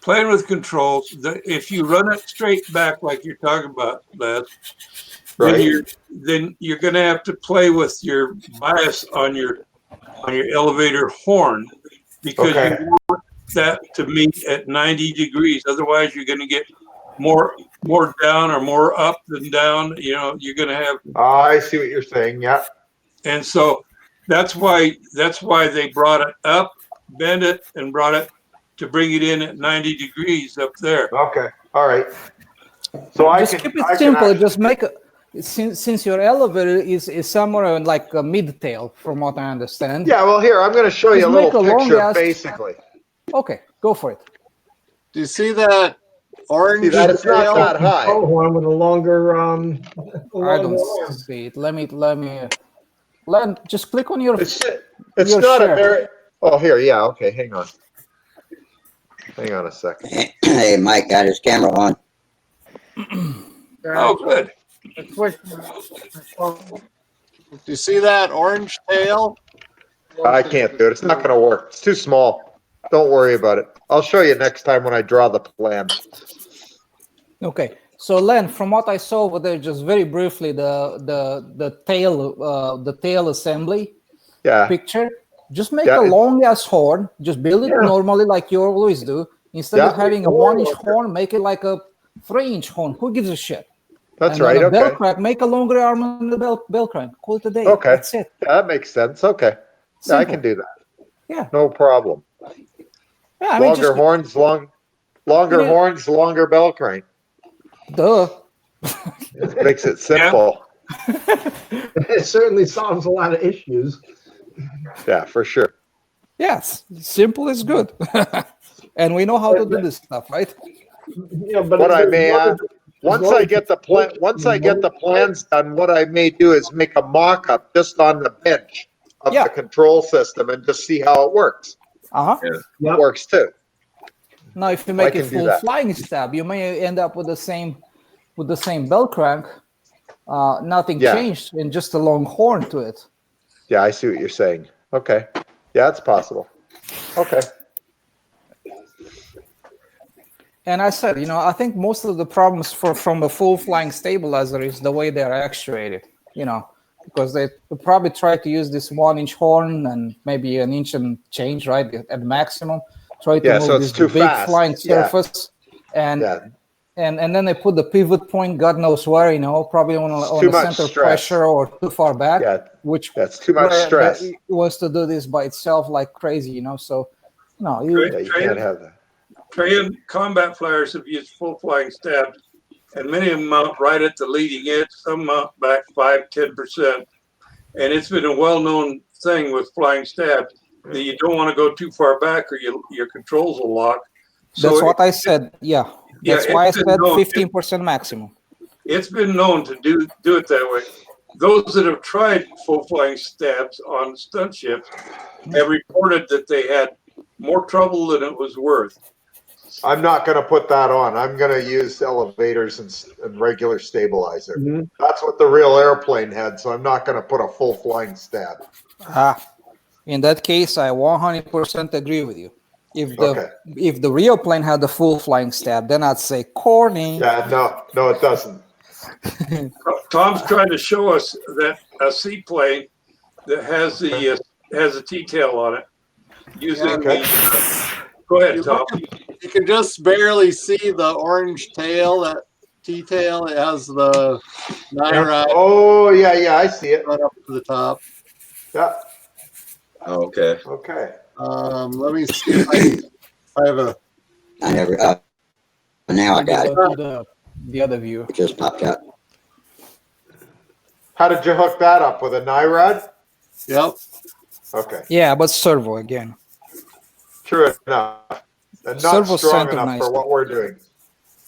playing with controls, if you run it straight back like you're talking about, Les, then you're going to have to play with your bias on your elevator horn because you want that to meet at 90 degrees. Otherwise, you're going to get more down or more up than down. You're going to have. I see what you're saying. Yeah. And so that's why they brought it up, bent it, and brought it to bring it in at 90 degrees up there. Okay. All right. So just keep it simple. Just make a. Since your elevator is somewhere in like a mid-tail, from what I understand. Yeah, well, here, I'm going to show you a little picture, basically. Okay, go for it. Do you see that orange? See that? It's not that high. Horn with a longer. I don't see it. Let me. Just click on your. It's your not share. a very. Oh, here, yeah, okay, hang on. Hang on a second. Hey, Mike got his camera on. Oh, good. Do you see that orange tail? I can't do it. It's not going to work. It's too small. Don't worry about it. I'll show you next time when I draw the plan. Okay. So Len, from what I saw over there, just very briefly, the tail assembly picture. Just make a long ass horn. Just build it normally like you always do. Instead of having a 1-inch horn, make it like a 3-inch horn. Who gives a shit? That's and right. Okay. Bell crank, make a longer arm on the bell crank. Call it a day. Okay. That's it. Yeah, that makes sense. Okay. Yeah, I can do that. Yeah. No problem. Yeah, I mean, longer horns, horns, longer bell crank. Duh. It makes it simple. It certainly solves a lot of issues. Yeah, for sure. Yes, simple is good. And we know how to do this stuff, right? Yeah, but what I may add, once I get the plans done, what I may do is make a mock-up just on the bench of the control system and just see how it works. It works too. Now, if you make a full flying stab, you may end up with the same bell crank. Nothing changed, and just a long horn to it. Yeah, I see what you're saying. Okay. Yeah, it's possible. Okay. And I said, I think most of the problems from a full flying stabilizer is the way they're actuated, because they probably try to use this 1-inch horn and maybe an inch and change, right, at maximum. Try to move this big flying surface. And then they put the pivot point, God knows where, probably on the center pressure or too far back. Yeah, which that's too much stress. It wants to do this by itself like crazy, So, no, you can't have that. Trained combat flyers have used full flying stabs, and many of them mount right at the leading edge. Some mount back 5-10%, and it's been a well-known thing with flying stabs that you don't want to go too far back or your controls will lock. That's what I said. Yeah. That's why I said it's been known- 15% maximum. It's been known to do it that way. Those that have tried full flying stabs on stunt ships have reported that they had more trouble than it was worth. I'm not going to put that on. I'm going to use elevators and regular stabilizer. That's what the real airplane had, so I'm not going to put a full flying stab. In that case, I 100% agree with you. If the real plane had the full flying stab, then I'd say corny. Yeah, no, it doesn't. Tom's trying to show us that a seaplane that has a T-tail on it using go ahead, Tom. You can just barely see the orange tail, that T-tail. It has the Naira Oh, yeah, I see it. right up to the top. Yeah. Okay. Let me see if I have a... I never, now I got it. The other view. It just popped up. How did you hook that up? With a NIROD? Yep. Okay. Yeah, but servo again. True enough. And not Servo strong center enough for nicely. what we're doing.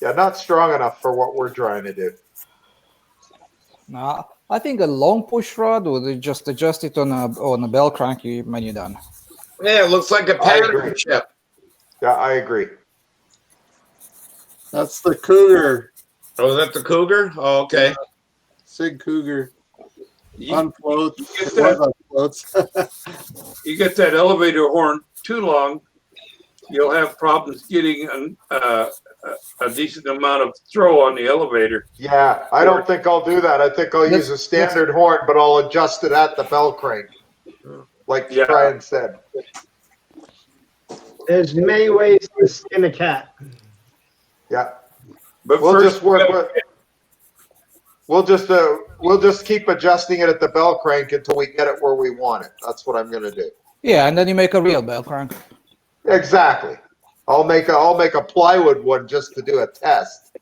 Yeah, not strong enough for what we're trying to do. No, I think a long push rod would just adjust it on a bell crank when you're done. Yeah, it looks like a pattern ship. Yeah, I agree. That's the Cougar. Oh, is that the Cougar? Oh, okay. Sig Cougar. You On floats. get that- On floats. You get that elevator horn too long, you'll have problems getting a decent amount of throw on the elevator. Yeah, I don't think I'll do that. I think I'll use a standard horn, but I'll adjust it at the bell crank. Like Brian said. There's many ways to skin a cat. Yeah. But We'll first, just work with. We'll just keep adjusting it at the bell crank until we get it where we want it. That's what I'm going to do. Yeah, and then you make a real bell crank. Exactly. I'll make a plywood one just to do a test.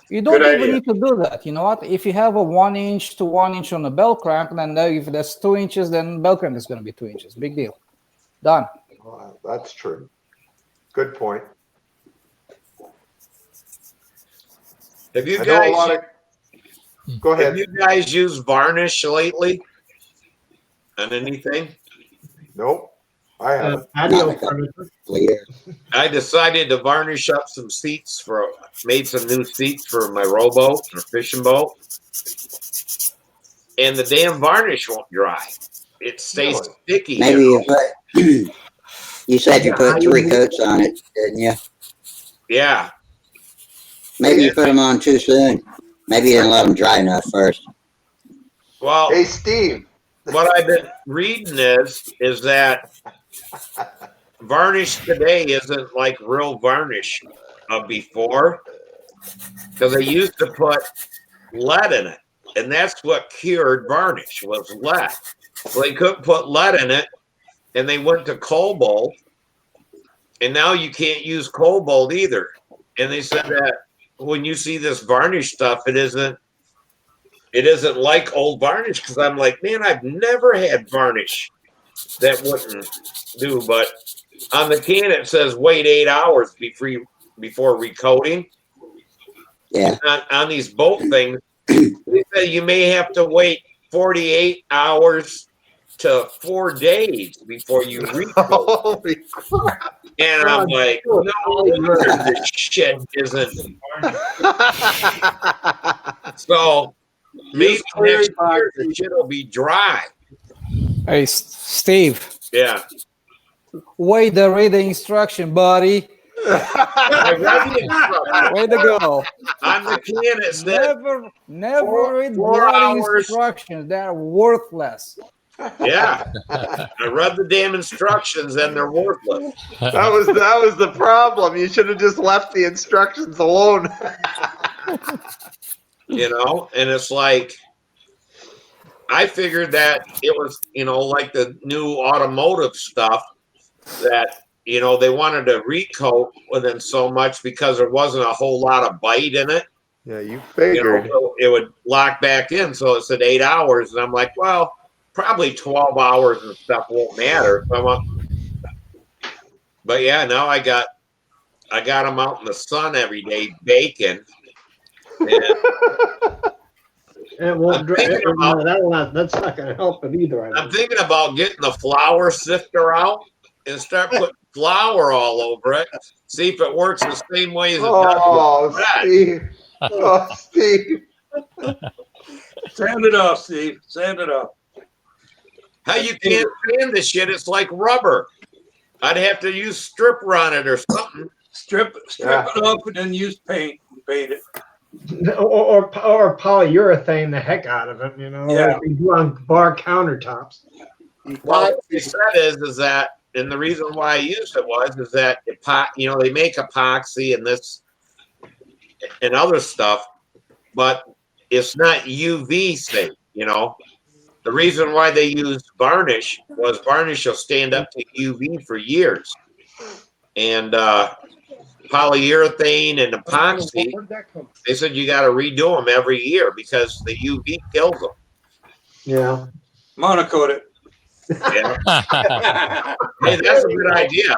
You don't even need to do that. You know what? If you have a 1 inch to 1 inch on the bell crank, then if that's 2 inches, then bell crank is going to be 2 inches. Big deal. Done. That's true. Good point. Have you I know a guys? lot of- Go ahead. Have you guys used varnish lately? On anything? Nope, I haven't. Patio furniture. I decided to varnish up some seats made some new seats for my rowboat or fishing boat. And the damn varnish won't dry. It stays sticky. Maybe you put, you said you put 3 coats on it, didn't you? Yeah. Maybe you put them on too soon. Maybe you didn't let them dry enough first. Well, hey, Steve. What I've been reading is that varnish today isn't like real varnish of before, because they used to put lead in it, and that's what cured varnish was lead. So they couldn't put lead in it, and they went to cobalt, and now you can't use cobalt either. And they said that when you see this varnish stuff, it isn't like old varnish, because I'm like, man, I've never had varnish that wouldn't do. But on the can it says wait 8 hours before recoating. Yeah. On these boat things, they say you may have to wait 48 hours to 4 days before you recoat. Holy crap. And I'm like, no wonder this shit isn't. So maybe next year the shit will be dry. Hey, Steve. Yeah. Wait, read the instruction, buddy. I read the instruction. Way to go. On the can it said never read four bloody hours. instructions. They're worthless. Yeah. I read the damn instructions and they're worthless. That was the problem. You should have just left the instructions alone. You know, and it's like I figured that it was, like the new automotive stuff that, they wanted to recoat within so much because there wasn't a whole lot of bite in it. Yeah, you figured. So it would lock back in. So it said 8 hours. And I'm like, well, probably 12 hours and stuff won't matter. But yeah, now I got I got them out in the sun every day baking. And It won't dry. thinking about- That's not going to help it either. I'm thinking about getting the flour sifter out and start putting flour all over it. See if it works the same way as it does with bread. Steve. Oh, Steve. Sand it off, Steve. Sand it off. How you can't sand this shit? It's like rubber. I'd have to use stripper on it or something. Strip it off and then use paint and paint it. Or polyurethane the heck out of it, you know, Yeah. like you do on bar countertops. Well, what they said is that, and the reason why I used it is that they make epoxy and this and other stuff, but it's not UV safe. The reason why they used varnish was varnish will stand up to UV for years, and polyurethane and epoxy, they said you got to redo them every year because the UV kills them. Yeah. Monocoat it. Yeah. Hey, that's a good idea.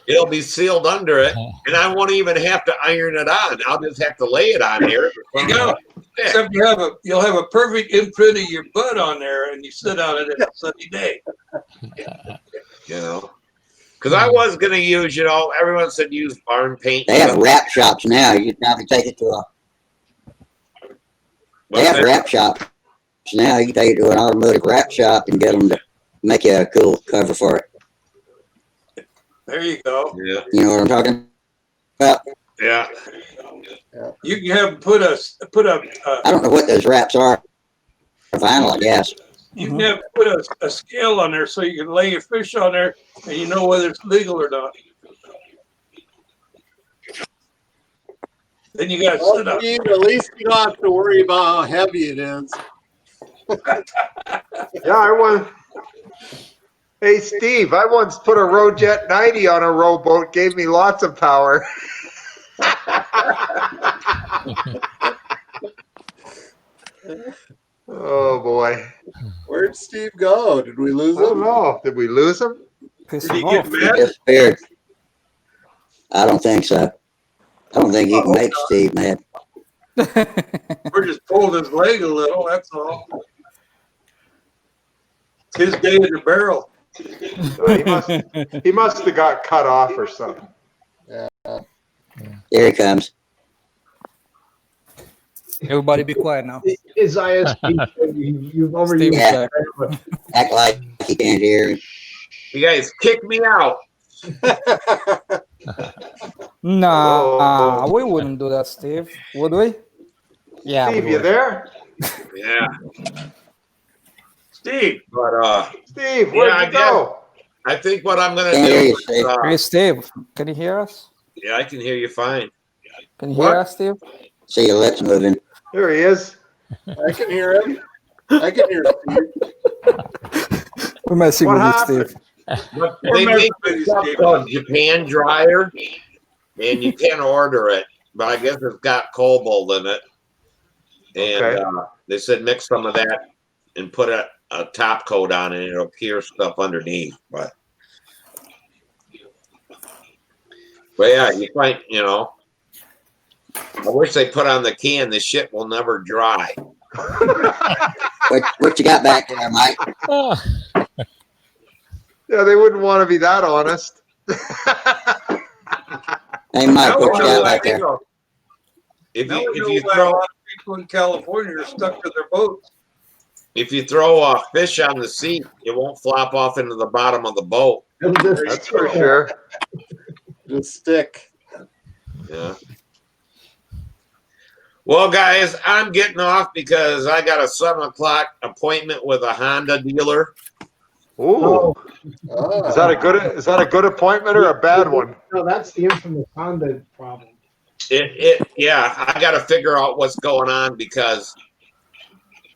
It'll be sealed under it, and I won't even have to iron it on. I'll just have to lay it on here. There you go. Except you'll have a perfect imprint of your butt on there, and you sit on it a sunny day. Because I was going to use, everyone said use barn paint. They have wrap shops now. You can probably take it to a. They have wrap shops now. You can take it to an automotive wrap shop and get them to make you a cool cover for it. There you go. Yeah. You know what I'm talking about? Yeah. You can have put a. I don't know what those wraps are. Vinyl, I guess. You can have put a scale on there so you can lay your fish on there and you know whether it's legal or not. Then you got to sit up. Steve, at least you don't have to worry about how heavy it is. Yeah, I once. Hey, Steve, I once put a Rojet 90 on a rowboat. Gave me lots of power. Oh boy. Where'd Steve go? Did we lose I don't him? know. Did we lose him? Did he get He mad? disappeared. I don't think so. I don't think you can make Steve mad. We're just pulled his leg a little, that's all. It's his day in the barrel. He must have got cut off or something. Here he comes. Everybody be quiet now. Is ISP, you've overused Yeah. that. Act like you can't hear. You guys kick me out. Nah, we wouldn't do that, Steve. Would we? Yeah. Steve, we you would. there? Yeah. Steve. But Steve, where'd you go? I think what I'm gonna Can't hear do you, is, Steve. Hey, Steve, can you hear us? yeah, I can hear you fine. Can you What? hear us, Steve? See your lips moving. There he is. I can hear him. I can hear Steve. We're messing What with you, happened? Steve. But We're they make messing with this you, stuff Steve. called Japan dryer, and you can order it, but I guess it's got cobalt in it. And Okay. they said mix some of that and put a top coat on it, and it'll cure stuff underneath. But yeah, you find, I wish they put on the can, this shit will never dry. What you got back there, Mike? Oh, Yeah, they wouldn't want to be that honest. Hey, Mike, Now what we you know got why- back there? Now we If know you why a throw lot of people in California are stuck to their boats. if you throw a fish on the seat, it won't flop off into the bottom of the boat. That's for sure. Just stick. Yeah. Well, guys, I'm getting off because I got a 7:00 appointment with a Honda dealer. Ooh. Oh. Is that a good appointment or a bad one? No, that's the infamous Honda problem. Yeah, I got to figure out what's going on because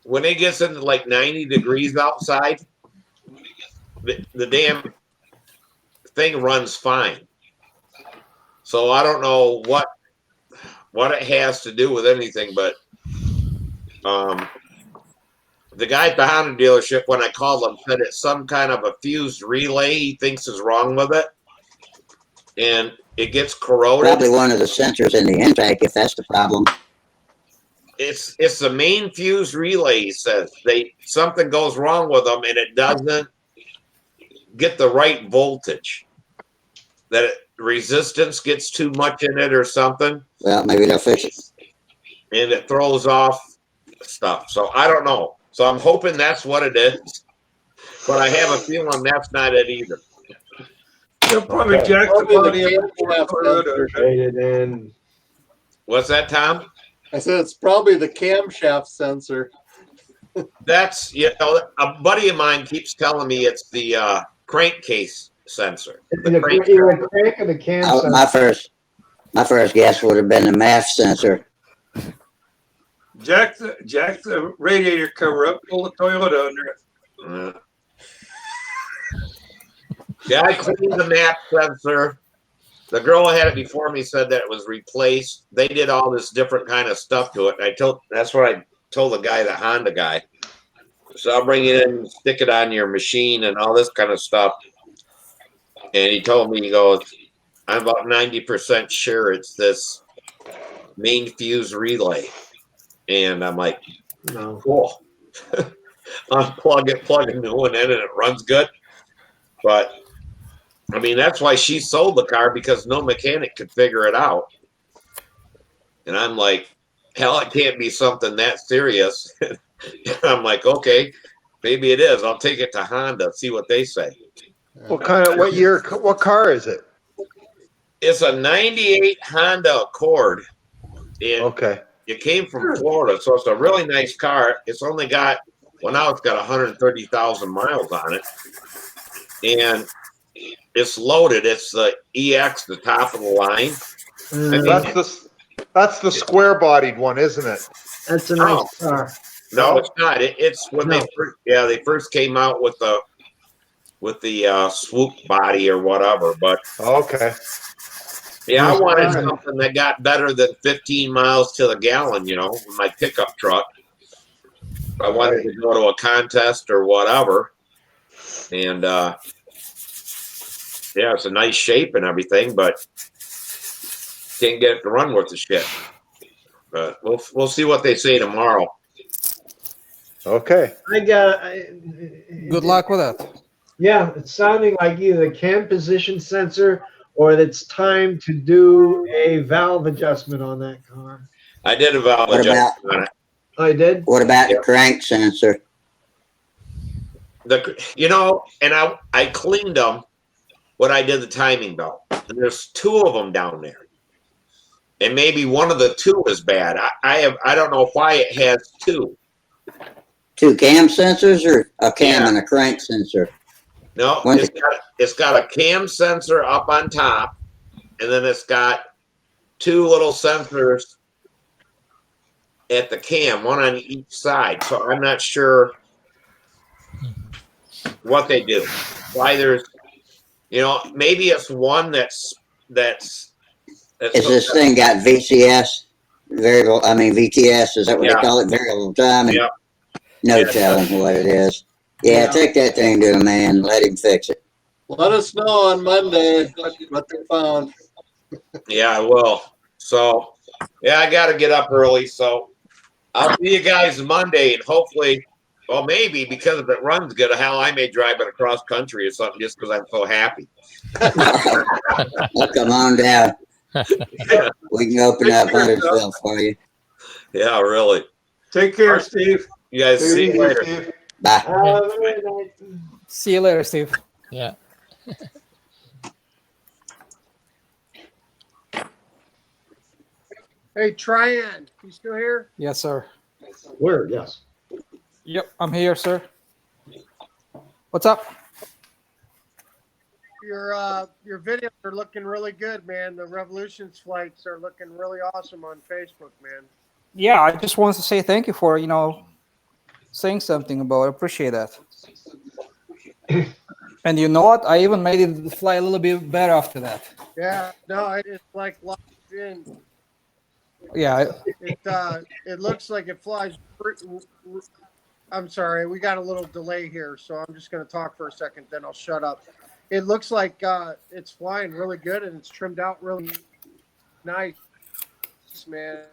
when it gets into like 90 degrees outside, the damn thing runs fine. So I don't know what it has to do with anything, but the guy at the Honda dealership, when I called him, said it's some kind of a fused relay he thinks is wrong with it. and it gets corroded. Probably one of the sensors in the intake, if that's the problem. It's the main fuse relay. He says something goes wrong with them, and it doesn't get the right voltage. That resistance gets too much in it or something. Well, maybe they'll fix it. And it throws off stuff. So I don't know. So I'm hoping that's what it is. But I have a feeling that's not it either. They'll probably jack the body up before Toyota. What's that, Tom? I said it's probably the camshaft sensor. That's, a buddy of mine keeps telling me it's the crankcase sensor. The crank or the cam sensor? My first guess would have been the MAF sensor. Jack the radiator cover up, pull the Toyota under it. Yeah, I cleaned the map sensor. The girl who had it before me said that it was replaced. They did all this different kind of stuff to it. And that's what I told the guy, the Honda guy. So I'll bring it in, stick it on your machine and all this kind of stuff. And he told me, he goes, I'm about 90% sure it's this main fuse relay. And I'm like, no, cool. Unplug it, plug a new one in, and it runs good. But I mean, that's why she sold the car, because no mechanic could figure it out. And I'm like, hell, it can't be something that serious. I'm like, okay, maybe it is. I'll take it to Honda, see what they say. What year, what car is it? It's a 98 Honda Accord. And okay. It came from Florida, so it's a really nice car. It's only got, now it's got 130,000 miles on it. And it's loaded. It's the EX, the top of the line. That's the square-bodied one, isn't it? That's a nice car. No, it's not. It's when they first came out with the swoop body or whatever. But okay. Yeah, I wanted something that got better than 15 miles to the gallon, with my pickup truck. I wanted to go to a contest or whatever. And, it's a nice shape and everything, but can't get it to run worth the shit. But we'll see what they say tomorrow. Okay. Good luck with that. Yeah, it's sounding like either the cam position sensor or that it's time to do a valve adjustment on that car. I did a valve adjustment on it. Oh, you did? What about the crank sensor? And I cleaned them when I did the timing belt. And there's two of them down there. And maybe one of the two is bad. I don't know why it has two. Two cam sensors or a cam and a crank sensor? No, it's got a cam sensor up on top, and then it's got two little sensors at the cam, one on each side. So I'm not sure what they do. Why there's, maybe it's one that's. Is this thing got VCS? VTS, is that what they call it? Variable time? And no telling what it is. Yeah, take that thing to the man. Let him fix it. Let us know on Monday what they found. Yeah, I will. So, I got to get up early. So, I'll see you guys Monday, and hopefully, maybe because if it runs good, I may drive it across country or something just because I'm so happy. Well, come on down. We can open up Huntersville for you. Yeah, really. Take care, Steve. You guys see you later. Steve. Bye. See you later, Steve. Yeah. Hey, Tryon, you still here? Yes, sir. Where? Yes. Yep, I'm here, sir. What's up? Your videos are looking really good, man. The Revolutions flights are looking really awesome on Facebook, man. Yeah, I just wanted to say thank you for, saying something about it. I appreciate that. And you know what? I even made it fly a little bit better after that. Yeah, no, it's like locked in. Yeah. It looks like it flies. I'm sorry, we got a little delay here, so I'm just going to talk for a second, then I'll shut up. it looks like it's flying really good and it's trimmed out really nice, man,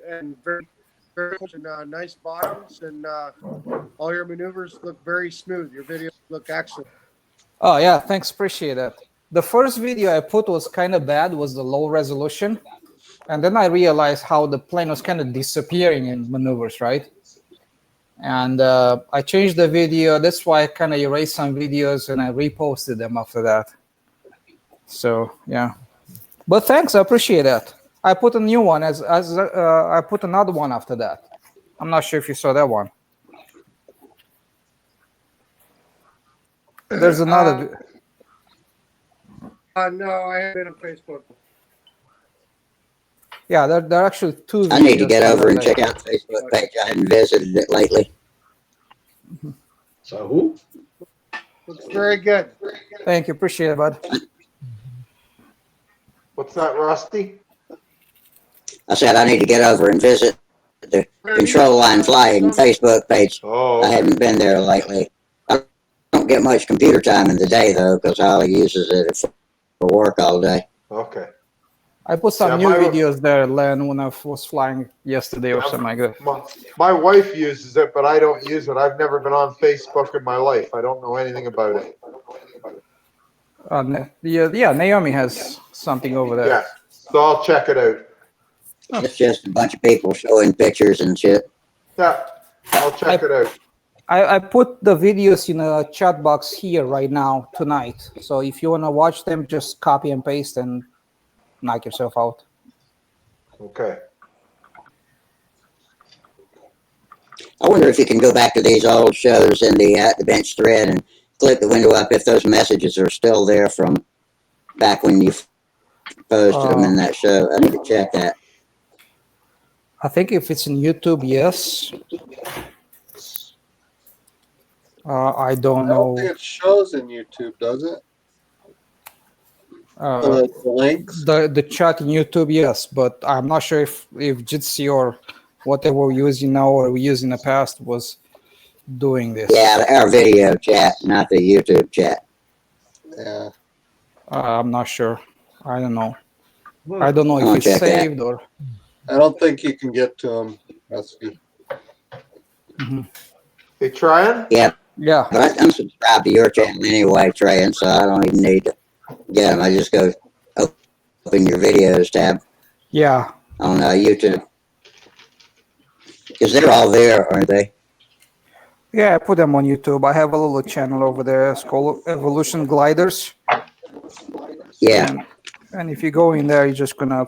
and very, very and, nice bottoms, and all your maneuvers look very smooth. Your videos look excellent. Oh yeah, thanks, appreciate that. The first video I put was kind of bad, was the low resolution, and then I realized how the plane was kind of disappearing in maneuvers, right? And I changed the video. That's why I kind of erased some videos and I reposted them after that. So yeah, but thanks, I appreciate that. I put a new one as I put another one after that. I'm not sure if you saw that one. There's another. No, I haven't been on Facebook. Yeah, there are actually two videos. I need to get over and check out the Facebook page. I haven't visited it lately. So who? Looks very good. Thank you, appreciate it, bud. What's that, Rusty? I said I need to get over and visit the Control Line Flying Facebook page. Oh, I haven't been there lately. I don't get much computer time in the day, though, because Holly uses it for work all day. okay. I put some new videos there, Len, when I was flying yesterday or something like that. My wife uses it, but I don't use it. I've never been on Facebook in my life. I don't know anything about it. Yeah, Naomi has something over there. Yeah, so I'll check it out. It's just a bunch of people showing pictures and shit. Yeah, I'll check it out. I put the videos in a chat box here right now, tonight. So if you want to watch them, just copy and paste and knock yourself out. Okay. I wonder if you can go back to these old shows in the bench thread and click the window up if those messages are still there from back when you posted them in that show. I need to check that. I think if it's in YouTube, yes. I don't know. I don't think it shows in YouTube, does it? The links? The chat in YouTube, yes, but I'm not sure if Jitsi or whatever we're using now or we used in the past was doing this. Yeah, our video chat, not the YouTube chat. Yeah. I'm not sure. I don't know. I don't know if it's saved or. I don't think you can get to them, Rusty. They trying? Yeah. Yeah. But I'm subscribed to your channel anyway, Trey, and so I don't even need to get them. I just go open your videos tab. Yeah. On YouTube. Because they're all there, aren't they? Yeah, I put them on YouTube. I have a little channel over there. It's called Evolution Gliders. Yeah. And if you go in there, you're just going to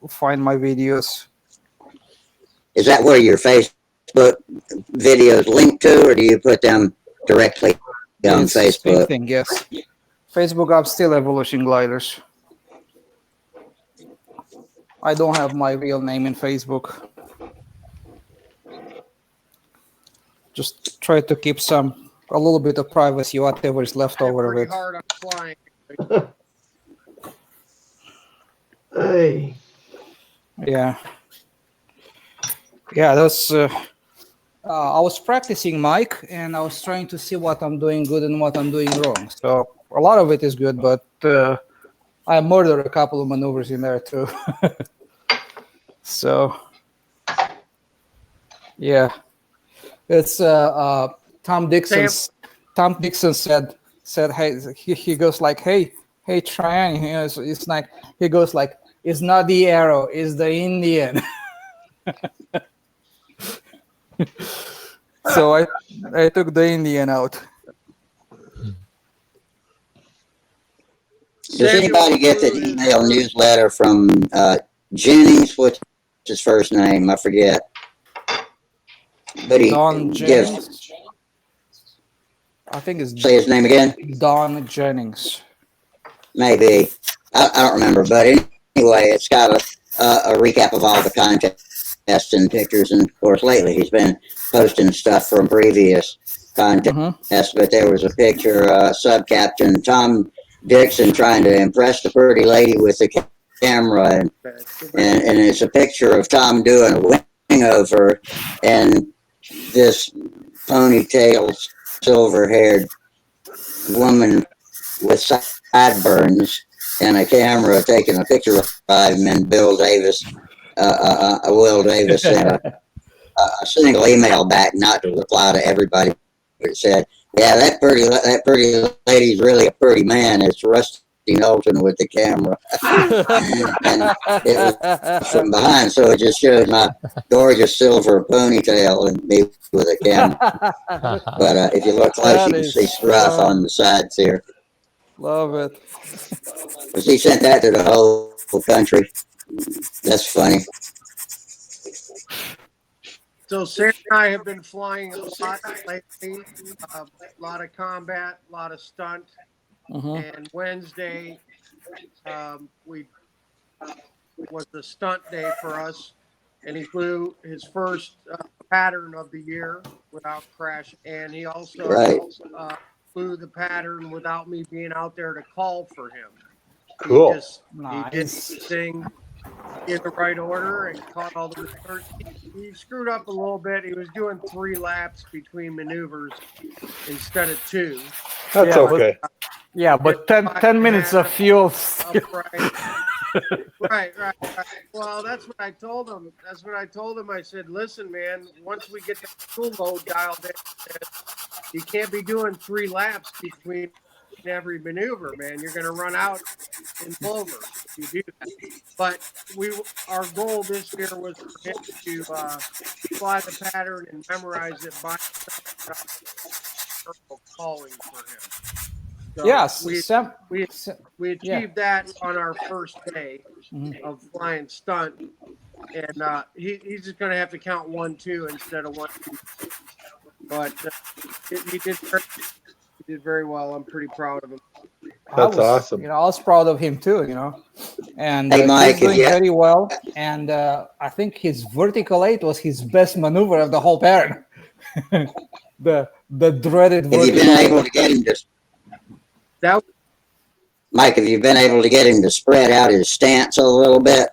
find my videos. Is that where your Facebook videos link to, or do you put them directly on Facebook? Same thing, yes. Facebook, I'm still Evolution Gliders. I don't have my real name in Facebook. Just try to keep a little bit of privacy, whatever is left over of it. Hard on flying. Hey. Yeah. Yeah, that's. I was practicing Mike, and I was trying to see what I'm doing good and what I'm doing wrong. So a lot of it is good, but I murdered a couple of maneuvers in there too. So yeah, it's Tom Dixon. Tom Dixon said, hey, he goes like, hey, Tryon. It's like he goes like, it's not the arrow, it's the Indian. So I took the Indian out. Does anybody get the email newsletter from Jennings? What's his first name? I forget. But he Don gives. Jennings. I think it's. Say his name again. Don Jennings. Maybe. I don't remember. But anyway, it's got a recap of all the contests and pictures. And of course, lately he's been posting stuff from previous contests. But there was a picture, subcaption, Tom Dixon trying to impress the pretty lady with the camera, and it's a picture of Tom doing a wing over, and this ponytailed, silver-haired woman with sideburns and a camera taking a picture of him and Will Davis sent a single email back, not to reply to everybody, but it said, "Yeah, that pretty lady's really a pretty man. It's Rusty Knowlton with the camera." And it was from behind, so it just showed my gorgeous silver ponytail and me with a camera. But if you look close, you can see Struff on the sides here. Love it. Because he sent that to the whole country. That's funny. So Sam and I have been flying a lot lately. A lot of combat, a lot of stunt. And Wednesday, we was the stunt day for us, and he flew his first pattern of the year without crash, and he also flew the pattern without me being out there to call for him. Cool. He did his thing in the right order and caught all the maneuvers. He screwed up a little bit. He was doing 3 laps between maneuvers instead of 2. That's okay. But 10 minutes of fuel. Right. Well, that's what I told him. I said, listen, man, once we get the fuel load dialed in, you can't be doing 3 laps between every maneuver, man. You're going to run out in Clover if you do that. But our goal this year was for him to fly the pattern and memorize it by calling for him. So we achieved that on our first day of flying stunt, and he's just going to have to count 1, 2 instead of 1, 2. But he did very well. I'm pretty proud of him. That's awesome. I was proud of him too. And hey, Mike, he's doing very well. And I think his vertical 8 was his best maneuver of the whole pattern. the dreaded vertical. Have you been able to get him to? Mike, have you been able to get him to spread out his stance a little bit?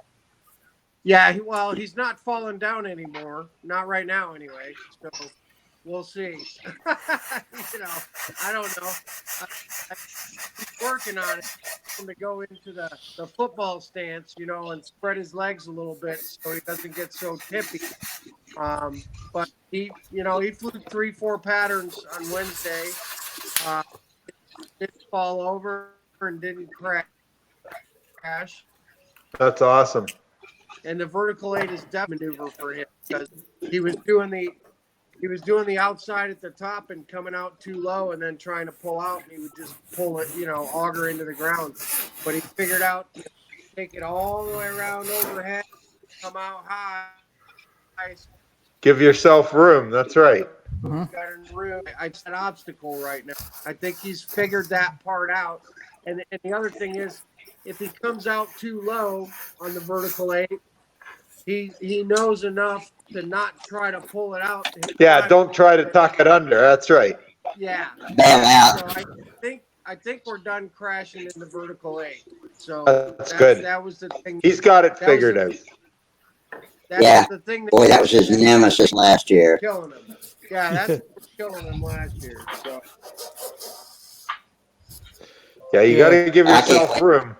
Yeah, he's not falling down anymore. Not right now, anyway. So we'll see. I don't know. He's working on it to go into the football stance, and spread his legs a little bit so he doesn't get so tippy. But he flew 3-4 patterns on Wednesday. Didn't fall over and didn't crash. That's awesome. And the vertical 8 is definitely maneuver for him because he was doing the outside at the top and coming out too low and then trying to pull out, and he would just pull it, auger into the ground. But he figured out to take it all the way around overhead, come out high. Give yourself room. That's right. Got room. I just an obstacle right now. I think he's figured that part out. And the other thing is, if he comes out too low on the vertical 8, he knows enough to not try to pull it out. Yeah, don't try to tuck it under. That's right. Yeah. Bail out. So I think we're done crashing in the vertical 8. So that's good. That was the thing. He's got it figured out. That's the thing. Boy, that was his nemesis last year. Killing him. Yeah, that's what was killing him last year. So. Yeah, you got to give yourself room.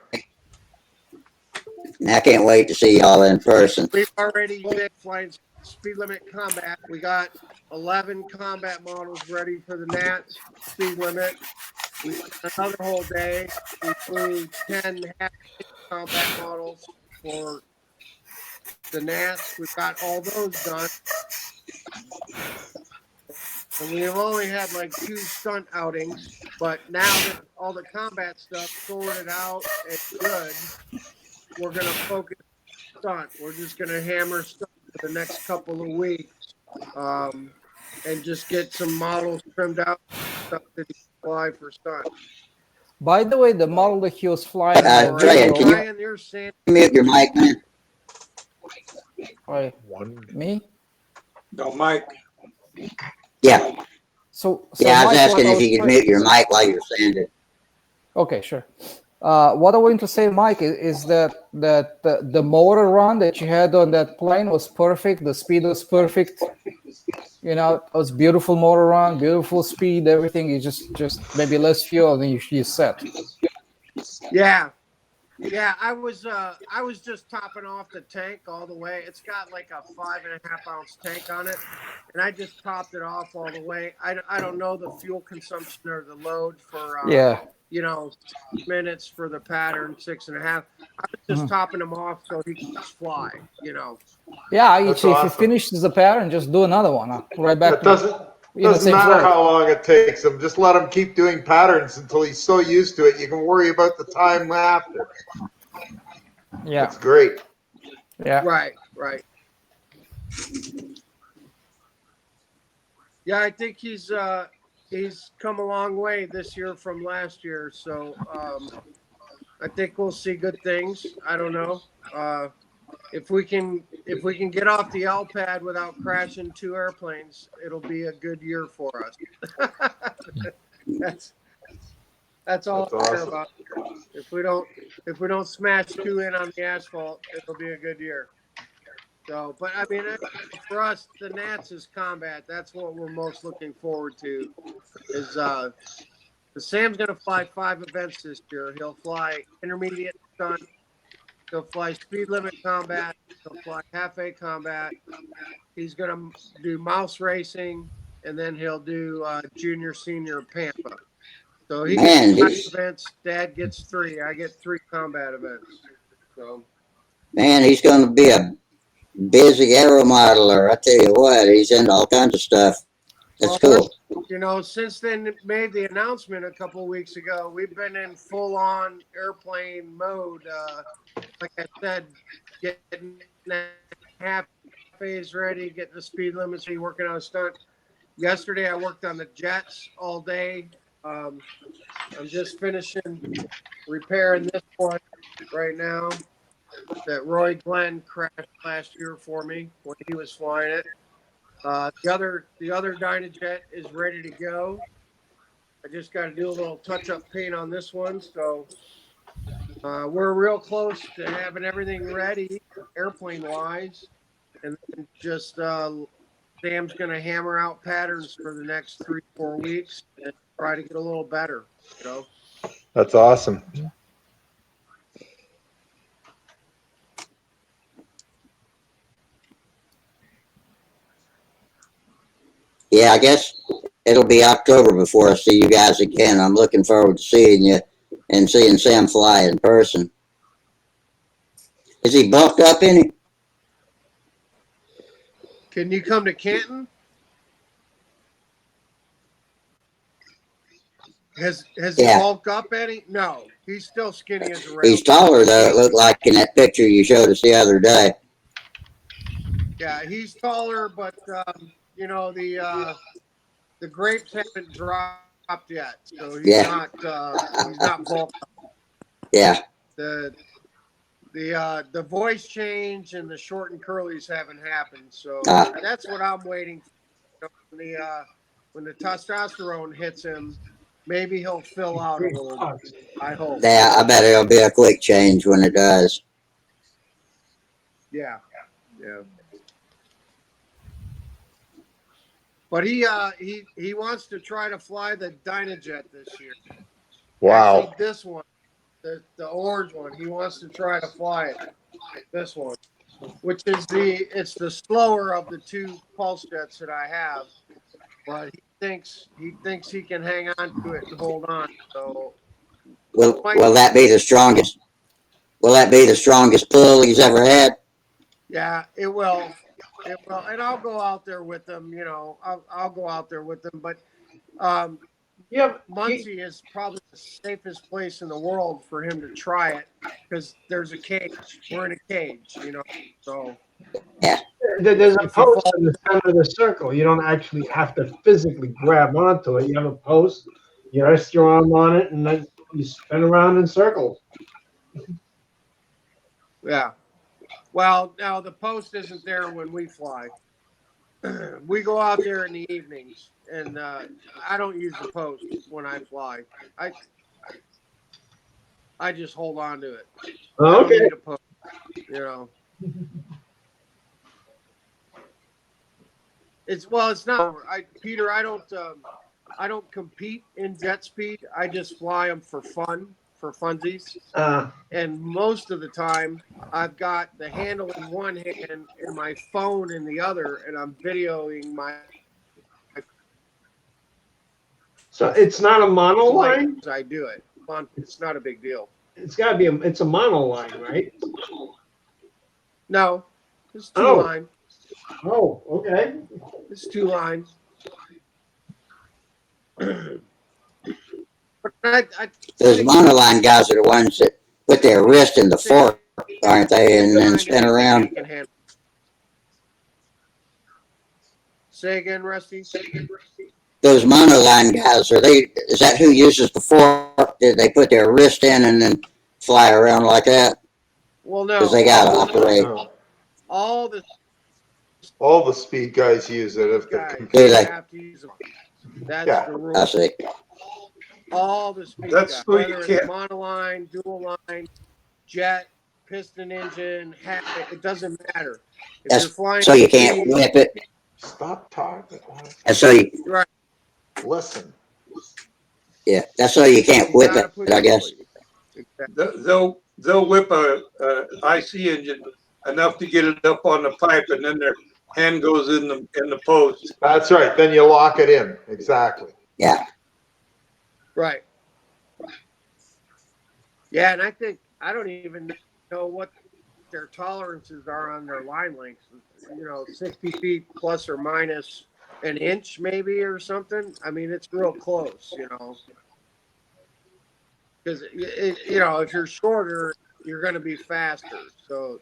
I can't wait to see y'all in person. We've already been flying speed limit combat. We got 11 combat models ready for the Nats speed limit. Another whole day. We flew 10 half combat models for the Nats. We've got all those done. And we've only had like 2 stunt outings, but now that all the combat stuff sorted out and good, we're going to focus on stunt. We're just going to hammer stunt for the next couple of weeks and just get some models trimmed out stuff that you can fly for stunt. By the way, the model that he was flying. Dre, can you mute your mic, man? Me? No, Mike. Yeah. So I was Mike, asking if you could mute your mic while you're saying it. Okay, sure. What I want to say, Mike, is that the motor run that you had on that plane was perfect. The speed was perfect. You know, it was beautiful motor run, beautiful speed, everything. You just maybe less fuel than you set. Yeah. Yeah, I was just topping off the tank all the way. It's got like a 5.5 ounce tank on it, and I just topped it off all the way. I don't know the fuel consumption or the load for Yeah. 6 minutes for the pattern, 6.5. I was just topping them off so he could just fly. Yeah, That's if you awesome. finish the pattern, just do another one. Right back. It doesn't matter how long it takes him. Just let him keep doing patterns until he's so used to it. You can worry about the time after. Yeah. That's great. Yeah. Right. Yeah, I think he's come a long way this year from last year. So I think we'll see good things. I don't know. If we can get off the L pad without crashing 2 airplanes, it'll be a good year for us. that's all I care about. If we don't smash 2 in on the asphalt, it'll be a good year. So, but I mean, for us, the Nats is combat. That's what we're most looking forward to. Is Sam's going to fly 5 events this year. He'll fly intermediate stunt. He'll fly speed limit combat. He'll fly half A combat. He's going to do mouse racing, and then he'll do junior, senior Pampa. So he gets 5 events. Dad gets 3. I get 3 combat events. So, man, he's going to be a busy aeromodeler. I tell you what, he's into all kinds of stuff. That's cool. Since they made the announcement a couple of weeks ago, we've been in full-on airplane mode. Like I said, getting the half phase ready, getting the speed limits ready, working on a stunt. Yesterday, I worked on the jets all day. I'm just finishing repairing this one right now that Roy Glenn crashed last year for me when he was flying it. The other Dynajet is ready to go. I just got to do a little touch-up paint on this one, so we're real close to having everything ready, airplane-wise, and then just Sam's going to hammer out patterns for the next 3-4 weeks and try to get a little better. That's awesome. Yeah, I guess it'll be October before I see you guys again. I'm looking forward to seeing you and seeing Sam fly in person. Is he bulked up any? Can you come to Canton? Has he bulked up any? No, he's still skinny as a rail. He's taller though. It looked like in that picture you showed us the other day. Yeah, he's taller, but the grapes haven't dropped yet, so he's not bulked up. Yeah. The voice change and the short and curlies haven't happened, so that's what I'm waiting for. When the testosterone hits him, maybe he'll fill out a little bit. I hope. Yeah, I bet it'll be a quick change when it does. Yeah. But he wants to try to fly the Dynajet this year. Wow. Actually, this one, the orange one, he wants to try to fly it. This one, which is it's the slower of the 2 pulse jets that I have, but he thinks he can hang on to it and hold on. So will that be the strongest? Will that be the strongest pull he's ever had? Yeah, it will. It will, and I'll go out there with them. I'll go out there with them. But Muncie is probably the safest place in the world for him to try it because there's a cage. We're in a cage, So yeah, there's a post in the center of the circle. You don't actually have to physically grab onto it. You have a post. You rest your arm on it, and then you spin around in circles. Yeah. Well, now the post isn't there when we fly. We go out there in the evenings, and I don't use the post when I fly. I just hold on to it. Oh, okay. I don't need a post, It's well, it's not. Peter, I don't compete in jet speed. I just fly them for fun, for funsies. And most of the time, I've got the handle in one hand and my phone in the other, and I'm videoing my. So it's not a monoline? I do it. It's not a big deal. It's got to be it's a monoline, right? No, it's two Oh. line. Oh, okay. It's two line. Those monoline guys are the ones that put their wrist in the fork, aren't they, and then spin around. Say again, Rusty. Those monoline guys, is that who uses the fork? Did they put their wrist in and then fly around like that? Well, no. Because they got to operate. All the speed guys use it if they're competing. Have to use them. That's the rule. I see. All the speed guys, whether it's monoline, dual line, jet, piston engine, it doesn't matter. If you're flying, so you can't whip it. Stop talking. And so you right. Listen. Yeah, that's so you can't whip it, I guess. They'll whip a IC engine enough to get it up on the pipe, and then their hand goes in the post. That's right. Then you lock it in. Exactly. Yeah. Right. Yeah, and I don't even know what their tolerances are on their line lengths. 60 feet plus or minus an inch, maybe, or something. I mean, it's real close, because if you're shorter, you're going to be faster. So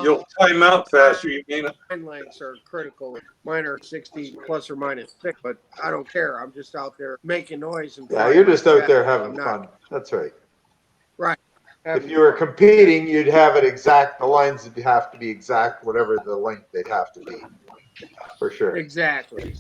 you'll time out faster. You mean line lengths are critical. Mine are 60 plus or minus 6, but I don't care. I'm just out there making noise and you're just out there having fun. That's right. Right. If you were competing, you'd have it exact. The lines would have to be exact, whatever the length they'd have to be. For sure. Exactly.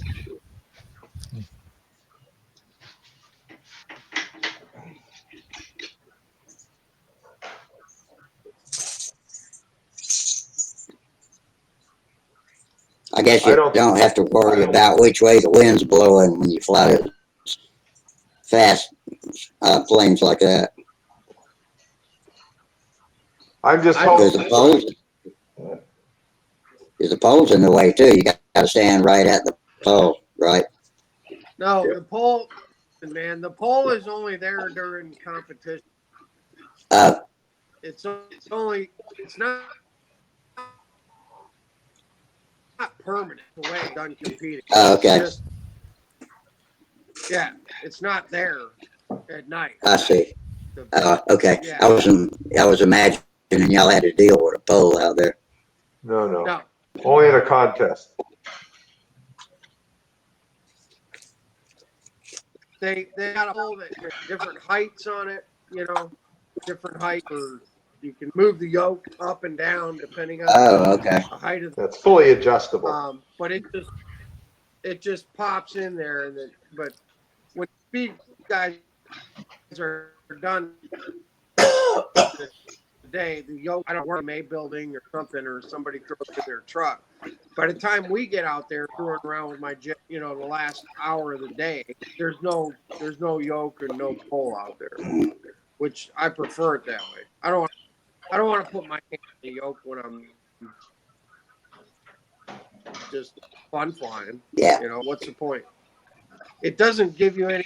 I guess you don't have to worry about which way the wind's blowing when you fly fast planes like that. I'm just hoping. There's the pole's in the way too. You got to stand right at the pole, right? No, the pole, man. The pole is only there during competition. It's not permanent the way it's done competing. Okay. It's not there at night. I see. Okay. Yeah. I was imagining y'all had to deal with a pole out there. No. Only in a contest. They got a pole that has different heights on it, different height, or you can move the yoke up and down depending on the height of That's fully adjustable. But it just pops in there, but when speed guys are done today, the yoke, I don't work in a building or something, or somebody throws it in their truck. By the time we get out there throwing around with my jet, the last hour of the day, there's no yoke and no pole out there, which I prefer it that way. I don't want to put my hand in the yoke when I'm just fun flying. Yeah. What's the point? It doesn't give you any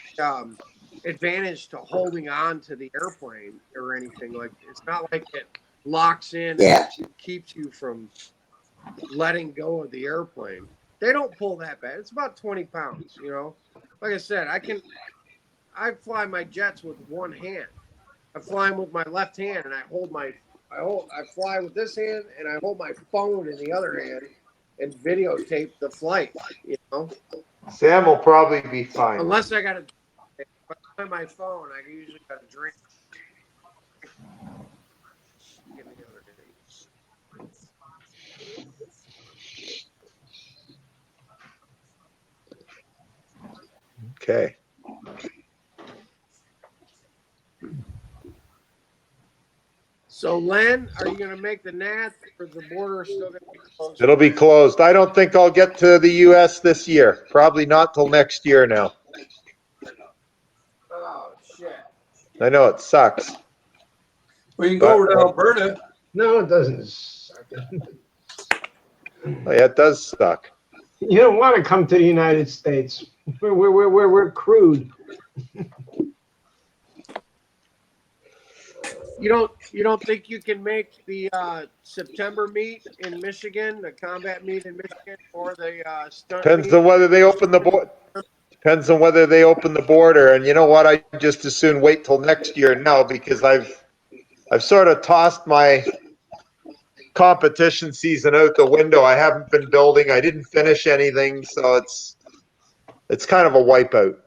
advantage to holding on to the airplane or anything. Like, it's not like it locks in and keeps you from letting go of the airplane. They don't pull that bad. It's about 20 pounds, Like I said, I fly my jets with one hand. I fly them with my left hand, and I fly with this hand, and I hold my phone in the other hand and videotape the flight, Sam will probably be fine. Unless I got on my phone, I usually got a drink. Give me the other hand. Okay. So, Len, are you going to make the NAT, or the border is still going to be closed? It'll be closed. I don't think I'll get to the U.S. this year. Probably not till next year now. Oh, shit. I know it sucks. Well, you can go over to Alberta. No, it doesn't suck. Oh, yeah, it does suck. You don't want to come to the United States. We're crude. You don't think you can make the September meet in Michigan, the combat meet in Michigan, or the stunt Depends meet? on whether they open the border. Depends on whether they open the border. And you know what? I just as soon wait till next year now because I've sort of tossed my competition season out the window. I haven't been building. I didn't finish anything, so it's kind of a wipeout.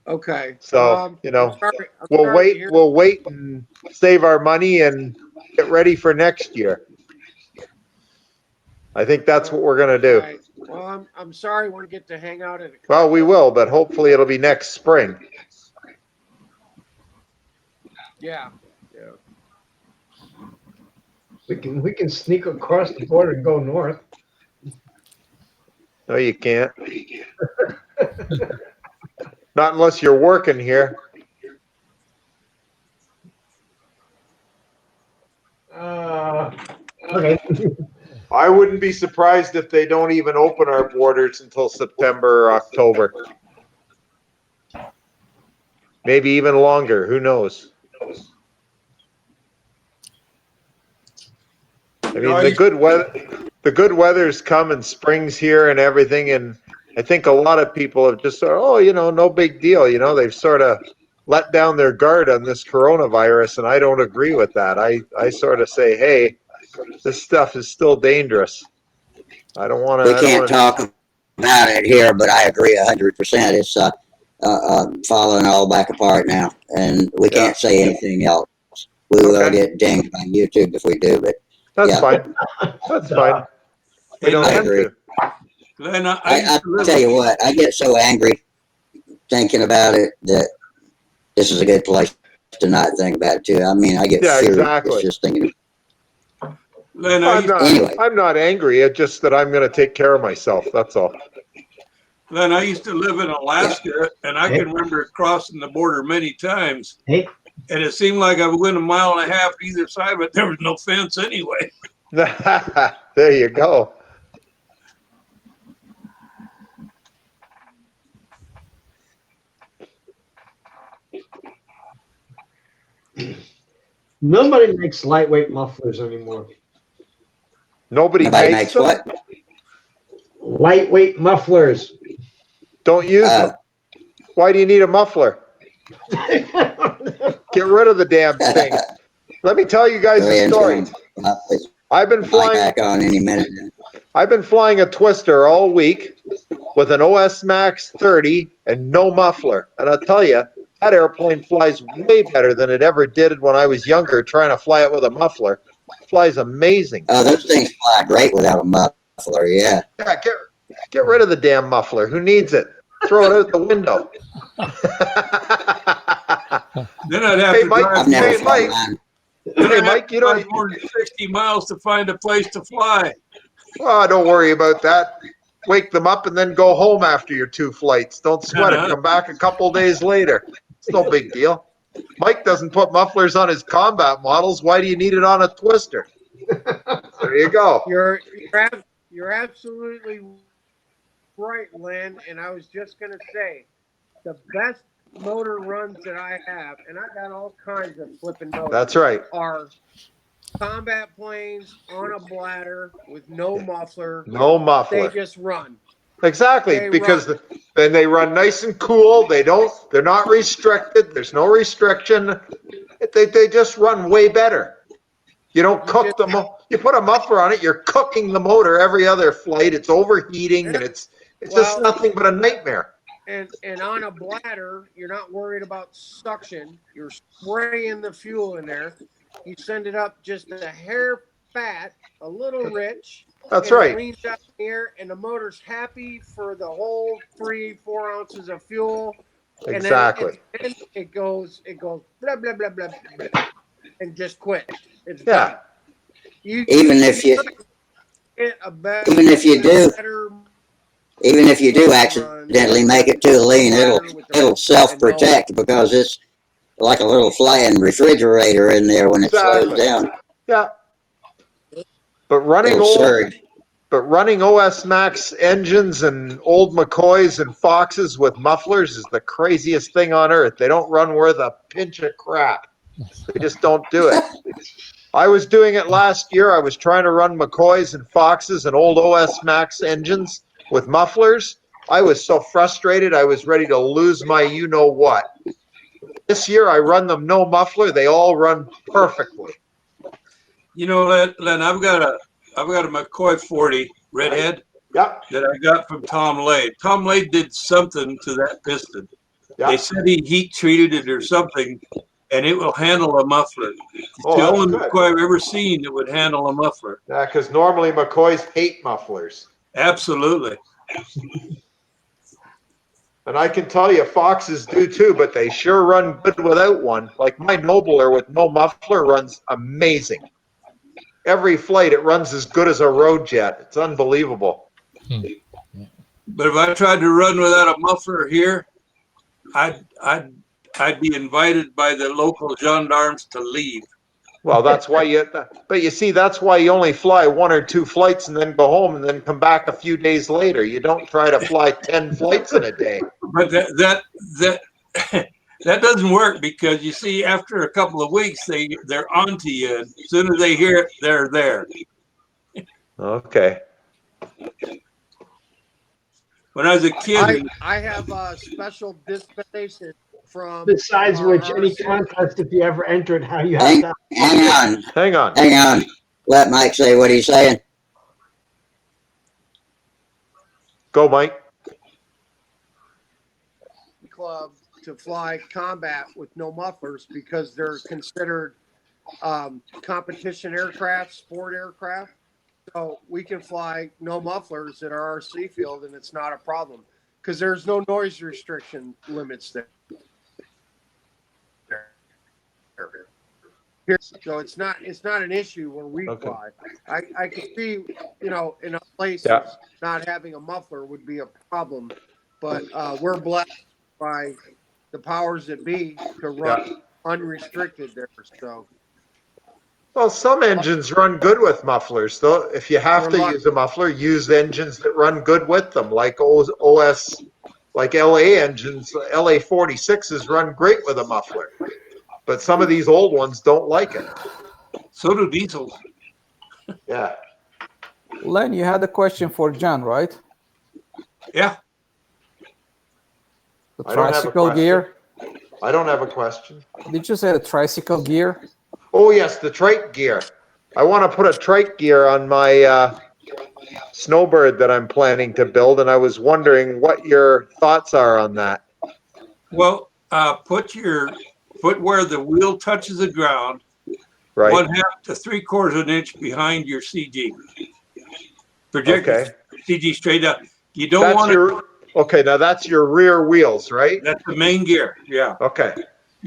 Okay. So you know, we'll wait. We'll wait and save our money and get ready for next year. I think that's what we're gonna do. Right. Well, I'm sorry we won't get to hang out at a Well, we will, but hopefully it'll be next spring. Yeah. We can sneak across the border and go north. No, you can't. Not unless you're working here. Okay. I wouldn't be surprised if they don't even open our borders until September or October. Maybe even longer. Who knows? I mean, the good weather's come and spring's here and everything, and I think a lot of people have just sort of, oh, you know, no big deal. You know, they've sort of let down their guard on this coronavirus, and I don't agree with that. I sort of say, hey, this stuff is still dangerous. I don't want to. We can't talk about it here, but I agree 100%. It's falling all back apart now, and we can't say anything else. We will get dinged by YouTube if we do, but that's fine. That's fine. We don't have to. Glenn, I tell you what, I get so angry thinking about it that this is a good place to not think about it too. I mean, I get furious just thinking. Glenn, I'm not angry. It's just that I'm going to take care of myself. That's all. Glenn, I used to live in Alaska, and I can remember crossing the border many times. And it seemed like I went a mile and a half either side, but there was no fence anyway. There you go. Nobody makes lightweight mufflers anymore. Nobody makes what? Lightweight mufflers. Don't use them. Why do you need a muffler? Get rid of the damn thing. Let me tell you guys a story. I've been flying back on any minute. I've been flying a Twister all week with an OS Max 30 and no muffler. And I'll tell you, that airplane flies way better than it ever did when I was younger trying to fly it with a muffler. It flies amazing. Oh, those things fly great without a muffler, yeah. Yeah, get rid of the damn muffler. Who needs it? Throw it out the window. Then I'd have to drive. Hey, Mike, you don't more than 60 miles to find a place to fly. Oh, don't worry about that. Wake them up and then go home after your 2 flights. Don't sweat it. Come back a couple days later. It's no big deal. Mike doesn't put mufflers on his combat models. Why do you need it on a Twister? There you go. You're absolutely right, Len. And I was just going to say, the best motor runs that I have, and I got all kinds of flipping motors. That's right. Are combat planes on a bladder with no muffler. No muffler. They just run. Exactly, because then they run nice and cool. They're not restricted. There's no restriction. They just run way better. You don't cook them. You put a muffler on it, you're cooking the motor every other flight. It's overheating, and it's just nothing but a nightmare. And on a bladder, you're not worried about suction. You're spraying the fuel in there. You send it up just a hair fat, a little rich. That's right. It leans out in the air, and the motor's happy for the whole 3-4 ounces of fuel. Exactly. And then it goes blah blah blah blah blah. and just quit. It's Yeah. done. You Even if you get a better, even if you do better even if you do accidentally make it too lean, it'll self-protect because it's like a little flying refrigerator in there when it slows Exactly. down. Yeah. But running It'll old, surge. but running OS Max engines and old McCoys and Foxes with mufflers is the craziest thing on earth. They don't run worth a pinch of crap. They just don't do it. I was doing it last year. I was trying to run McCoys and Foxes and old OS Max engines with mufflers. I was so frustrated. I was ready to lose my you-know-what. This year, I run them no muffler. They all run perfectly. You know, Len, I've got a McCoy 40 redhead Yep. that I got from Tom Lade. Tom Lade did something to that piston. Yep. They said he heat treated it or something, and it will handle a muffler. It's Oh, the that's only good. McCoy I've ever seen that would handle a muffler. Yeah, because normally McCoys hate mufflers. Absolutely. And I can tell you Foxes do too, but they sure run good without one. Like my Nobler with no muffler runs amazing. Every flight it runs as good as a road jet. It's unbelievable. But if I tried to run without a muffler here, I'd be invited by the local gendarmes to leave. Well, that's why but you see, that's why you only fly 1 or 2 flights and then go home and then come back a few days later. You don't try to fly 10 flights in a day. But that that doesn't work because you see, after a couple of weeks, they're onto you. And as soon as they hear it, they're there. Okay. When I was a kid, I have a special dispensation from. Besides which, any contest, if you ever entered, how you have Hang, to. hang on. Let Mike say what he's saying. Go, Mike. Club to fly combat with no mufflers because they're considered competition aircraft, sport aircraft. So we can fly no mufflers at our RC field, and it's not a problem because there's no noise restriction limits there. So it's not an issue when we fly. I can see, in other places not having a muffler would be a problem, but we're blessed by the powers that be to run unrestricted there. So. Well, some engines run good with mufflers, though. If you have to use a muffler, use engines that run good with them, like OS, like LA engines. LA 46s run great with a muffler, but some of these old ones don't like it. So do diesels. Yeah. Len, you had a question for John, right? Yeah. The tricycle gear. I don't have a question. Did you say the tricycle gear? Oh, yes, the trike gear. I want to put a trike gear on my snowbird that I'm planning to build, and I was wondering what your thoughts are on that. Well, put where the wheel touches the ground, right, 1/2 to 3/4 of an inch behind your CG. Project CG straight up. You don't want to. Okay, now that's your rear wheels, right? That's the main gear. Yeah. Okay.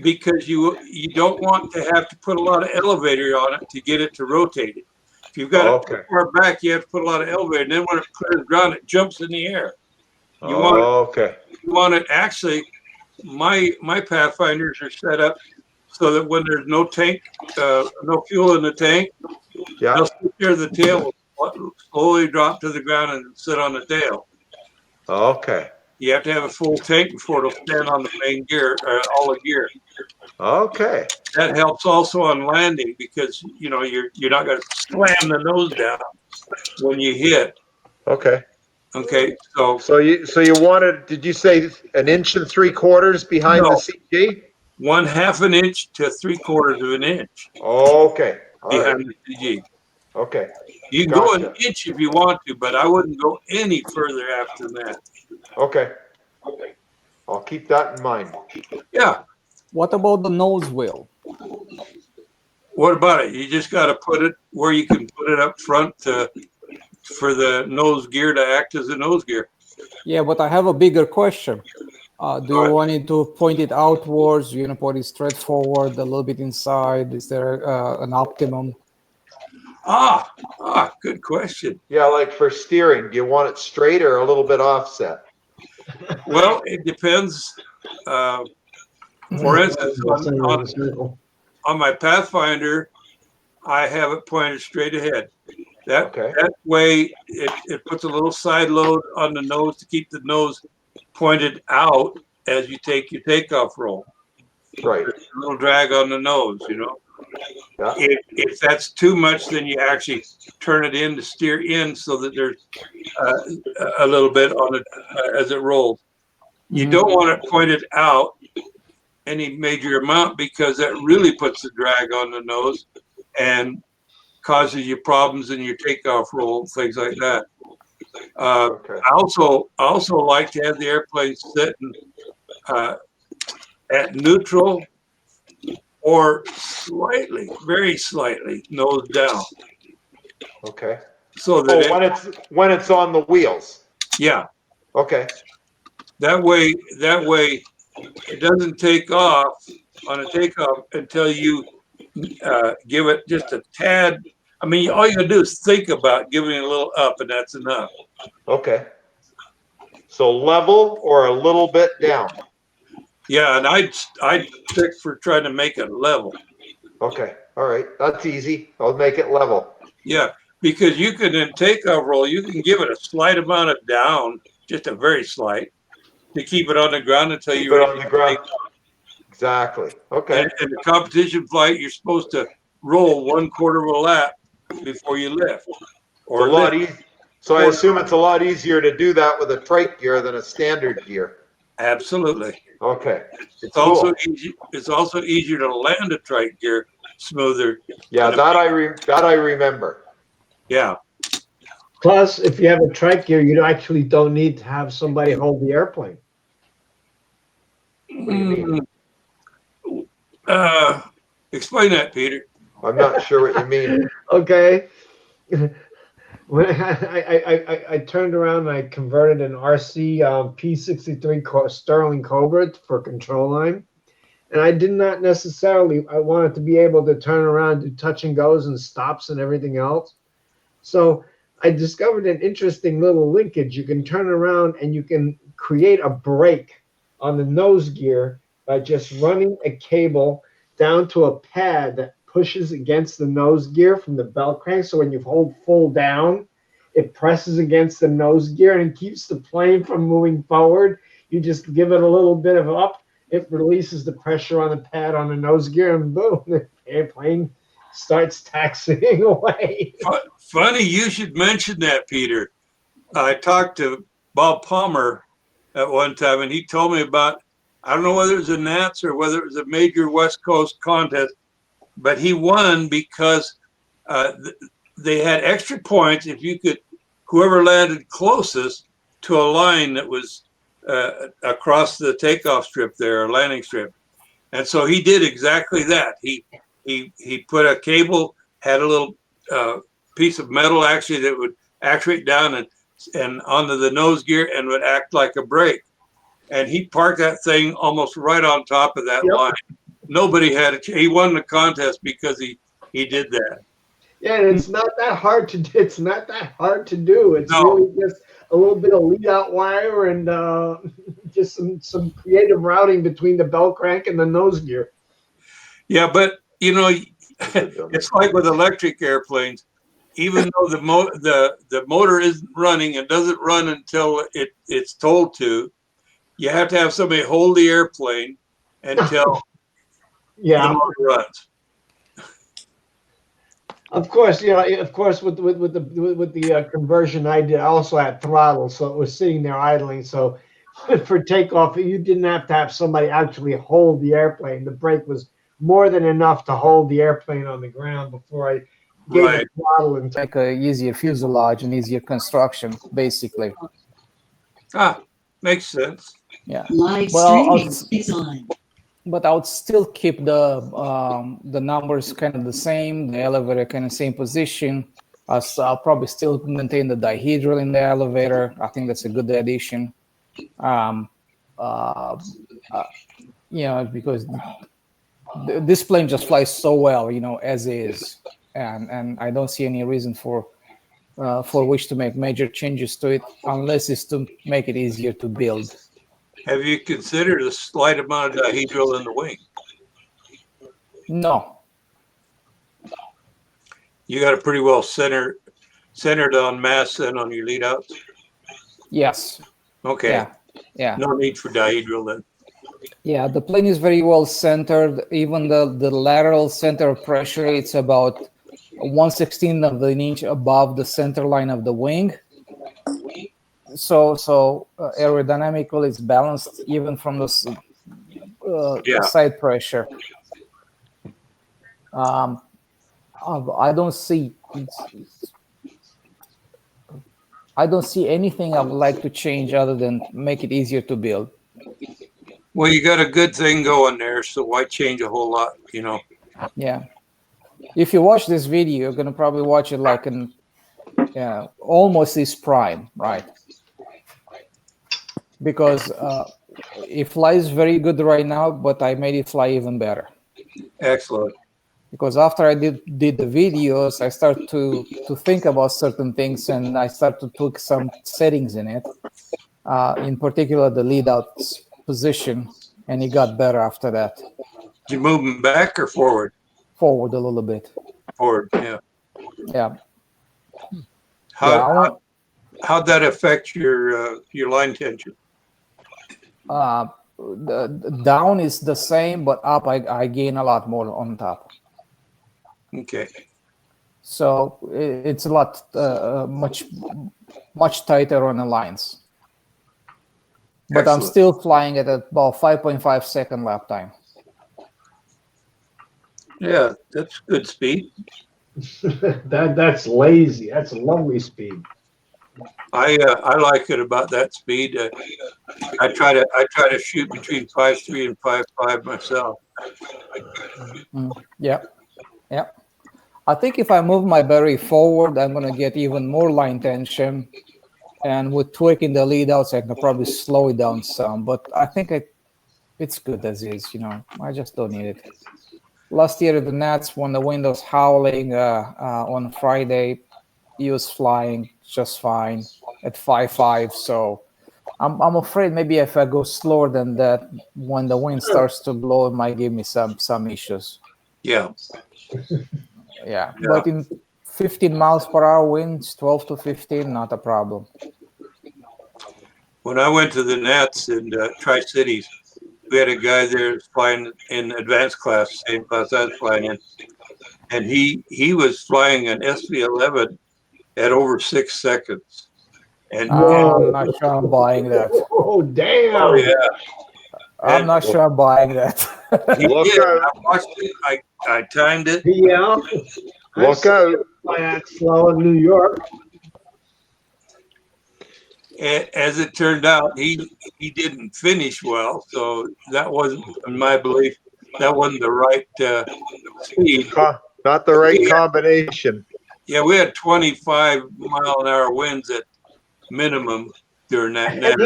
Because you don't want to have to put a lot of elevator on it to get it to rotate it. If you've got it too far back, you have to put a lot of elevator, and then when it clears ground, it jumps in the air. You want it actually. My Pathfinders are set up so that when there's no tank, no fuel in the tank, they'll sit there. The tail will slowly drop to the ground and sit on the tail. Okay. You have to have a full tank before it'll stand on the main gear, all the gear. Okay. That helps also on landing because you're not going to slam the nose down when you hit. Okay. Okay. So you wanted? Did you say 1 3/4 inches behind the CG? 1/2 an inch to 3/4 of an inch. Okay. Behind the CG. Okay. You can go 1 inch if you want to, but I wouldn't go any further after that. Okay. I'll keep that in mind. Yeah. What about the nose wheel? What about it? You just got to put it where you can put it up front for the nose gear to act as a nose gear. Yeah, but I have a bigger question. Do you want it to point it outwards? You want to point it straight forward, a little bit inside? Is there an optimum? Good question. Yeah, like for steering, do you want it straight or a little bit offset? Well, it depends. For instance, on my Pathfinder, I have it pointed straight ahead. That way, it puts a little side load on the nose to keep the nose pointed out as you take your takeoff roll. Right. There's a little drag on the nose, you know. Yeah. If that's too much, then you actually turn it in to steer in so that there's a little bit on it as it rolls. You don't want it pointed out any major amount because that really puts the drag on the nose and causes you problems in your takeoff roll, things like that. I also like to have the airplane sitting at neutral or slightly, very slightly nose down. Okay. So that when it's on the wheels. Yeah. Okay. That way it doesn't take off on a takeoff until you give it just a tad. I mean, all you gotta do is think about giving it a little up, and that's enough. Okay. So level or a little bit down. Yeah, and I'd pick for trying to make it level. Okay. All right. That's easy. I'll make it level. Yeah, because you can in takeoff roll, you can give it a slight amount of down, just a very slight, to keep it on the ground until Keep you're it on the ground. Exactly. Okay. And in the competition flight, you're supposed to roll 1/4 of a lap before you lift. Or it's a lot easier. So I assume it's a lot easier to do that with a trike gear than a standard gear. Absolutely. Okay. It's also easy. It's also easier to land a trike gear smoother. Yeah, that I remember. Yeah. Plus, if you have a trike gear, you actually don't need to have somebody hold the airplane. What do you mean? Explain that, Peter. I'm not sure what you mean. Okay. When I turned around and I converted an RC P63 Sterling Cobra for control line. And I did not necessarily, I wanted to be able to turn around, do touch and goes and stops and everything else. So I discovered an interesting little linkage. You can turn around and you can create a brake on the nose gear by just running a cable down to a pad that pushes against the nose gear from the belt crank. So when you hold full down, it presses against the nose gear and it keeps the plane from moving forward. You just give it a little bit of up. It releases the pressure on the pad on the nose gear, and boom, the airplane starts taxiing away. Funny you should mention that, Peter. I talked to Bob Palmer at one time, and he told me about, I don't know whether it was a Nats or whether it was a major West Coast contest, but he won because they had extra points if you could, whoever landed closest to a line that was across the takeoff strip there, or landing strip. And so he did exactly that. He put a cable, had a little piece of metal actually that would actuate down and onto the nose gear and would act like a brake. And he parked that thing almost right on top of that line. Nobody had it. He won the contest because he did that. Yeah, and it's not that hard to do. It's not that hard to do. It's No. really just a little bit of lead out wire and just some creative routing between the belt crank and the nose gear. Yeah, but you know, it's like with electric airplanes. Even though the motor isn't running and doesn't run until it's told to, you have to have somebody hold the airplane until the motor runs. Of course, you know. Of course, with the conversion I did, I also had throttle, so it was sitting there idling. So for takeoff, you didn't have to have somebody actually hold the airplane. The brake was more than enough to hold the airplane on the ground before I gave it throttle and like a easier fuselage and easier construction, basically. Makes sense. Yeah. Live streaming is on. But I would still keep the numbers kind of the same, the elevator kind of same position. I'll probably still maintain the dihedral in the elevator. I think that's a good addition. because this plane just flies so well, as is, and I don't see any reason for which to make major changes to it, unless it's to make it easier to build. Have you considered a slight amount of dihedral in the wing? No. You got a pretty well centered on mass and on your lead outs? Yes. Okay. Yeah. No need for dihedral then. Yeah, the plane is very well centered. Even the lateral center of pressure, it's about 1/16 of an inch above the center line of the wing. So aerodynamically, it's balanced even from the side pressure. I don't see anything I would like to change other than make it easier to build. Well, you got a good thing going there, so why change a whole lot, Yeah. If you watch this video, you're gonna probably watch it like in almost its prime, right? Because it flies very good right now, but I made it fly even better. Excellent. Because after I did the videos, I start to think about certain things, and I start to tweak some settings in it. In particular, the lead out position, and it got better after that. Did you move them back or forward? Forward a little bit. Forward, yeah. Yeah. How'd that affect your line tension? The down is the same, but up I gain a lot more on top. Okay. So it's a lot much tighter on the lines. But Excellent. I'm still flying at about 5.5 second lap time. Yeah, that's good speed. That's lazy. That's lovely speed. I like it about that speed. I try to shoot between 5.3 and 5.5 myself. Yeah. I think if I move my battery forward, I'm gonna get even more line tension, and with tweaking the lead outs, I can probably slow it down some. But I think it's good as is. I just don't need it. Last year at the Nats, when the wind was howling on Friday, he was flying just fine at 5.5. So I'm afraid maybe if I go slower than that, when the wind starts to blow, it might give me some issues. Yeah. Yeah. But in 15 miles per hour winds, 12 to 15, not a problem. When I went to the Nats in Tri-Cities, we had a guy there flying in advanced class, same class I was flying in, and he was flying an SV11 at over 6 seconds. And I'm not sure I'm buying that. Oh, damn. Oh, yeah. I'm not sure I'm buying that. He did. I watched it. I timed it. Yeah. Look out. Fly that slow in New York. As it turned out, he didn't finish well, so that wasn't, in my belief, that wasn't the right speed. Not the right combination. Yeah, we had 25-mile-an-hour winds at minimum during that And night.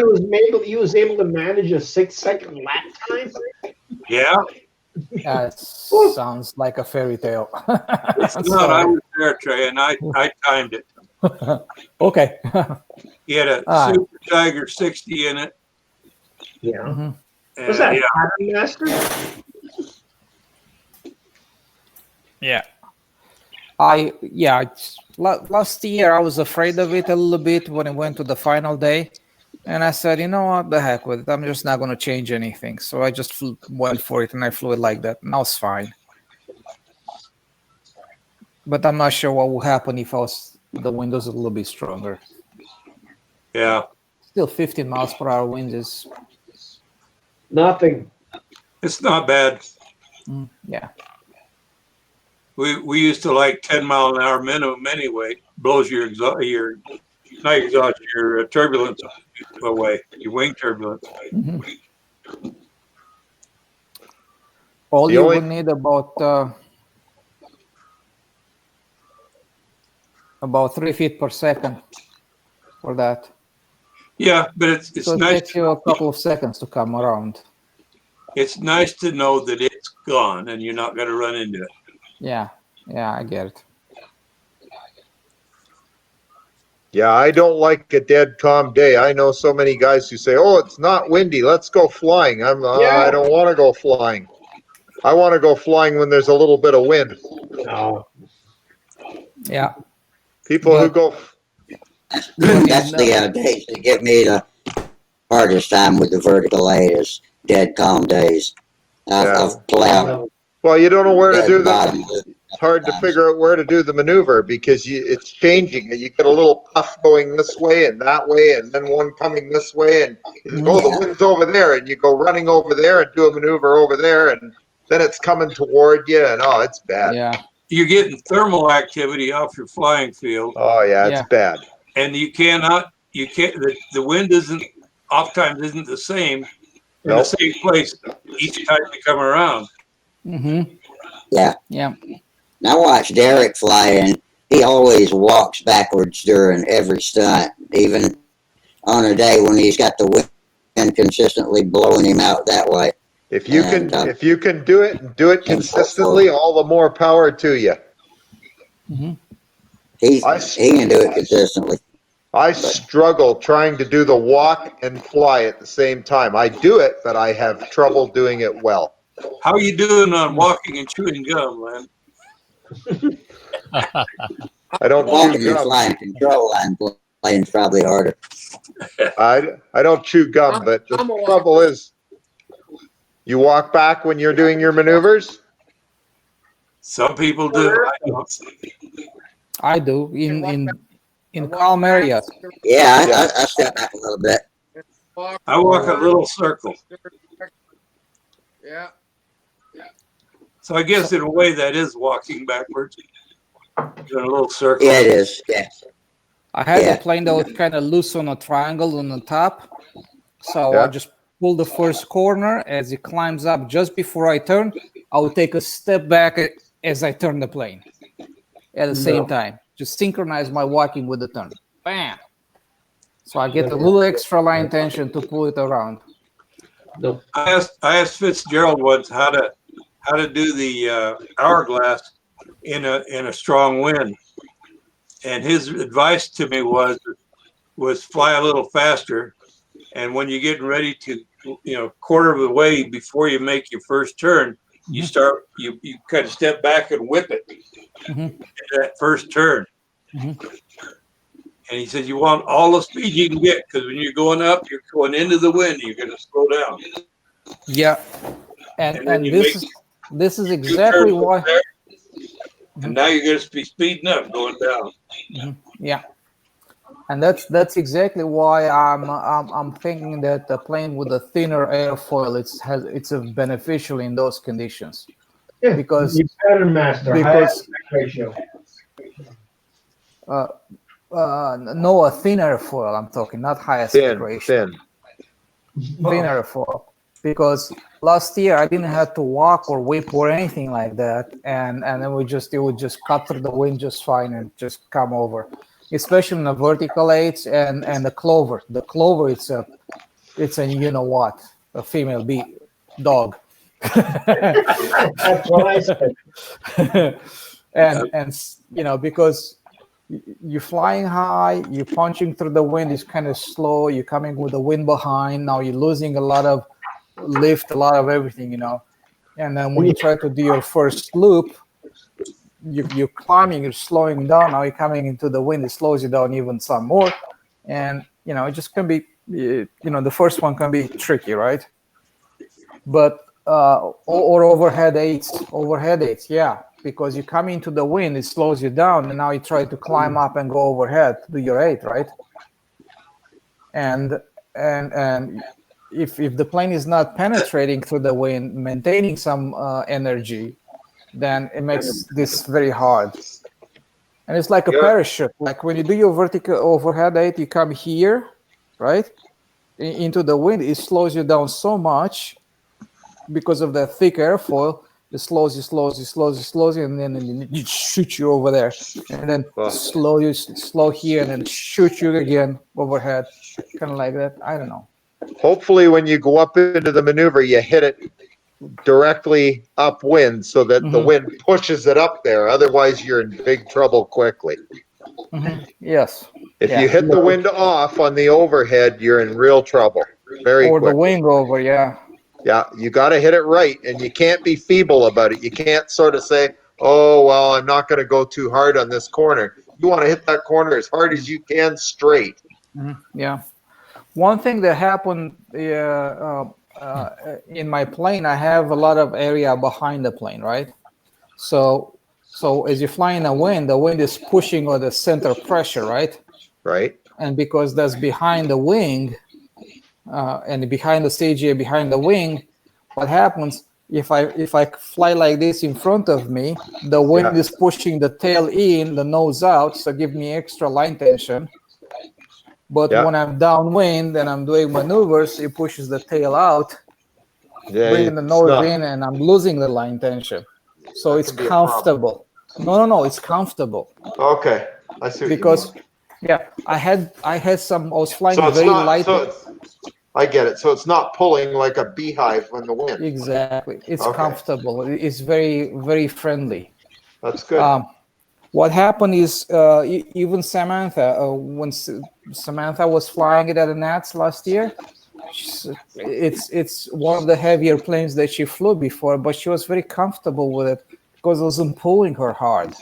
he was able to manage a 6-second lap time. Yeah. That sounds like a fairy tale. It's not. I was there, Trey, and I timed it. Okay. He had a Super Tiger 60 in it. Yeah. Mm-hmm. Was that Pattern Master? Yeah. Last year I was afraid of it a little bit when it went to the final day, and I said, you know what, the heck with it. I'm just not going to change anything. So I just went for it, and I flew it like that. And I was fine. But I'm not sure what would happen if the wind was a little bit stronger. Yeah. Still 15 miles per hour wind is nothing. It's not bad. Yeah. We used to like 10-mile-an-hour minimum anyway. Blows your turbulence away, your wing turbulence. Mm-hmm. All you would need about 3 feet per second for that. Yeah, but it's So it nice. takes you a couple of seconds to come around. It's nice to know that it's gone and you're not going to run into it. Yeah, I get it. Yeah, I don't like a dead calm day. I know so many guys who say, "Oh, it's not windy. Let's go flying." I don't want to go flying. I want to go flying when there's a little bit of wind. No. Yeah. People who go. That's the days that give me the hardest time with the vertical 8 is dead calm days. I've plowed. Well, you don't know where to dead do bottom. It's hard to figure out where to do the maneuver because it's changing. You get a little puff going this way and that way, and then one coming this way, and the wind's over there, and you go running over there and do a maneuver over there, and then it's coming toward you, and it's bad. Yeah. You're getting thermal activity off your flying field. Oh yeah, it's bad. And you can't. The wind oftentimes isn't the same in the same place each time you come around. Mm-hmm. Yeah. Yeah. Now watch Derek fly, and he always walks backwards during every stunt, even on a day when he's got the wind consistently blowing him out that way. If you can do it and do it consistently, all the more power to you. Mm-hmm. He can do it consistently. I struggle trying to do the walk and fly at the same time. I do it, but I have trouble doing it well. How are you doing on walking and chewing gum, Len? I don't walking chew and gum. flying control line playing's probably harder. I don't chew gum, but the trouble is, you walk back when you're doing your maneuvers. Some people do. I don't. I do in calm areas. Yeah, I step back a little bit. I walk a little circle. Yeah. So I guess in a way that is walking backwards. Doing a little circle. Yeah, it is. Yeah. I had a plane that was kind of loose on a triangle on the top. So I just pull the first corner as it climbs up. Just before I turn, I will take a step back as I turn the plane at the same time. Just synchronize my walking with the turn. Bam! So I get a little extra line tension to pull it around. Nope. I asked Fitzgerald once how to do the hourglass in a strong wind, and his advice to me was fly a little faster, and when you're getting ready to quarter of the way before you make your first turn, you kind of step back and whip it that first turn. And he said you want all the speed you can get, because when you're going up, you're going into the wind, you're going to slow down. Yeah, and this is exactly why. And now you're going to be speeding up, going down. Yeah, and that's exactly why I'm thinking that the plane with a thinner airfoil it's beneficial in those conditions. Yeah, because you better master high aspect ratio. No, a thinner foil. I'm talking, not high aspect ratio. Thinner foil. Because last year I didn't have to walk or whip or anything like that, and then it would just cut through the wind just fine and just come over. Especially in the vertical 8s and the clover. The clover, it's a a female dog. That's what I said. and because you're flying high, you're punching through the wind, it's kind of slow, you're coming with the wind behind, now you're losing a lot of lift, a lot of everything, and then when you try to do your first loop, you're climbing, you're slowing down, now you're coming into the wind, it slows you down even some more, and it just can be, the first one can be tricky, right? But or overhead eights, yeah, because you come into the wind, it slows you down, and now you try to climb up and go overhead to do your 8, right? And if the plane is not penetrating through the wind, maintaining some energy, then it makes this very hard. And it's like a parachute. Like when you do your vertical overhead 8, you come here, right, into the wind, it slows you down so much because of the thick airfoil. It slows you, and then it shoots you over there, and then slow here, and then shoot you again overhead, kind of like that. I don't know. Hopefully, when you go up into the maneuver, you hit it directly upwind so that the wind pushes it up there. Otherwise, you're in big trouble quickly. Yes. If you hit the wind off on the overhead, you're in real trouble. Very or quickly. the wing over, yeah. Yeah, you got to hit it right, and you can't be feeble about it. You can't sort of say, "Oh, well, I'm not going to go too hard on this corner." You want to hit that corner as hard as you can straight. Yeah. One thing that happened in my plane, I have a lot of area behind the plane, right? So as you fly in the wind is pushing on the center pressure, right? Right. And because that's behind the wing, and behind the CGA, behind the wing, what happens if I fly like this in front of me, the wind is pushing the tail in, the nose out, so give me extra line tension. But when I'm downwind and I'm doing maneuvers, it pushes the tail out, bringing the nose in, and I'm losing the line tension. So it's comfortable. No, it's comfortable. Okay, I see. Because I was flying so very light. I get it. So it's not pulling like a beehive when the wind. Exactly. It's comfortable. It's very, very friendly. That's good. What happened is even Samantha, when Samantha was flying it at the Nats last year, it's one of the heavier planes that she flew before, but she was very comfortable with it because it wasn't pulling her hard.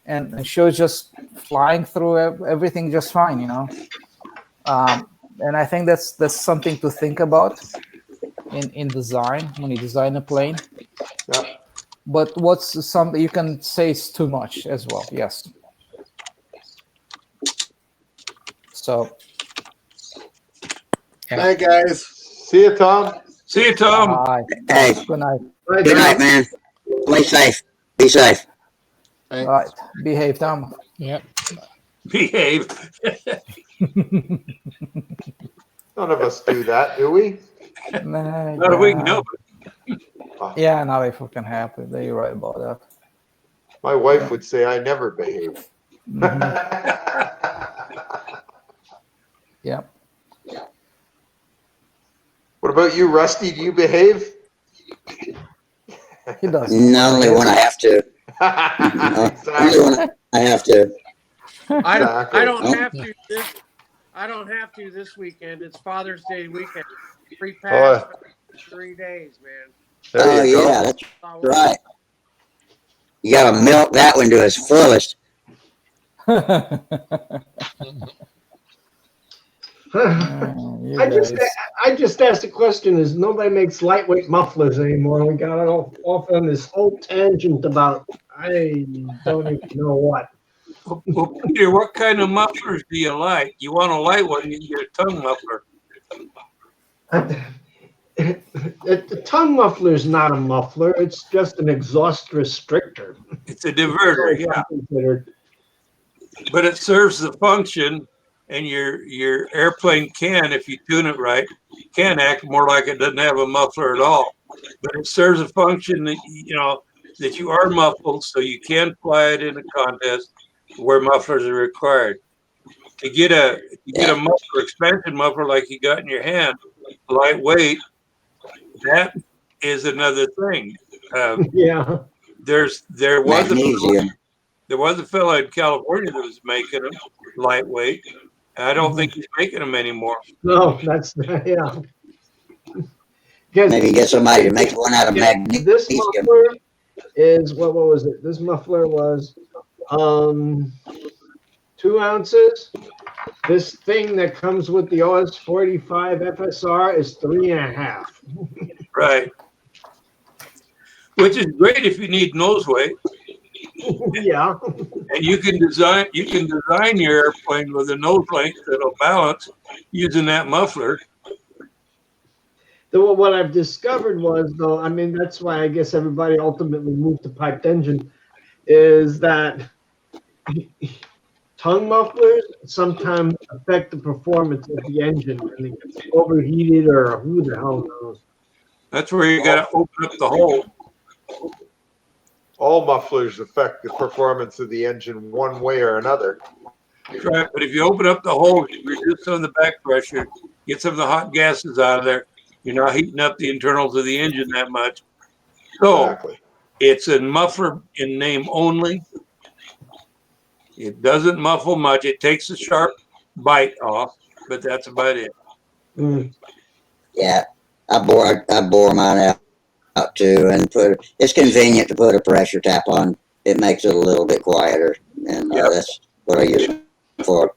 And she was just flying through everything just fine, you know. And I think that's something to think about in design when you design a plane. Yeah. But what's something you can say is too much as well? Yes. So. Hi guys. See you, Tom. See you, Tom. Bye. Hey. Good night. Good night, man. Play safe. Be safe. All right. Behave, Tom. Yep. Behave. None of us do that, do we? Not if we can help it. Yeah, not if we can help it. You're right about that. My wife would say I never behave. Yeah. What about you, Rusty? Do you behave? He does. Only when I have to. Only when I have to. I don't have to this. I don't have to this weekend. It's Father's Day weekend. Free pass for 3 days, man. There you go. Yeah, that's right. You got to milk that one to its fullest. I just asked a question: is nobody makes lightweight mufflers anymore? We got off on this whole tangent about I don't even know what. Well, Peter, what kind of mufflers do you like? You want a light one, you can get a tongue muffler. The tongue muffler is not a muffler. It's just an exhaust restrictor. It's a diverter, yeah. But it serves the function, and your airplane can, if you tune it right, can act more like it doesn't have a muffler at all. But it serves a function that that you are muffled, so you can fly it in a contest where mufflers are required. To get a muffler, expansion muffler like you got in your hand, lightweight, that is another thing. Yeah. There was a fellow in California that was making them lightweight. I don't think he's making them anymore. No, that's yeah. Maybe get somebody to make one out of magnesium. This muffler is what was it? This muffler was 2 ounces. This thing that comes with the OS45 FSR is 3.5. Right. Which is great if you need nose weight. Yeah. And you can design your airplane with a nose length that'll balance using that muffler. What I've discovered was, though, I mean, that's why I guess everybody ultimately moved to piped engine, is that tongue mufflers sometimes affect the performance of the engine when it gets overheated or who the hell knows. That's where you got to open up the hole. All mufflers affect the performance of the engine one way or another. Right, but if you open up the hole, you reduce some of the back pressure, get some of the hot gases out of there, you're not heating up the internals of the engine that much. So Exactly. it's a muffler in name only. It doesn't muffle much. It takes a sharp bite off, but that's about it. Yeah, I bore mine out too, and it's convenient to put a pressure tap on. It makes it a little bit quieter, and that's what I use it for.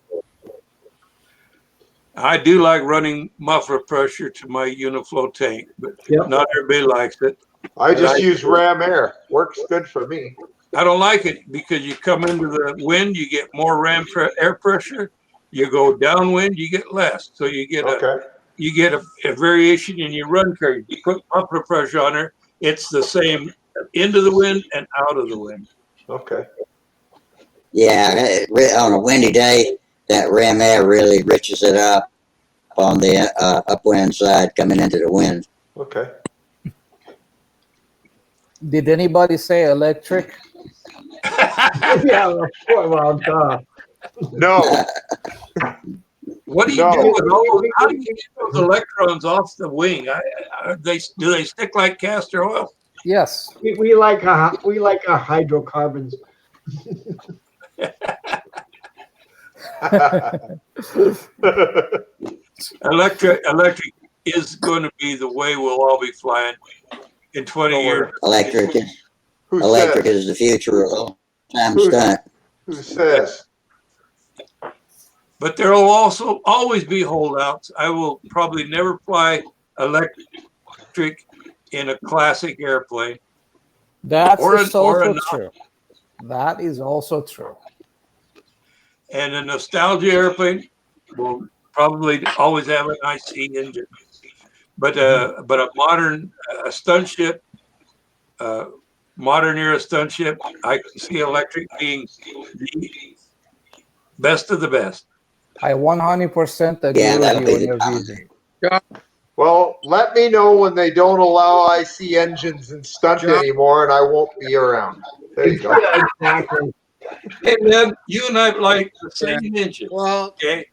I do like running muffler pressure to my Uniflow tank, but not everybody likes it. I just use ram air. Works good for me. I don't like it because you come into the wind, you get more air pressure. You go downwind, you get less. So you get a variation in your run curve. You put muffler pressure on there, it's the same into the wind and out of the wind. Okay. Yeah, on a windy day, that ram air really riches it up on the upwind side coming into the wind. Okay. Did anybody say electric? Yeah, well, no. What do you do with all those? How do you get those electrons off the wing? Do they stick like castor oil? Yes. We like our hydrocarbons. Electric is going to be the way we'll all be flying in 20 years. Electric is the future of all-time stunt. Who says? But there will also always be holdouts. I will probably never fly electric in a classic airplane. That's also true. That is also true. And a nostalgia airplane will probably always have an IC engine. But a modern stunt ship, modern era stunt ship, I can see electric being the best of the best. I 100% agree with you on your vision. Well, let me know when they don't allow IC engines in stunt anymore, and I won't be around. There you go. Exactly. Hey, man, you and I like the same engine. Well, okay.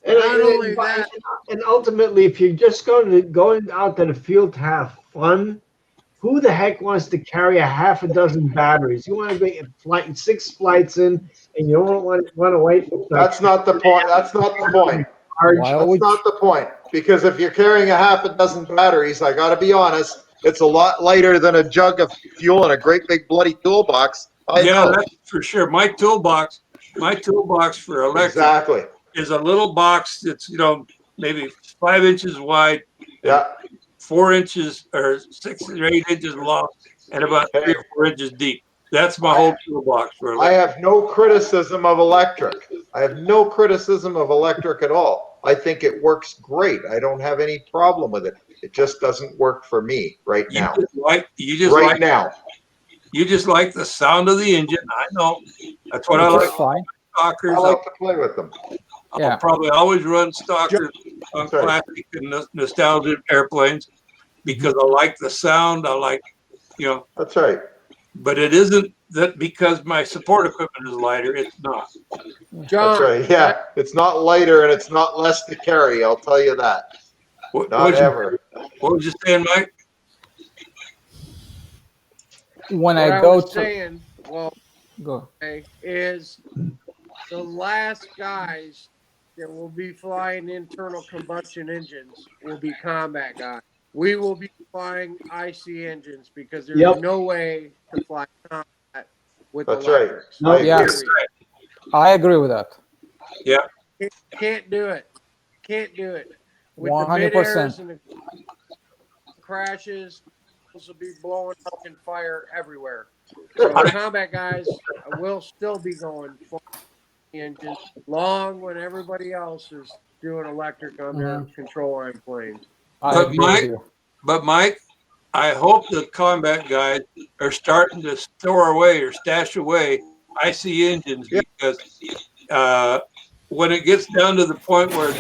And ultimately, if you're just going out to the field to have fun, who the heck wants to carry a half a dozen batteries? You want to make 6 flights in, and you don't want to wait. That's not the point. That's not the point. That's not the point. Because if you're carrying a half a dozen batteries, I got to be honest, it's a lot lighter than a jug of fuel and a great big bloody toolbox. That's for sure. My toolbox for electric is a little box that's maybe 5 inches wide, 4 inches or 6 or 8 inches long, and about 3 or 4 inches deep. That's my whole toolbox for electric. I have no criticism of electric. I have no criticism of electric at all. I think it works great. I don't have any problem with it. It just doesn't work for me right now. You just like the sound of the engine. I know. That's what I like. Stalkers. I like to play with them. I'll probably always run stalkers on classic and nostalgia airplanes because I like the sound. I like, That's right. But it isn't that because my support equipment is lighter. It's not. That's right. Yeah, it's not lighter and it's not less to carry. I'll tell you that. Not ever. What was you saying, Mike? When I go to saying, is the last guys that will be flying internal combustion engines will be combat guys. We will be flying IC engines because there's no way to fly combat with electrics. Yes, I agree with that. Yeah. Can't do it. Can't do it. With 100%. the crashes, will be blowing up and fire everywhere. So the combat guys will still be going for engines long when everybody else is doing electric on their control arm planes. But Mike, I hope the combat guys are starting to store away or stash away IC engines because when it gets down to the point where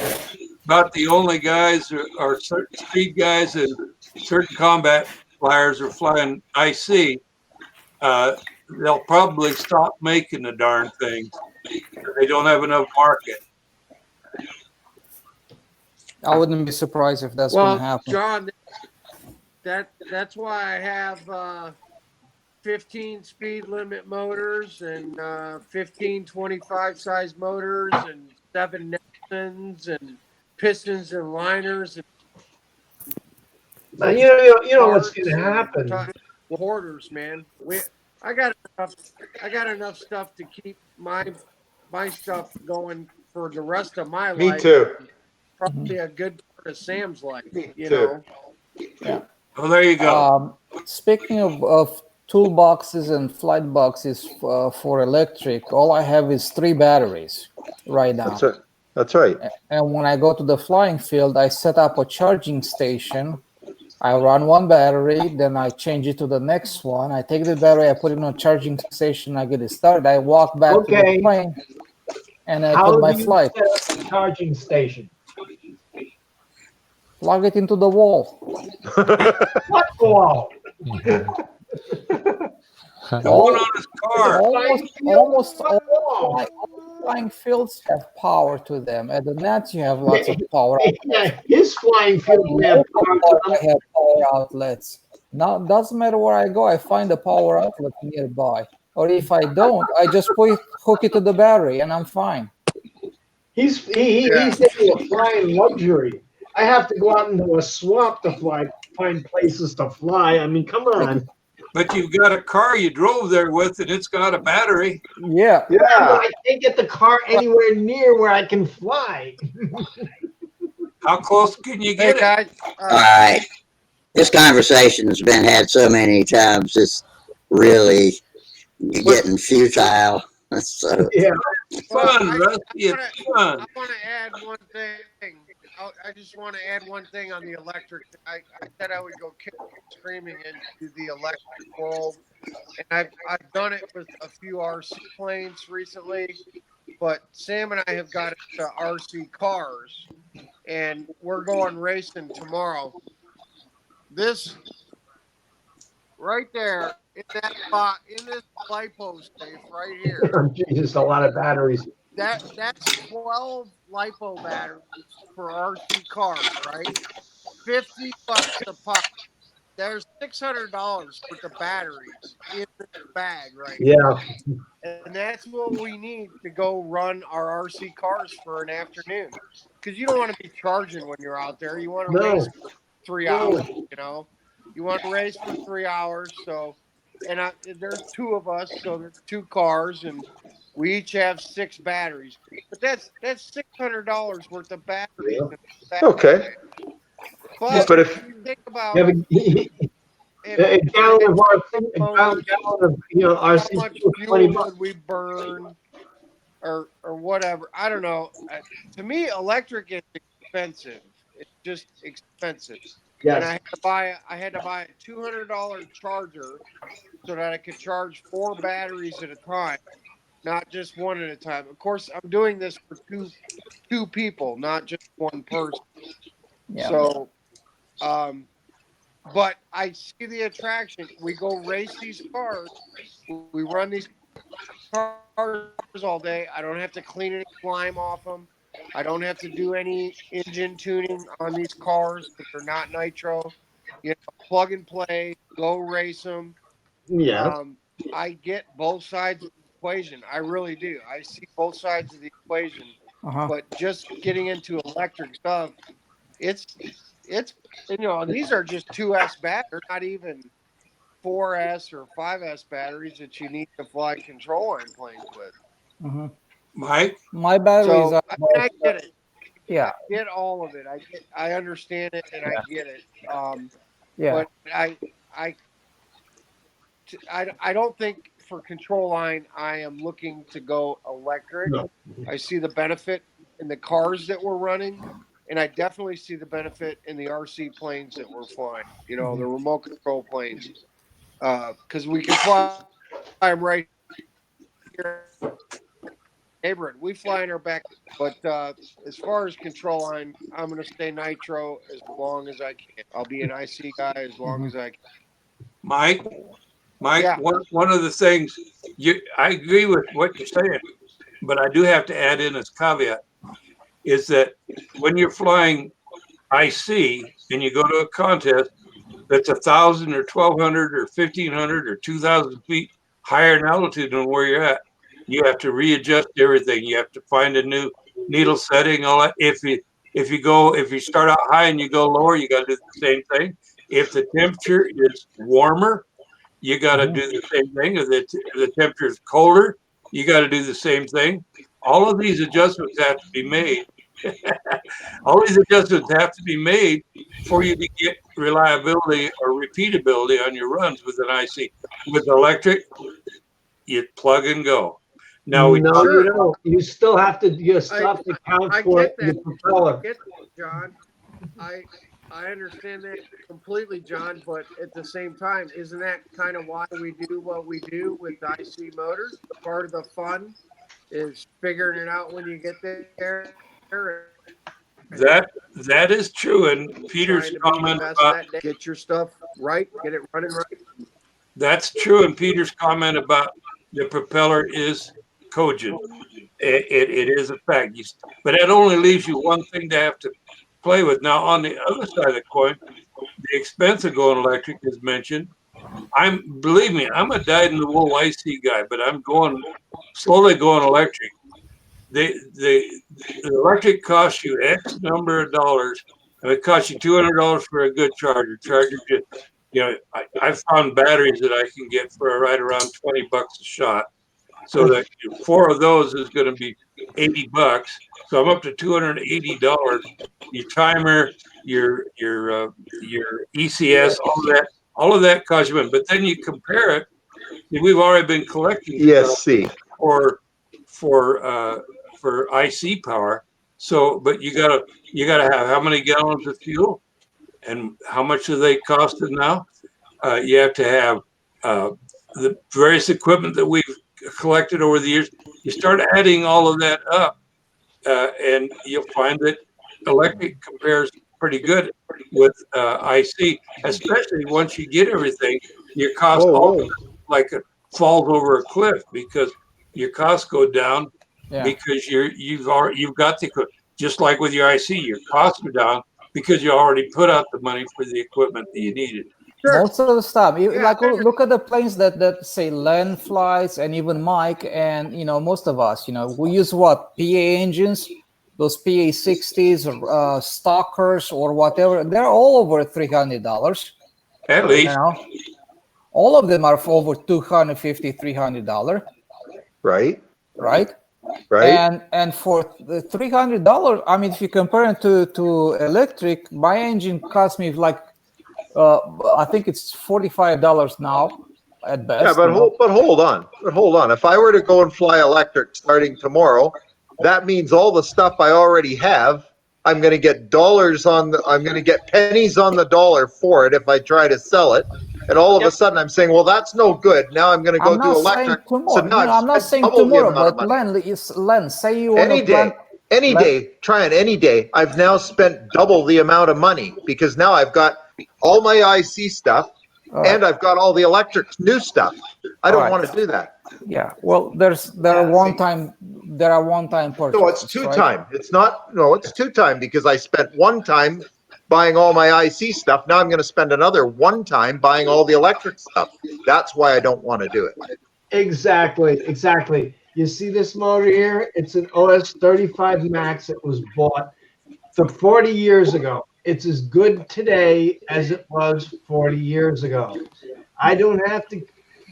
about the only guys are certain speed guys and certain combat flyers are flying IC. They'll probably stop making the darn things. They don't have enough market. I wouldn't be surprised if that's going to happen. John, that's why I have 15 speed limit motors and 15 25 size motors and 7 Nelsons and pistons and liners and you know what's going to happen. Hoarders, man. I got enough stuff to keep my stuff going for the rest of my life. Me too. Probably a good part of Sam's life, you too. know. Yeah. Well, there you go. Speaking of toolboxes and flight boxes for electric, all I have is 3 batteries right now. That's right. And when I go to the flying field, I set up a charging station. I run one battery, then I change it to the next one. I take the battery, I put it on a charging station, I get it started. I walk back to the plane, and I put my flight. How do you set up a charging station? Plug it into the wall. What wall? Going on his car. Almost all flying fields have power to them. At the net, you have lots of power. Yeah, his flying field have power outlets. Now, it doesn't matter where I go, I find a power outlet nearby. Or if I don't, I just hook it to the battery, and I'm fine. He's taking a flying luxury. I have to go out into a swamp to find places to fly. I mean, come on. But you've got a car you drove there with, and it's got a battery. Yeah. Yeah. I can't get the car anywhere near where I can fly. How close can you get it? All right. This conversation has been had so many times. It's really getting futile. So yeah. Fun, Rusty. It's fun. I want to add one thing. I just want to add one thing on the electric. I said I would go kick screaming into the electric world, and I've done it with a few RC planes recently. But Sam and I have got into RC cars, and we're going racing tomorrow. This right there in that spot in this lipo safe right here. Jesus, a lot of batteries. That's 12 lipo batteries for RC cars, right? $50 a pop. There's $600 worth of batteries in this bag right now. And that's what we need to go run our RC cars for an afternoon. Because you don't want to be charging when you're out there. You want to race for 3 hours, you know? You want to race for 3 hours. So, and there's 2 of us, so there's 2 cars, and we each have 6 batteries. But that's $600 worth of batteries. Okay. But if you think about a gallon of RC, how much fuel would we burn or whatever? I don't know. To me, electric is expensive. It's just expensive. Yes. And I had to buy a $200 charger so that I could charge 4 batteries at a time, not just one at a time. Of course, I'm doing this for two people, not just one person. Yeah. So, but I see the attraction. We go race these cars. We run these cars all day. I don't have to clean any slime off them. I don't have to do any engine tuning on these cars because they're not nitro. You know, plug and play, go race them. Yeah. I get both sides of the equation. I really do. I see both sides of the equation. But just getting into electric stuff, it's you know, these are just 2S batteries. They're not even 4S or 5S batteries that you need to fly control line planes with. Mike? My batteries so, are. I get it. Yeah. I get all of it. I understand it and I get it. Yeah. But I don't think for control line I am looking to go electric. No. I see the benefit in the cars that we're running, and I definitely see the benefit in the RC planes that we're flying. You know, the remote control planes, because we can fly them right here neighborhood. We fly in our back, but as far as control line, I'm going to stay nitro as long as I can. I'll be an IC guy as long as I can. Mike, Yeah. one of the things I agree with what you're saying, but I do have to add in as caveat is that when you're flying IC and you go to a contest that's 1,000 or 1,200 or 1,500 or 2,000 feet higher in altitude than where you're at, you have to readjust everything. You have to find a new needle setting. All that. If you start out high and you go lower, you got to do the same thing. If the temperature is warmer, you got to do the same thing. If the temperature is colder, you got to do the same thing. All of these adjustments have to be made. All these adjustments have to be made for you to get reliability or repeatability on your runs with an IC. With electric, you plug and go. Now we No, you don't. You still have to. You still have to count for get the that. propeller. I get that, John. I understand that completely, John. But at the same time, isn't that kind of why we do what we do with IC motors? Part of the fun is figuring it out when you get there. That is true. And Peter's Trying to be the comment best about that day. Get your stuff right. Get it running right. that's true. And Peter's comment about the propeller is cogent. It is a fact. But that only leaves you one thing to have to play with. Now, on the other side of the coin, the expense of going electric is mentioned. Believe me, I'm a dyed-in-the-wool IC guy, but I'm slowly going electric. The electric costs you X number of dollars, and it costs you $200 for a good charger. Charger, I've found batteries that I can get for right around $20 a shot. So that 4 of those is going to be $80. So I'm up to $280. Your timer, your ECS, all of that costs you money. But then you compare it. We've already been collecting stuff ESC. for IC power. So, but you gotta have how many gallons of fuel, and how much do they cost now? You have to have the various equipment that we've collected over the years. You start adding all of that up, and you'll find that electric compares pretty good with IC, especially once you get everything. Your cost like it falls over a cliff because your costs go down because you've got the equipment. Just like with your IC, your costs are down because you already put out the money for the equipment that you needed. Most of the stuff, like look at the planes that say Len flies, and even Mike, and most of us, we use what, PA engines, those PA 60s or Stalkers or whatever. They're all over $300. At least, all of them are for over $250, $300. Right. And for the $300, I mean, if you compare it to electric, my engine cost me like I think it's $45 now at best. Yeah, but hold on. If I were to go and fly electric starting tomorrow, that means all the stuff I already have, I'm going to get I'm going to get pennies on the dollar for it if I try to sell it. And all of a sudden I'm saying, well, that's no good. Now I'm going to go do electric. So now I'm not saying tomorrow, but Len, say you want to plan. Any day, try it any day. I've now spent double the amount of money because now I've got all my IC stuff and I've got all the electric new stuff. I don't want to do that. Yeah, well, there are one-time purchases. No, it's two-time. It's not. No, it's two-time because I spent one time buying all my IC stuff. Now I'm going to spend another one time buying all the electric stuff. That's why I don't want to do it. Exactly. You see this motor here? It's an OS 35 Max. It was bought 40 years ago. It's as good today as it was 40 years ago. I don't have to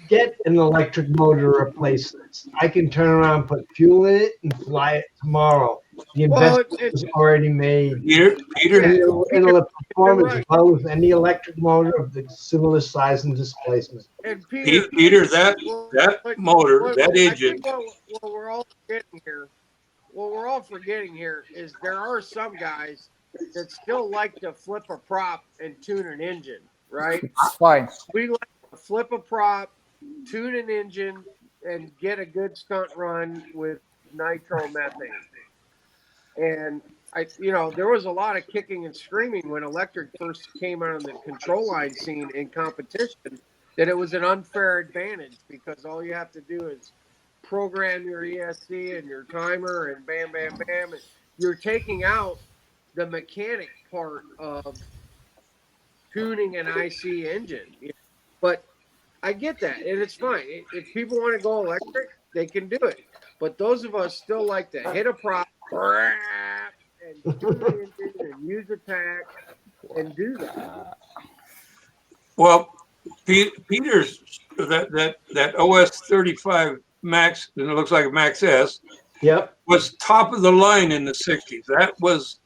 get an electric motor to replace this. I can turn around, put fuel in it, and fly it tomorrow. The investment is already made. Peter, it'll perform as well as any electric motor of the similar size and displacement. And Peter, that motor, that engine. I think what we're all forgetting here is there are some guys that still like to flip a prop and tune an engine, right? It's fine. We like to flip a prop, tune an engine, and get a good stunt run with nitromethane. And there was a lot of kicking and screaming when electric first came on the control line scene in competition, that it was an unfair advantage because all you have to do is program your ESC and your timer and bam, bam, bam. And you're taking out the mechanic part of tuning an IC engine. But I get that, and it's fine. If people want to go electric, they can do it. But those of us still like to hit a prop and tune the engine and use attack and do that. Well, Peter's that OS 35 Max, and it looks like a Max S. Yep. Was top of the line in the 60s. That was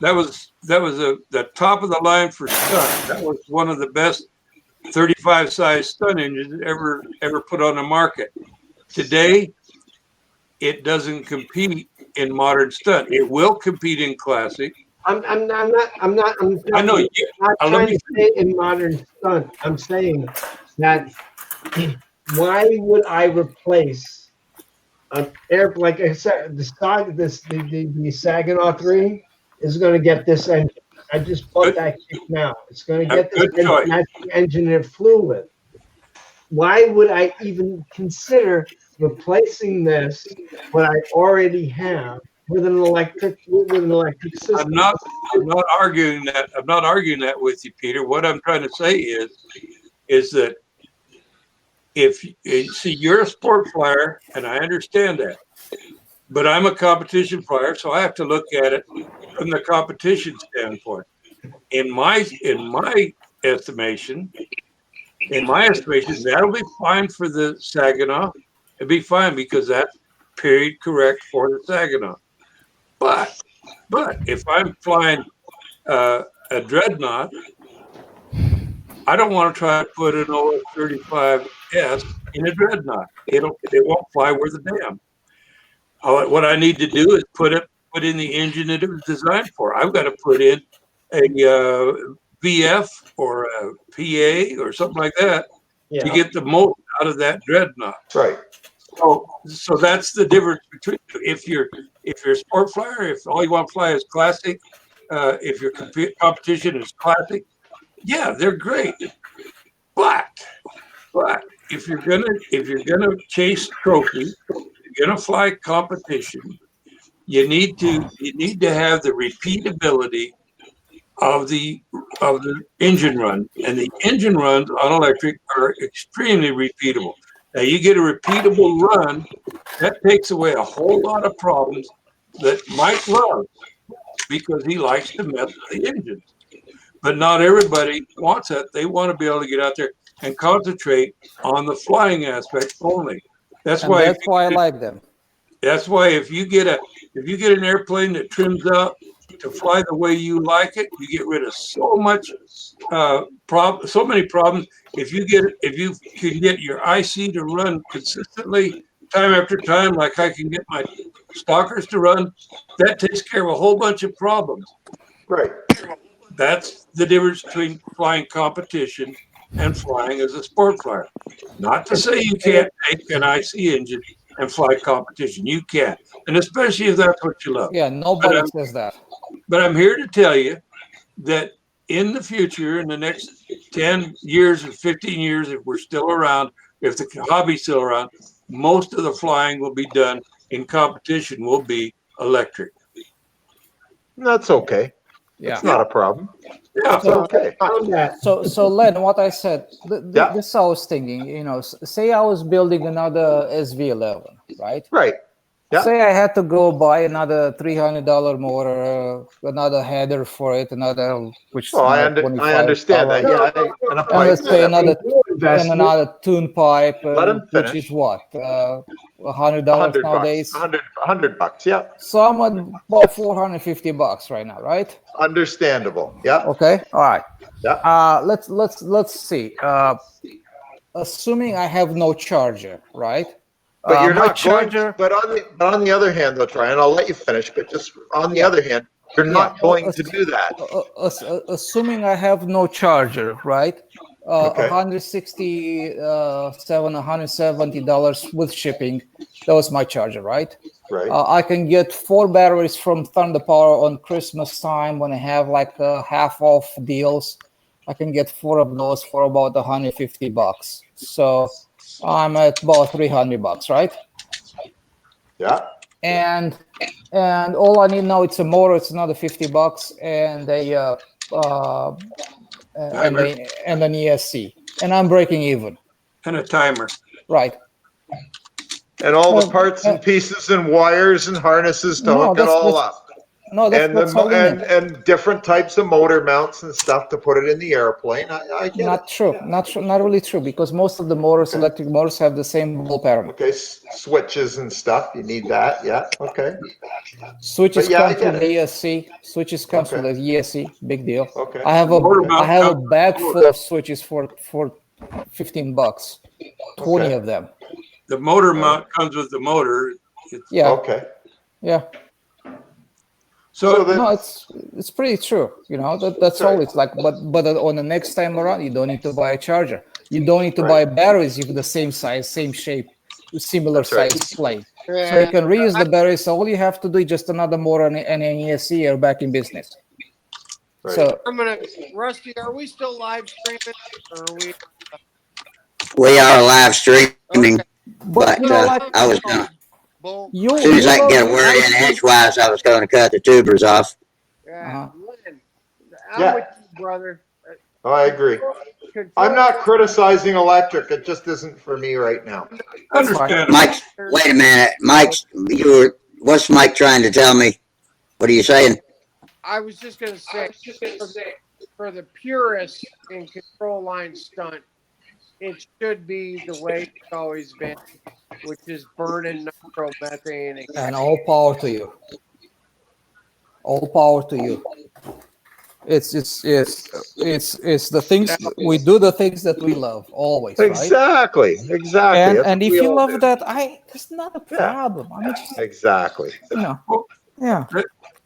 the top of the line for stunt. That was one of the best 35 size stunt engines ever put on the market. Today, it doesn't compete in modern stunt. It will compete in classic. I'm not I know. Not trying to say in modern stunt. I'm saying that why would I replace an air, like I said, the Saginaw 3 is going to get this engine. I just bought that kit now. It's going to get this engine. That's the engine it flew with. Why would I even consider replacing this what I already have with an electric system? I'm not arguing that. I'm not arguing that with you, Peter. What I'm trying to say is that if you see, you're a sport flyer, and I understand that, but I'm a competition flyer, so I have to look at it from the competition standpoint. In my estimation, that'll be fine for the Saginaw. It'd be fine because that's period correct for the Saginaw. But if I'm flying a Dreadnought, I don't want to try to put an OS-35S in a Dreadnought. It won't fly worth a damn. What I need to do is put in the engine that it was designed for. I've got to put in a VF or a PA or something like that to get the most out of that Dreadnought. Right. So that's the difference between if you're a sport flyer, if all you want to fly is classic, if your competition is classic, yeah, they're great. But if you're gonna chase trophies, you're gonna fly competition, you need to have the repeatability of the engine run, and the engine runs on electric are extremely repeatable. Now you get a repeatable run, that takes away a whole lot of problems that Mike loves because he likes to mess with the engines. But not everybody wants that. They want to be able to get out there and concentrate on the flying aspect only. That's why I like them. That's why if you get an airplane that trims up to fly the way you like it, you get rid of so much so many problems. If you can get your IC to run consistently time after time, like I can get my stalkers to run, that takes care of a whole bunch of problems. Right. That's the difference between flying competition and flying as a sport flyer. Not to say you can't take an IC engine and fly competition. You can, and especially if that's what you love. Yeah, nobody says that. But I'm here to tell you that in the future, in the next 10 years or 15 years, if we're still around, if the hobby's still around, most of the flying will be done in competition will be electric. That's okay. Yeah. It's not a problem. Yeah. It's okay. So Len, what I said, this I was thinking, say I was building another SV11, right? Right. Yeah. Say I had to go buy another $300 motor, another header for it, which. Oh, I understand that. Yeah, and a pipe. Let's say another tune pipe, which is what, $100 nowadays. $100. Yeah. So I'm at about $450 right now, right? Understandable. Yeah. Okay. All right. Yeah. Let's see. Assuming I have no charger, right? But you're not charger. But on the other hand, though, Troy, and I'll let you finish. But just on the other hand, you're not going to do that. Assuming I have no charger, right? Okay. $167, $170 with shipping. That was my charger, right? Right. I can get 4 batteries from Thunder Power on Christmas time when I have like half off deals. I can get 4 of those for about $150. So I'm at about $300, right? Yeah. And all I need now, it's a motor. It's another $50 and and an ESC, and I'm breaking even. And a timer. Right. And all the parts and pieces and wires and harnesses to No, hook it all up. No, that's all we need. And different types of motor mounts and stuff to put it in the airplane. I get Not it. true. Not really true, because most of the motors, electric motors, have the same ball pattern. Okay, switches and stuff. You need that. Yeah. Okay. Switches But yeah, I comes get with it. the ESC. Switches comes with the ESC. Big deal. Okay. I have Motor mount a comes bag with full of switches for $15. 20 Okay. of them. The motor mount comes with the motor. Yeah. Okay. Yeah. So No, it's pretty true. You know, that's all it's like. But on the next time around, you don't need to buy a charger. You don't need to buy batteries if the same size, same shape, similar size plane. So you can reuse the batteries. So all you have to do is just another motor and an ESC. You're back in business. Right. So Rusty, are we still live streaming? Or are we? We are live streaming, but you know, like, I was gonna. You, As soon as I can get a word in edgewise, I was going to cut the tubers off. Yeah, Lynn, I'm with you, brother. Oh, I agree. I'm not criticizing electric. It just isn't for me right now. Understandable. Mike, wait a minute. What's Mike trying to tell me? What are you saying? I was just going to say, for the purists in control line stunt, it should be the way it's always been, which is burning nitromethane. And all power to you. All power to you. It's the things we do, the things that we love always, right? Exactly. And if you love that, it's not a problem. I mean, just, exactly. You know, yeah.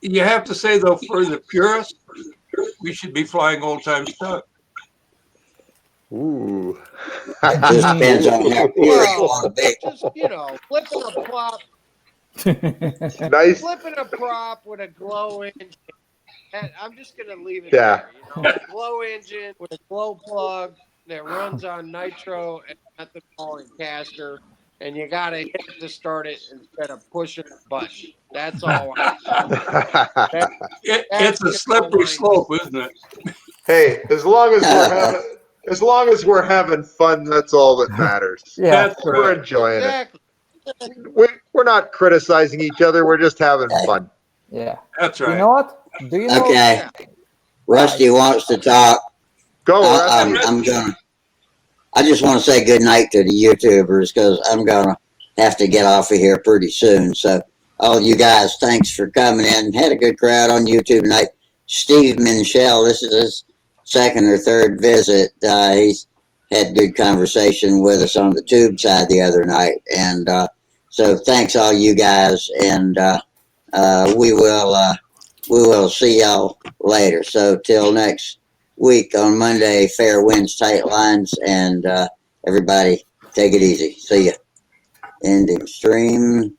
You have to say though, for the purist, we should be flying old time stunt. Ooh. It just depends on how pure you want to be. Just, flipping a prop. Nice. Flipping a prop with a glow engine. And I'm just going to leave it Yeah. there. A glow engine with a glow plug that runs on nitro and methanol and caster. And you got to hit it to start it instead of pushing the button. That's all. It's a slippery slope, isn't it? Hey, as long as we're having fun, that's all that matters. Yeah, we're enjoying exactly. it. We're not criticizing each other. We're just having fun. Yeah, that's right. You know what? Do you know? Okay, Rusty wants to talk. Go, I'm gonna. I just want to say good night to the YouTubers because I'm gonna have to get off of here pretty soon. So, all you guys, thanks for coming in. Had a good crowd on YouTube tonight. Steve Minshell, this is his second or third visit. He's had good conversation with us on the tube side the other night, and so thanks all you guys, and we will see y'all later. So till next week on Monday, fair winds, tight lines, and everybody take it easy. See ya. Ending stream.